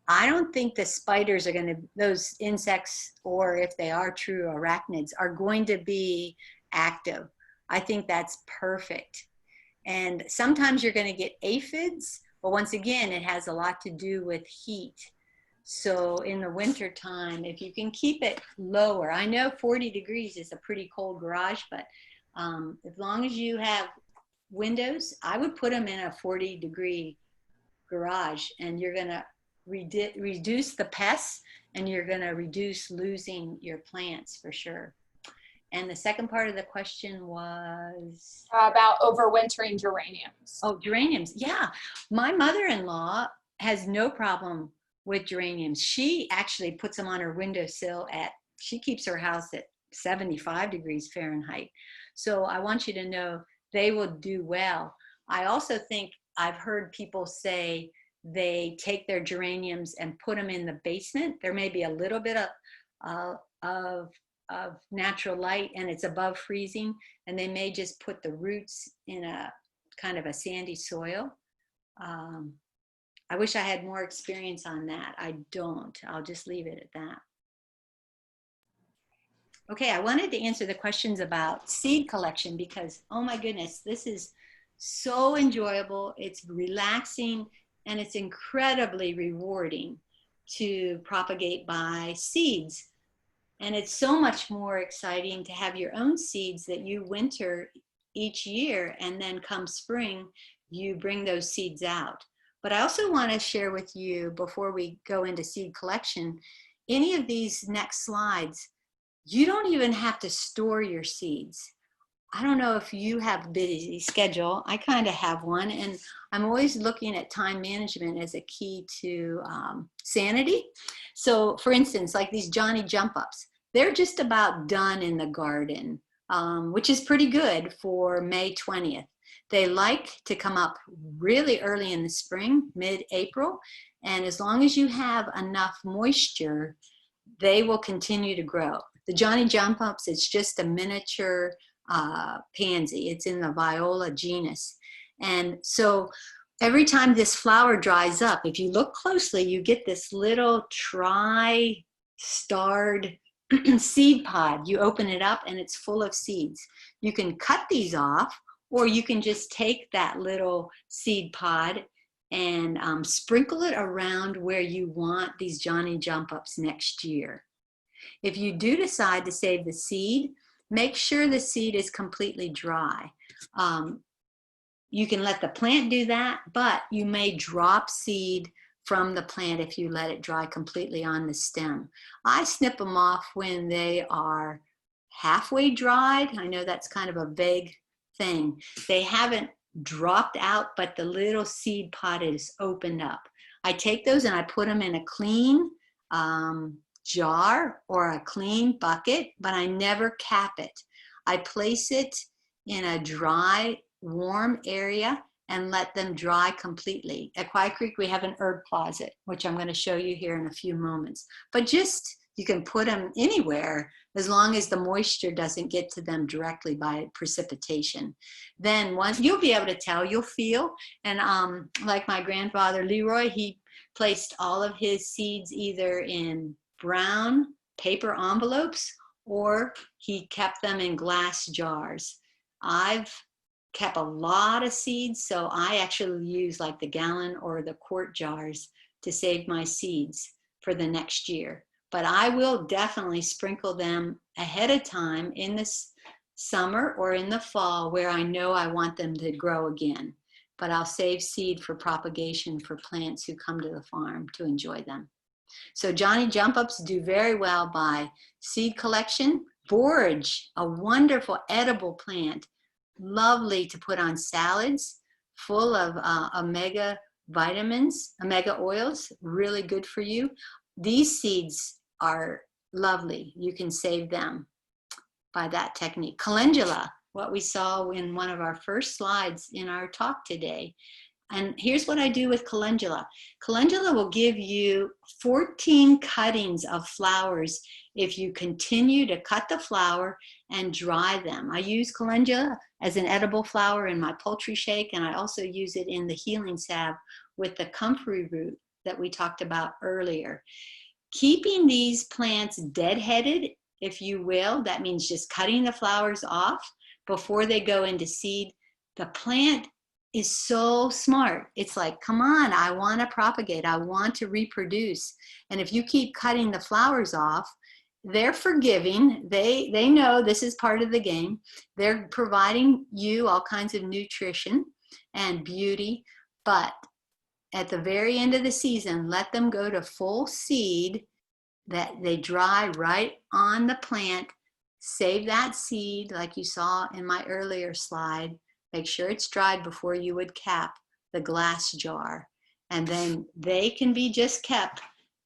I don't think the spiders are going to, those insects, or if they are true arachnids, are going to be active. I think that's perfect. And sometimes you're going to get aphids, but once again, it has a lot to do with heat. So in the winter time, if you can keep it lower, I know 40 degrees is a pretty cold garage, but as long as you have windows, I would put them in a 40-degree garage, and you're going to reduce the pests, and you're going to reduce losing your plants for sure. And the second part of the question was? About overwintering geraniums. Oh, geraniums. Yeah. My mother-in-law has no problem with geraniums. She actually puts them on her windowsill she keeps her house at 75 degrees Fahrenheit. So I want you to know they will do well. I also think I've heard people say they take their geraniums and put them in the basement. There may be a little bit of natural light and it's above freezing, and they may just put the roots in a kind of a sandy soil. I wish I had more experience on that. I don't. I'll just leave it at that. Okay, I wanted to answer the questions about seed collection because, oh my goodness, this is so enjoyable. It's relaxing and it's incredibly rewarding to propagate by seeds. And it's so much more exciting to have your own seeds that you winter each year, and then come spring, you bring those seeds out. But I also want to share with you, before we go into seed collection, any of these next slides, you don't even have to store your seeds. I don't know if you have a busy schedule. I kind of have one, and I'm always looking at time management as a key to sanity. So for instance, like these Johnny jump ups, they're just about done in the garden, which is pretty good for May 20th. They like to come up really early in the spring, mid-April, and as long as you have enough moisture, they will continue to grow. The Johnny jump ups, it's just a miniature pansy. It's in the Viola genus. And so every time this flower dries up, if you look closely, you get this little tri-starred seed pod. You open it up and it's full of seeds. You can cut these off, or you can just take that little seed pod and sprinkle it around where you want these Johnny jump ups next year. If you do decide to save the seed, make sure the seed is completely dry. You can let the plant do that, but you may drop seed from the plant if you let it dry completely on the stem. I snip them off when they are halfway dried. I know that's kind of a vague thing. They haven't dropped out, but the little seed pod is opened up. I take those and I put them in a clean jar or a clean bucket, but I never cap it. I place it in a dry, warm area and let them dry completely. At Quiet Creek, we have an herb closet, which I'm going to show you here in a few moments. But just, you can put them anywhere as long as the moisture doesn't get to them directly by precipitation. Then once, you'll be able to tell, you'll feel. And like my grandfather Leroy, he placed all of his seeds either in brown paper envelopes, or he kept them in glass jars. I've kept a lot of seeds, so I actually use like the gallon or the quart jars to save my seeds for the next year. But I will definitely sprinkle them ahead of time in the summer or in the fall where I know I want them to grow again. But I'll save seed for propagation for plants who come to the farm to enjoy them. So Johnny jump ups do very well by seed collection. Borage, a wonderful edible plant, lovely to put on salads, full of omega vitamins, omega oils, really good for you. These seeds are lovely. You can save them by that technique. Calendula, what we saw in one of our first slides in our talk today. And here's what I do with calendula. Calendula will give you 14 cuttings of flowers if you continue to cut the flower and dry them. I use calendula as an edible flower in my poultry shake, and I also use it in the healing salve with the comfrey root that we talked about earlier. Keeping these plants deadheaded, if you will, that means just cutting the flowers off before they go into seed. The plant is so smart. It's like, come on, I want to propagate. I want to reproduce. And if you keep cutting the flowers off, they're forgiving. They know this is part of the game. They're providing you all kinds of nutrition and beauty, but at the very end of the season, let them go to full seed, that they dry right on the plant. Save that seed like you saw in my earlier slide. Make sure it's dried before you would cap the glass jar. And then they can be just kept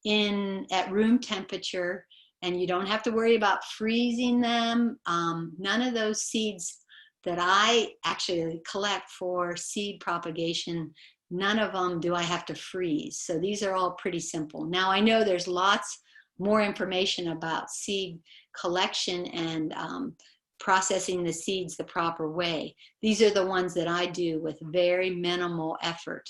at room temperature, and you don't have to worry about freezing them. None of those seeds that I actually collect for seed propagation, none of them do I have to freeze. So these are all pretty simple. Now I know there's lots more information about seed collection and processing the seeds the proper way. These are the ones that I do with very minimal effort.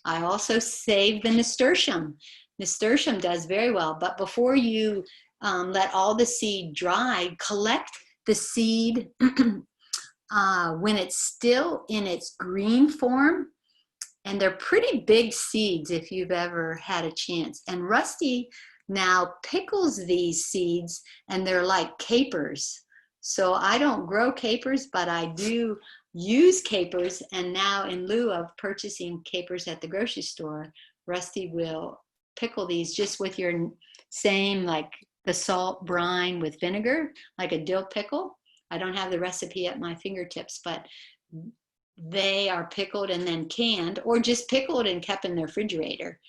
I also save the nasturtium. Nasturtium does very well, but before you let all the seed dry, collect the seed when it's still in its green form. And they're pretty big seeds if you've ever had a chance. And Rusty now pickles these seeds, and they're like capers. So I don't grow capers, but I do use capers. And now in lieu of purchasing capers at the grocery store, Rusty will pickle these just with your same, like the salt brine with vinegar, like a dill pickle. I don't have the recipe at my fingertips, but they are pickled and then canned, or just pickled and kept in the refrigerator.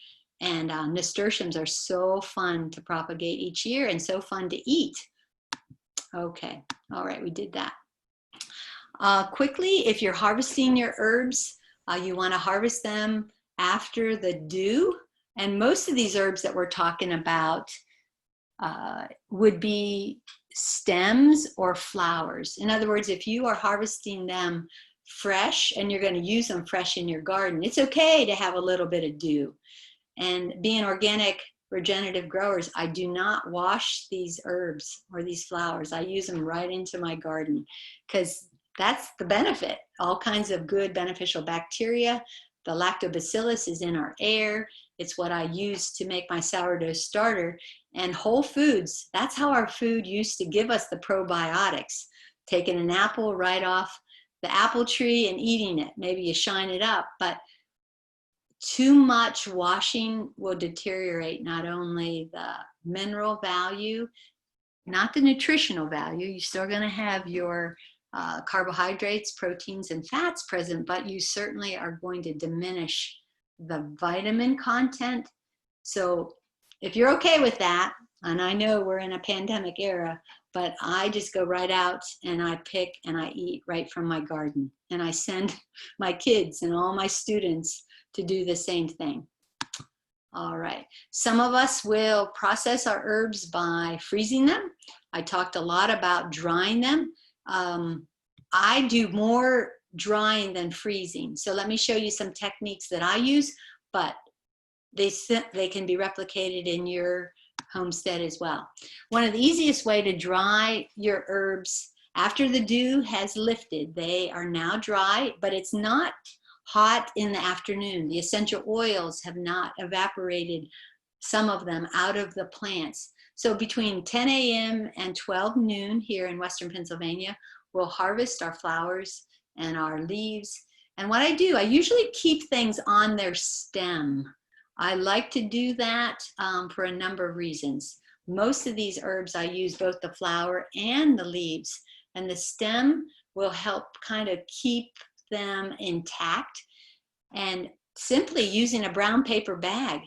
And nasturtiums are so fun to propagate each year and so fun to eat. Okay, all right, we did that. Quickly, if you're harvesting your herbs, you want to harvest them after the dew. And most of these herbs that we're talking about would be stems or flowers. In other words, if you are harvesting them fresh and you're going to use them fresh in your garden, it's okay to have a little bit of dew. And being organic regenerative growers, I do not wash these herbs or these flowers. I use them right into my garden because that's the benefit. All kinds of good beneficial bacteria. The lactobacillus is in our air. It's what I use to make my sourdough starter. And whole foods, that's how our food used to give us the probiotics. Taking an apple right off the apple tree and eating it. Maybe you shine it up, but too much washing will deteriorate not only the mineral value, not the nutritional value. You're still going to have your carbohydrates, proteins, and fats present, but you certainly are going to diminish the vitamin content. So if you're okay with that, and I know we're in a pandemic era, but I just go right out and I pick and I eat right from my garden. And I send my kids and all my students to do the same thing. All right. Some of us will process our herbs by freezing them. I talked a lot about drying them. I do more drying than freezing. So let me show you some techniques that I use, but they can be replicated in your homestead as well. One of the easiest way to dry your herbs after the dew has lifted, they are now dry, but it's not hot in the afternoon. The essential oils have not evaporated, some of them, out of the plants. So between 10 a.m. and 12 noon here in Western Pennsylvania, we'll harvest our flowers and our leaves. And what I do, I usually keep things on their stem. I like to do that for a number of reasons. Most of these herbs, I use both the flower and the leaves, and the stem will help kind of keep them intact. And simply using a brown paper bag,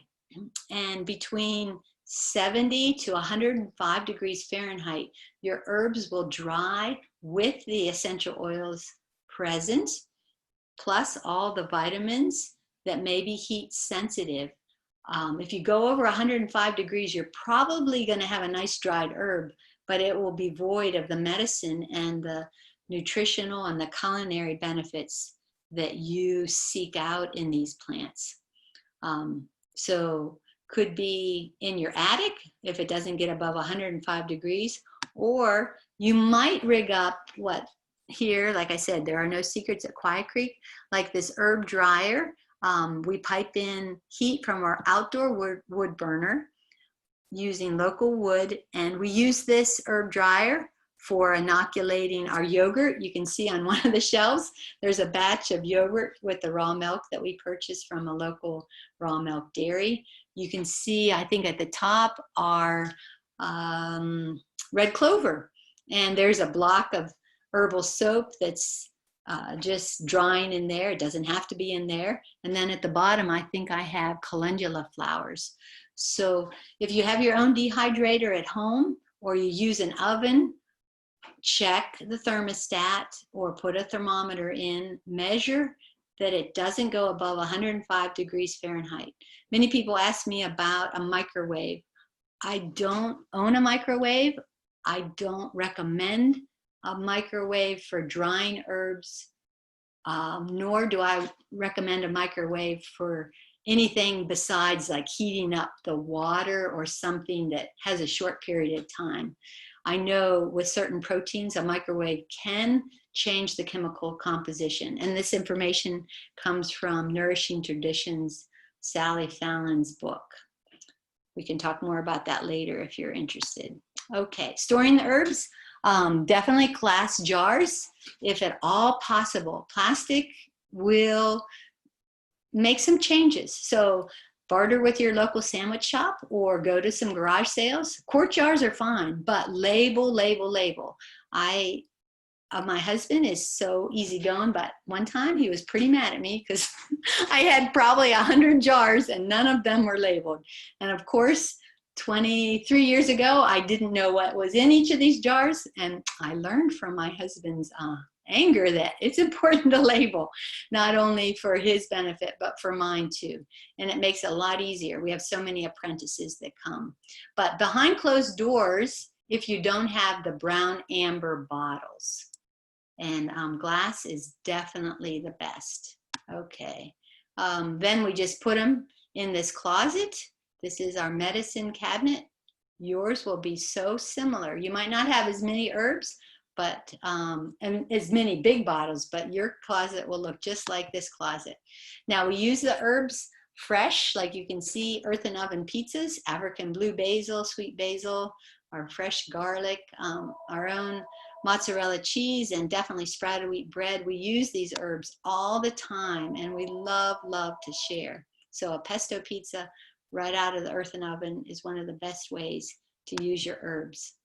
and between 70 to 105 degrees Fahrenheit, your herbs will dry with the essential oils present, plus all the vitamins that may be heat sensitive. If you go over 105 degrees, you're probably going to have a nice dried herb, but it will be void of the medicine and the nutritional and the culinary benefits that you seek out in these plants. So could be in your attic if it doesn't get above 105 degrees, or you might rig up what here, like I said, there are no secrets at Quiet Creek, like this herb dryer. We pipe in heat from our outdoor wood burner using local wood, and we use this herb dryer for inoculating our yogurt. You can see on one of the shelves, there's a batch of yogurt with the raw milk that we purchased from a local raw milk dairy. You can see, I think at the top are red clover, and there's a block of herbal soap that's just drying in there. It doesn't have to be in there. And then at the bottom, I think I have calendula flowers. So if you have your own dehydrator at home, or you use an oven, check the thermostat or put a thermometer in, measure that it doesn't go above 105 degrees Fahrenheit. Many people ask me about a microwave. I don't own a microwave. I don't recommend a microwave for drying herbs, nor do I recommend a microwave for anything besides like heating up the water or something that has a short period of time. I know with certain proteins, a microwave can change the chemical composition. And this information comes from Nourishing Traditions, Sally Fallon's book. We can talk more about that later if you're interested. Okay, storing the herbs, definitely glass jars, if at all possible. Plastic will make some changes. So barter with your local sandwich shop or go to some garage sales. Quart jars are fine, but label, label, label. My husband is so easygoing, but one time he was pretty mad at me because I had probably 100 jars and none of them were labeled. And of course, 23 years ago, I didn't know what was in each of these jars. And I learned from my husband's anger that it's important to label, not only for his benefit, but for mine too. And it makes it a lot easier. We have so many apprentices that come. But behind closed doors, if you don't have the brown amber bottles, and glass is definitely the best. Okay, then we just put them in this closet. This is our medicine cabinet. Yours will be so similar. You might not have as many herbs, but and as many big bottles, but your closet will look just like this closet. Now we use the herbs fresh, like you can see, earthen oven pizzas, African blue basil, sweet basil, our fresh garlic, our own mozzarella cheese, and definitely sprouted wheat bread. We use these herbs all the time, and we love, love to share. So a pesto pizza right out of the earthen oven is one of the best ways to use your herbs.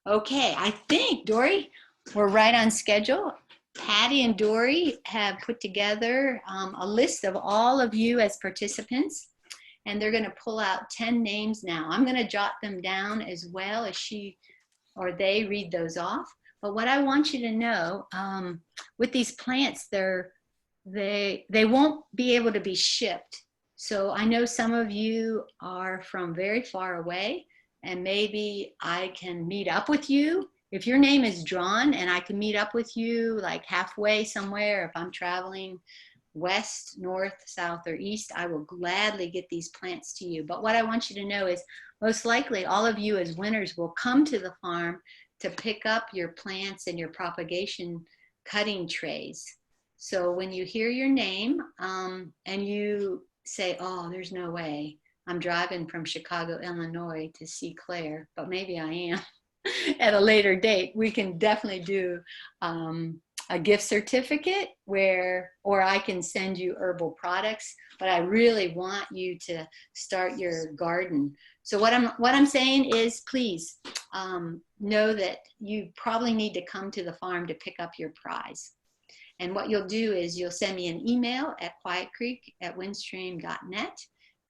Okay, I think, Dory, we're right on schedule. Patty and Dory have put together a list of all of you as participants, and they're going to pull out 10 names now. I'm going to jot them down as well as she or they read those off. But what I want you to know, with these plants, they won't be able to be shipped. So I know some of you are from very far away, and maybe I can meet up with you. If your name is drawn and I can meet up with you like halfway somewhere, if I'm traveling west, north, south, or east, I will gladly get these plants to you. But what I want you to know is most likely all of you as winners will come to the farm to pick up your plants and your propagation cutting trays. So when you hear your name and you say, oh, there's no way, I'm driving from Chicago, Illinois to see Claire, but maybe I am at a later date, we can definitely do a gift certificate or I can send you herbal products, but I really want you to start your garden. So what I'm saying is, please know that you probably need to come to the farm to pick up your prize. And what you'll do is you'll send me an email at quietcreek@windstream.net,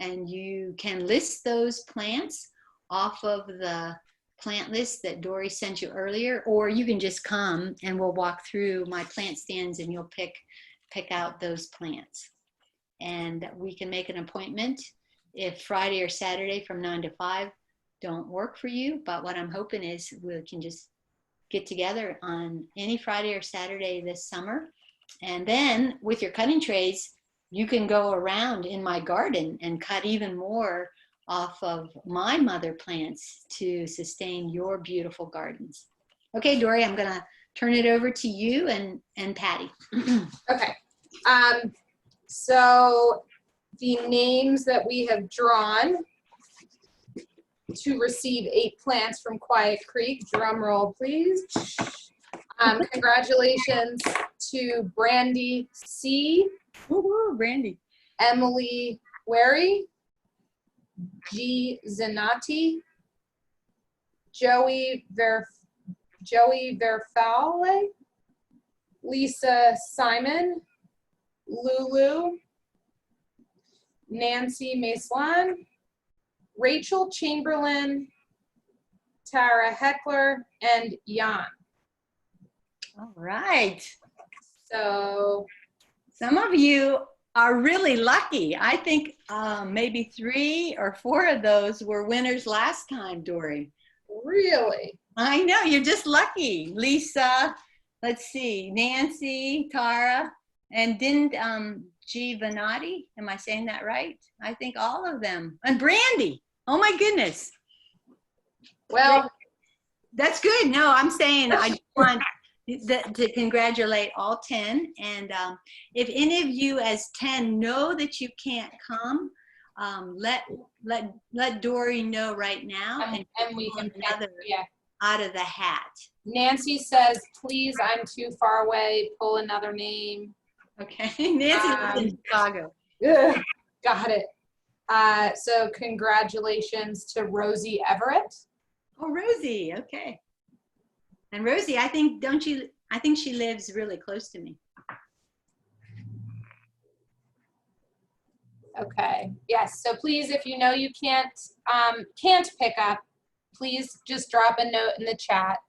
and you can list those plants off of the plant list that Dory sent you earlier, or you can just come and we'll walk through my plant stands and you'll pick out those plants. And we can make an appointment if Friday or Saturday from 9 to 5 don't work for you. But what I'm hoping is we can just get together on any Friday or Saturday this summer. And then with your cutting trays, you can go around in my garden and cut even more off of my mother plants to sustain your beautiful gardens. Okay, Dory, I'm gonna turn it over to you and Patty. Okay. So the names that we have drawn to receive 8 plants from Quiet Creek, drum roll please. Congratulations to Brandy C, Woohoo, Brandy. Emily Wary, G Zanati, Joey Verfale, Lisa Simon, Lulu, Nancy Maislan, Rachel Chamberlain, Tara Heckler, and Jan. All right. So some of you are really lucky. I think maybe 3 or 4 of those were winners last time, Dory. Really? I know, you're just lucky. Lisa, let's see, Nancy, Tara, and didn't G Venati, am I saying that right? I think all of them. And Brandy, oh my goodness. Well, that's good. No, I'm saying I just want to congratulate all 10. And if any of you as 10 know that you can't come, let Dory know right now, and we can pick, another yeah, out of the hat. Nancy says, please, I'm too far away, pull another name. Okay, Nancy lives in Chicago. Ugh, got it. So congratulations to Rosie Everett. Oh, Rosie, okay. And Rosie, I think she lives really close to me. Okay, yes, so please, if you know you can't pick up, please just drop a note in the chat.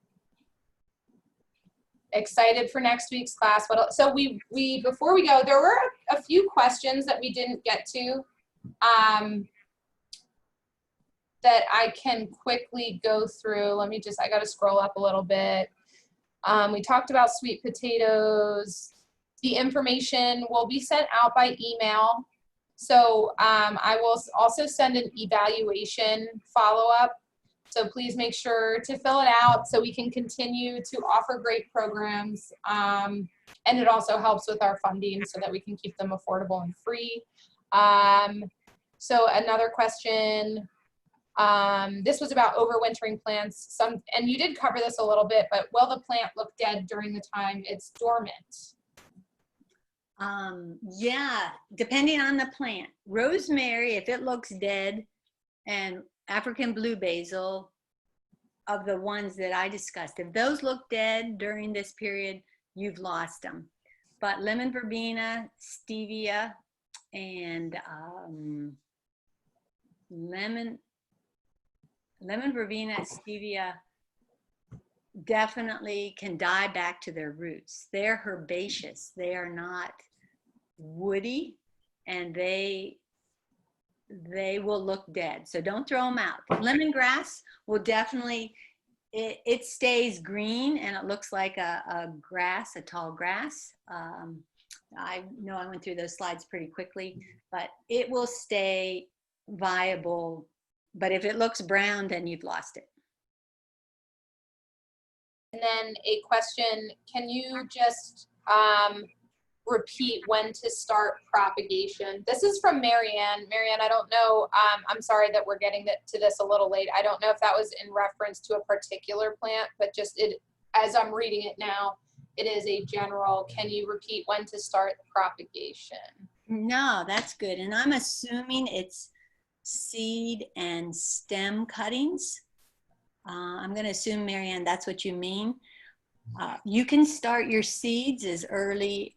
Excited for next week's class. So we before we go, there were a few questions that we didn't get to that I can quickly go through. Let me just, I got to scroll up a little bit. We talked about sweet potatoes. The information will be sent out by email. So I will also send an evaluation follow-up. So please make sure to fill it out so we can continue to offer great programs. And it also helps with our funding so that we can keep them affordable and free. So another question, this was about overwintering plants. And you did cover this a little bit, but will the plant look dead during the time it's dormant? Yeah, depending on the plant. Rosemary, if it looks dead, and African blue basil, of the ones that I discussed, if those look dead during this period, you've lost them. But lemon verbena, stevia, and lemon verbena, stevia definitely can die back to their roots. They're herbaceous. They are not woody, and they will look dead. So don't throw them out. Lemongrass will definitely, it stays green and it looks like a grass, a tall grass. I know I went through those slides pretty quickly, but it will stay viable. But if it looks brown, then you've lost it. And then a question, can you just repeat when to start propagation? This is from Marianne. Marianne, I don't know, I'm sorry that we're getting to this a little late. I don't know if that was in reference to a particular plant, but just as I'm reading it now, it is a general, can you repeat when to start propagation? No, that's good. And I'm assuming it's seed and stem cuttings. I'm going to assume, Marianne, that's what you mean. You can start your seeds as early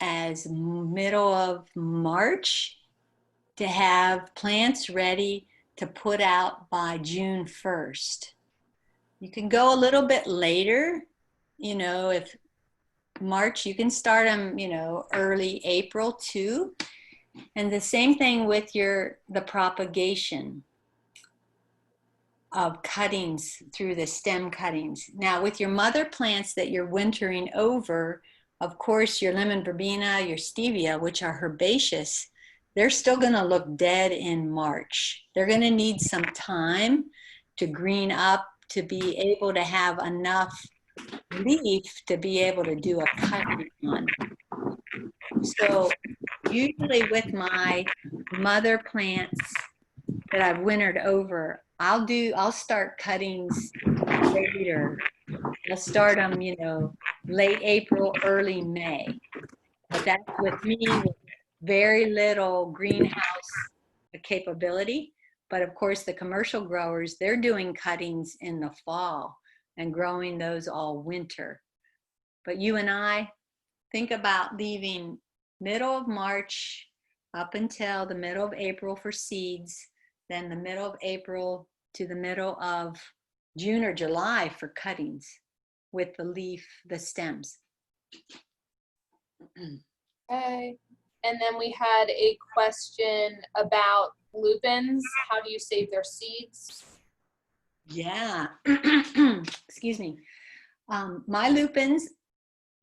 as middle of March to have plants ready to put out by June 1st. You can go a little bit later, you know, if March, you can start them, you know, early April too. And the same thing with the propagation of cuttings through the stem cuttings. Now with your mother plants that you're wintering over, of course your lemon verbena, your stevia, which are herbaceous, they're still going to look dead in March. They're going to need some time to green up to be able to have enough leaf to be able to do a cutting on. So usually with my mother plants that I've wintered over, I'll start cuttings later. I'll start them, you know, late April, early May. But that's with me with very little greenhouse capability. But of course, the commercial growers, they're doing cuttings in the fall and growing those all winter. But you and I think about leaving middle of March up until the middle of April for seeds, then the middle of April to the middle of June or July for cuttings with the stems. Okay. And then we had a question about lupins. How do you save their seeds? Yeah. Excuse me. My lupins,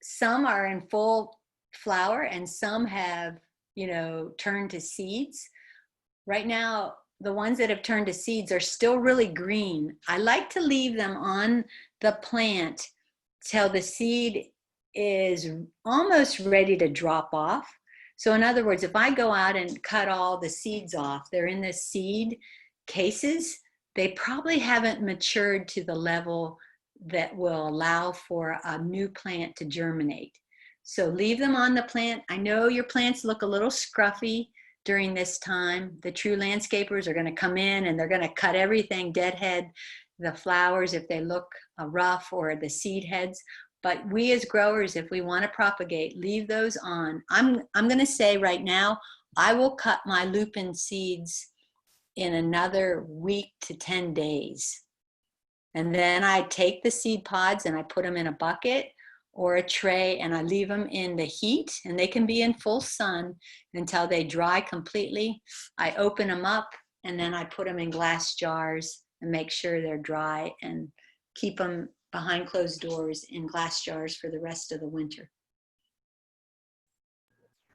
some are in full flower and some have, you know, turned to seeds. Right now, the ones that have turned to seeds are still really green. I like to leave them on the plant till the seed is almost ready to drop off. So in other words, if I go out and cut all the seeds off, they're in the seed cases, they probably haven't matured to the level that will allow for a new plant to germinate. So leave them on the plant. I know your plants look a little scruffy during this time. The true landscapers are going to come in and they're going to cut everything, deadhead the flowers if they look rough, or the seed heads. But we as growers, if we want to propagate, leave those on. I'm going to say right now, I will cut my lupin seeds in another week to 10 days. And then I take the seed pods and I put them in a bucket or a tray and I leave them in the heat, and they can be in full sun until they dry completely. I open them up and then I put them in glass jars and make sure they're dry and keep them behind closed doors in glass jars for the rest of the winter.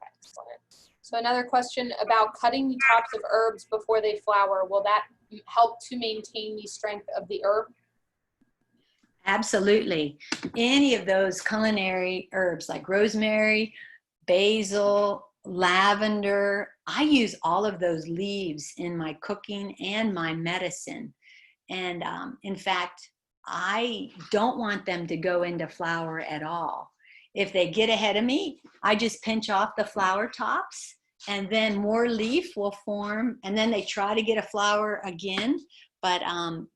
Excellent. So another question about cutting the tops of herbs before they flower. Will that help to maintain the strength of the herb? Absolutely. Any of those culinary herbs like rosemary, basil, lavender, I use all of those leaves in my cooking and my medicine. And in fact, I don't want them to go into flower at all. If they get ahead of me, I just pinch off the flower tops and then more leaf will form, and then they try to get a flower again, but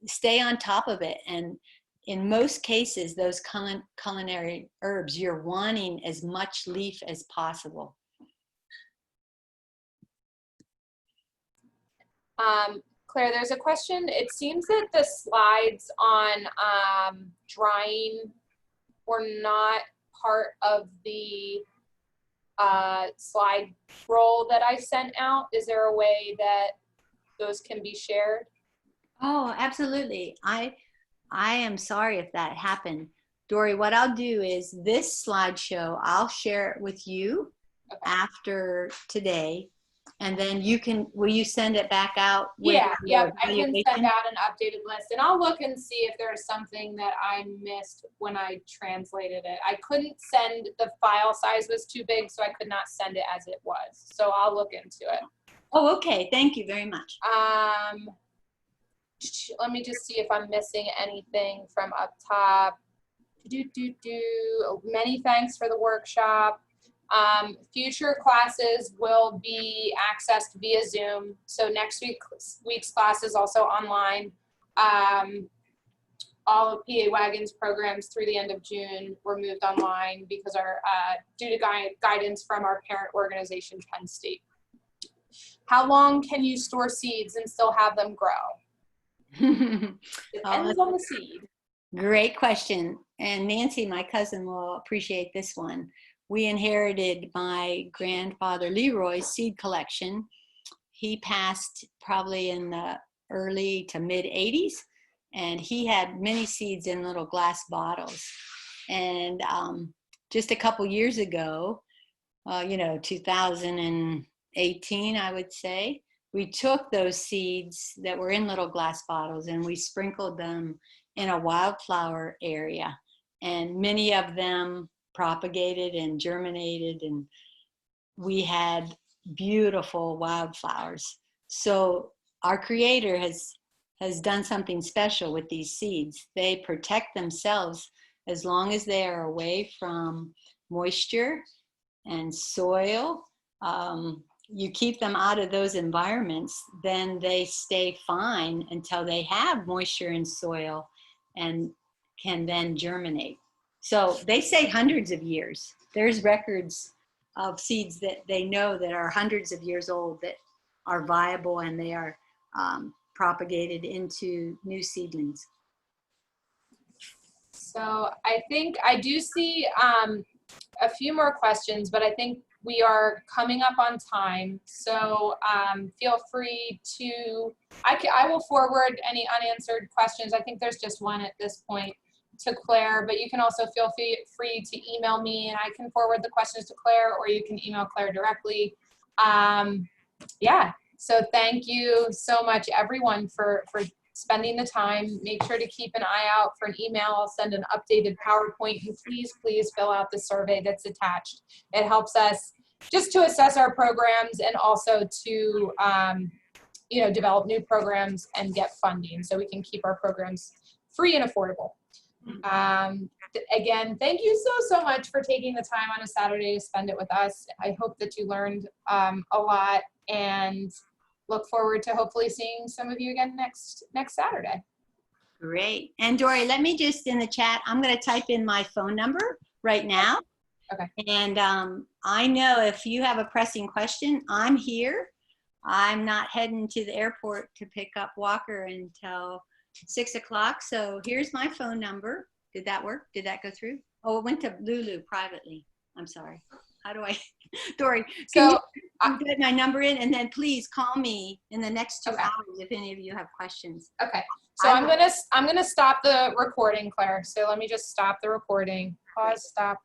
stay on top of it. And in most cases, those culinary herbs, you're wanting as much leaf as possible. Claire, there's a question. It seems that the slides on drying were not part of the slide roll that I sent out. Is there a way that those can be shared? Oh, absolutely. I am sorry if that happened. Dory, what I'll do is this slideshow, I'll share it with you after today. And then you can, will you send it back out? Yeah, yep. I can send out an updated list, and I'll look and see if there's something that I missed when I translated it. I couldn't send, the file size was too big, so I could not send it as it was. So I'll look into it. Oh, okay. Thank you very much. Let me just see if I'm missing anything from up top. Many thanks for the workshop. Future classes will be accessed via Zoom. So next week's class is also online. All of PA-WAgN's programs through the end of June were moved online because due to guidance from our parent organization, Penn State. How long can you store seeds and still have them grow? Depends on the seed. Great question. And Nancy, my cousin, will appreciate this one. we inherited my grandfather Leroy's seed collection. He passed probably in the early to mid 80s, and he had many seeds in little glass bottles. And just a couple years ago, 2018, I would say, we took those seeds that were in little glass bottles and we sprinkled them in a wildflower area. And many of them propagated and germinated, and we had beautiful wildflowers. So our creator has done something special with these seeds. They protect themselves as long as they are away from moisture and soil. You keep them out of those environments, then they stay fine until they have moisture and soil and can then germinate. So they say hundreds of years. There's records of seeds that they know that are hundreds of years old that are viable, and they are propagated into new seedlings. So I think I do see a few more questions, but I think we are coming up on time. So feel free to, I will forward any unanswered questions. I think there's just one at this point to Claire, but you can also feel free to email me and I can forward the questions to Claire, or you can email Claire directly. Yeah, so thank you so much everyone for spending the time. Make sure to keep an eye out for an email. I'll send an updated PowerPoint, and please fill out the survey that's attached. It helps us just to assess our programs and also to develop new programs and get funding so we can keep our programs free and affordable. Again, thank you so much for taking the time on a Saturday to spend it with us. I hope that you learned a lot, and look forward to hopefully seeing some of you again next Saturday. Great. And Dory, let me just in the chat, I'm going to type in my phone number right now. Okay. And I know if you have a pressing question, I'm here. I'm not heading to the airport to pick up Walker until 6 o'clock. So here's my phone number. Did that work? Did that go through? Oh, it went to Lulu privately. I'm sorry. How do I, Dory, can you get my number in, and then please call me in the next 2 hours if any of you have questions. Okay. So I'm gonna stop the recording, Claire. So let me just stop the recording. Pause, stop.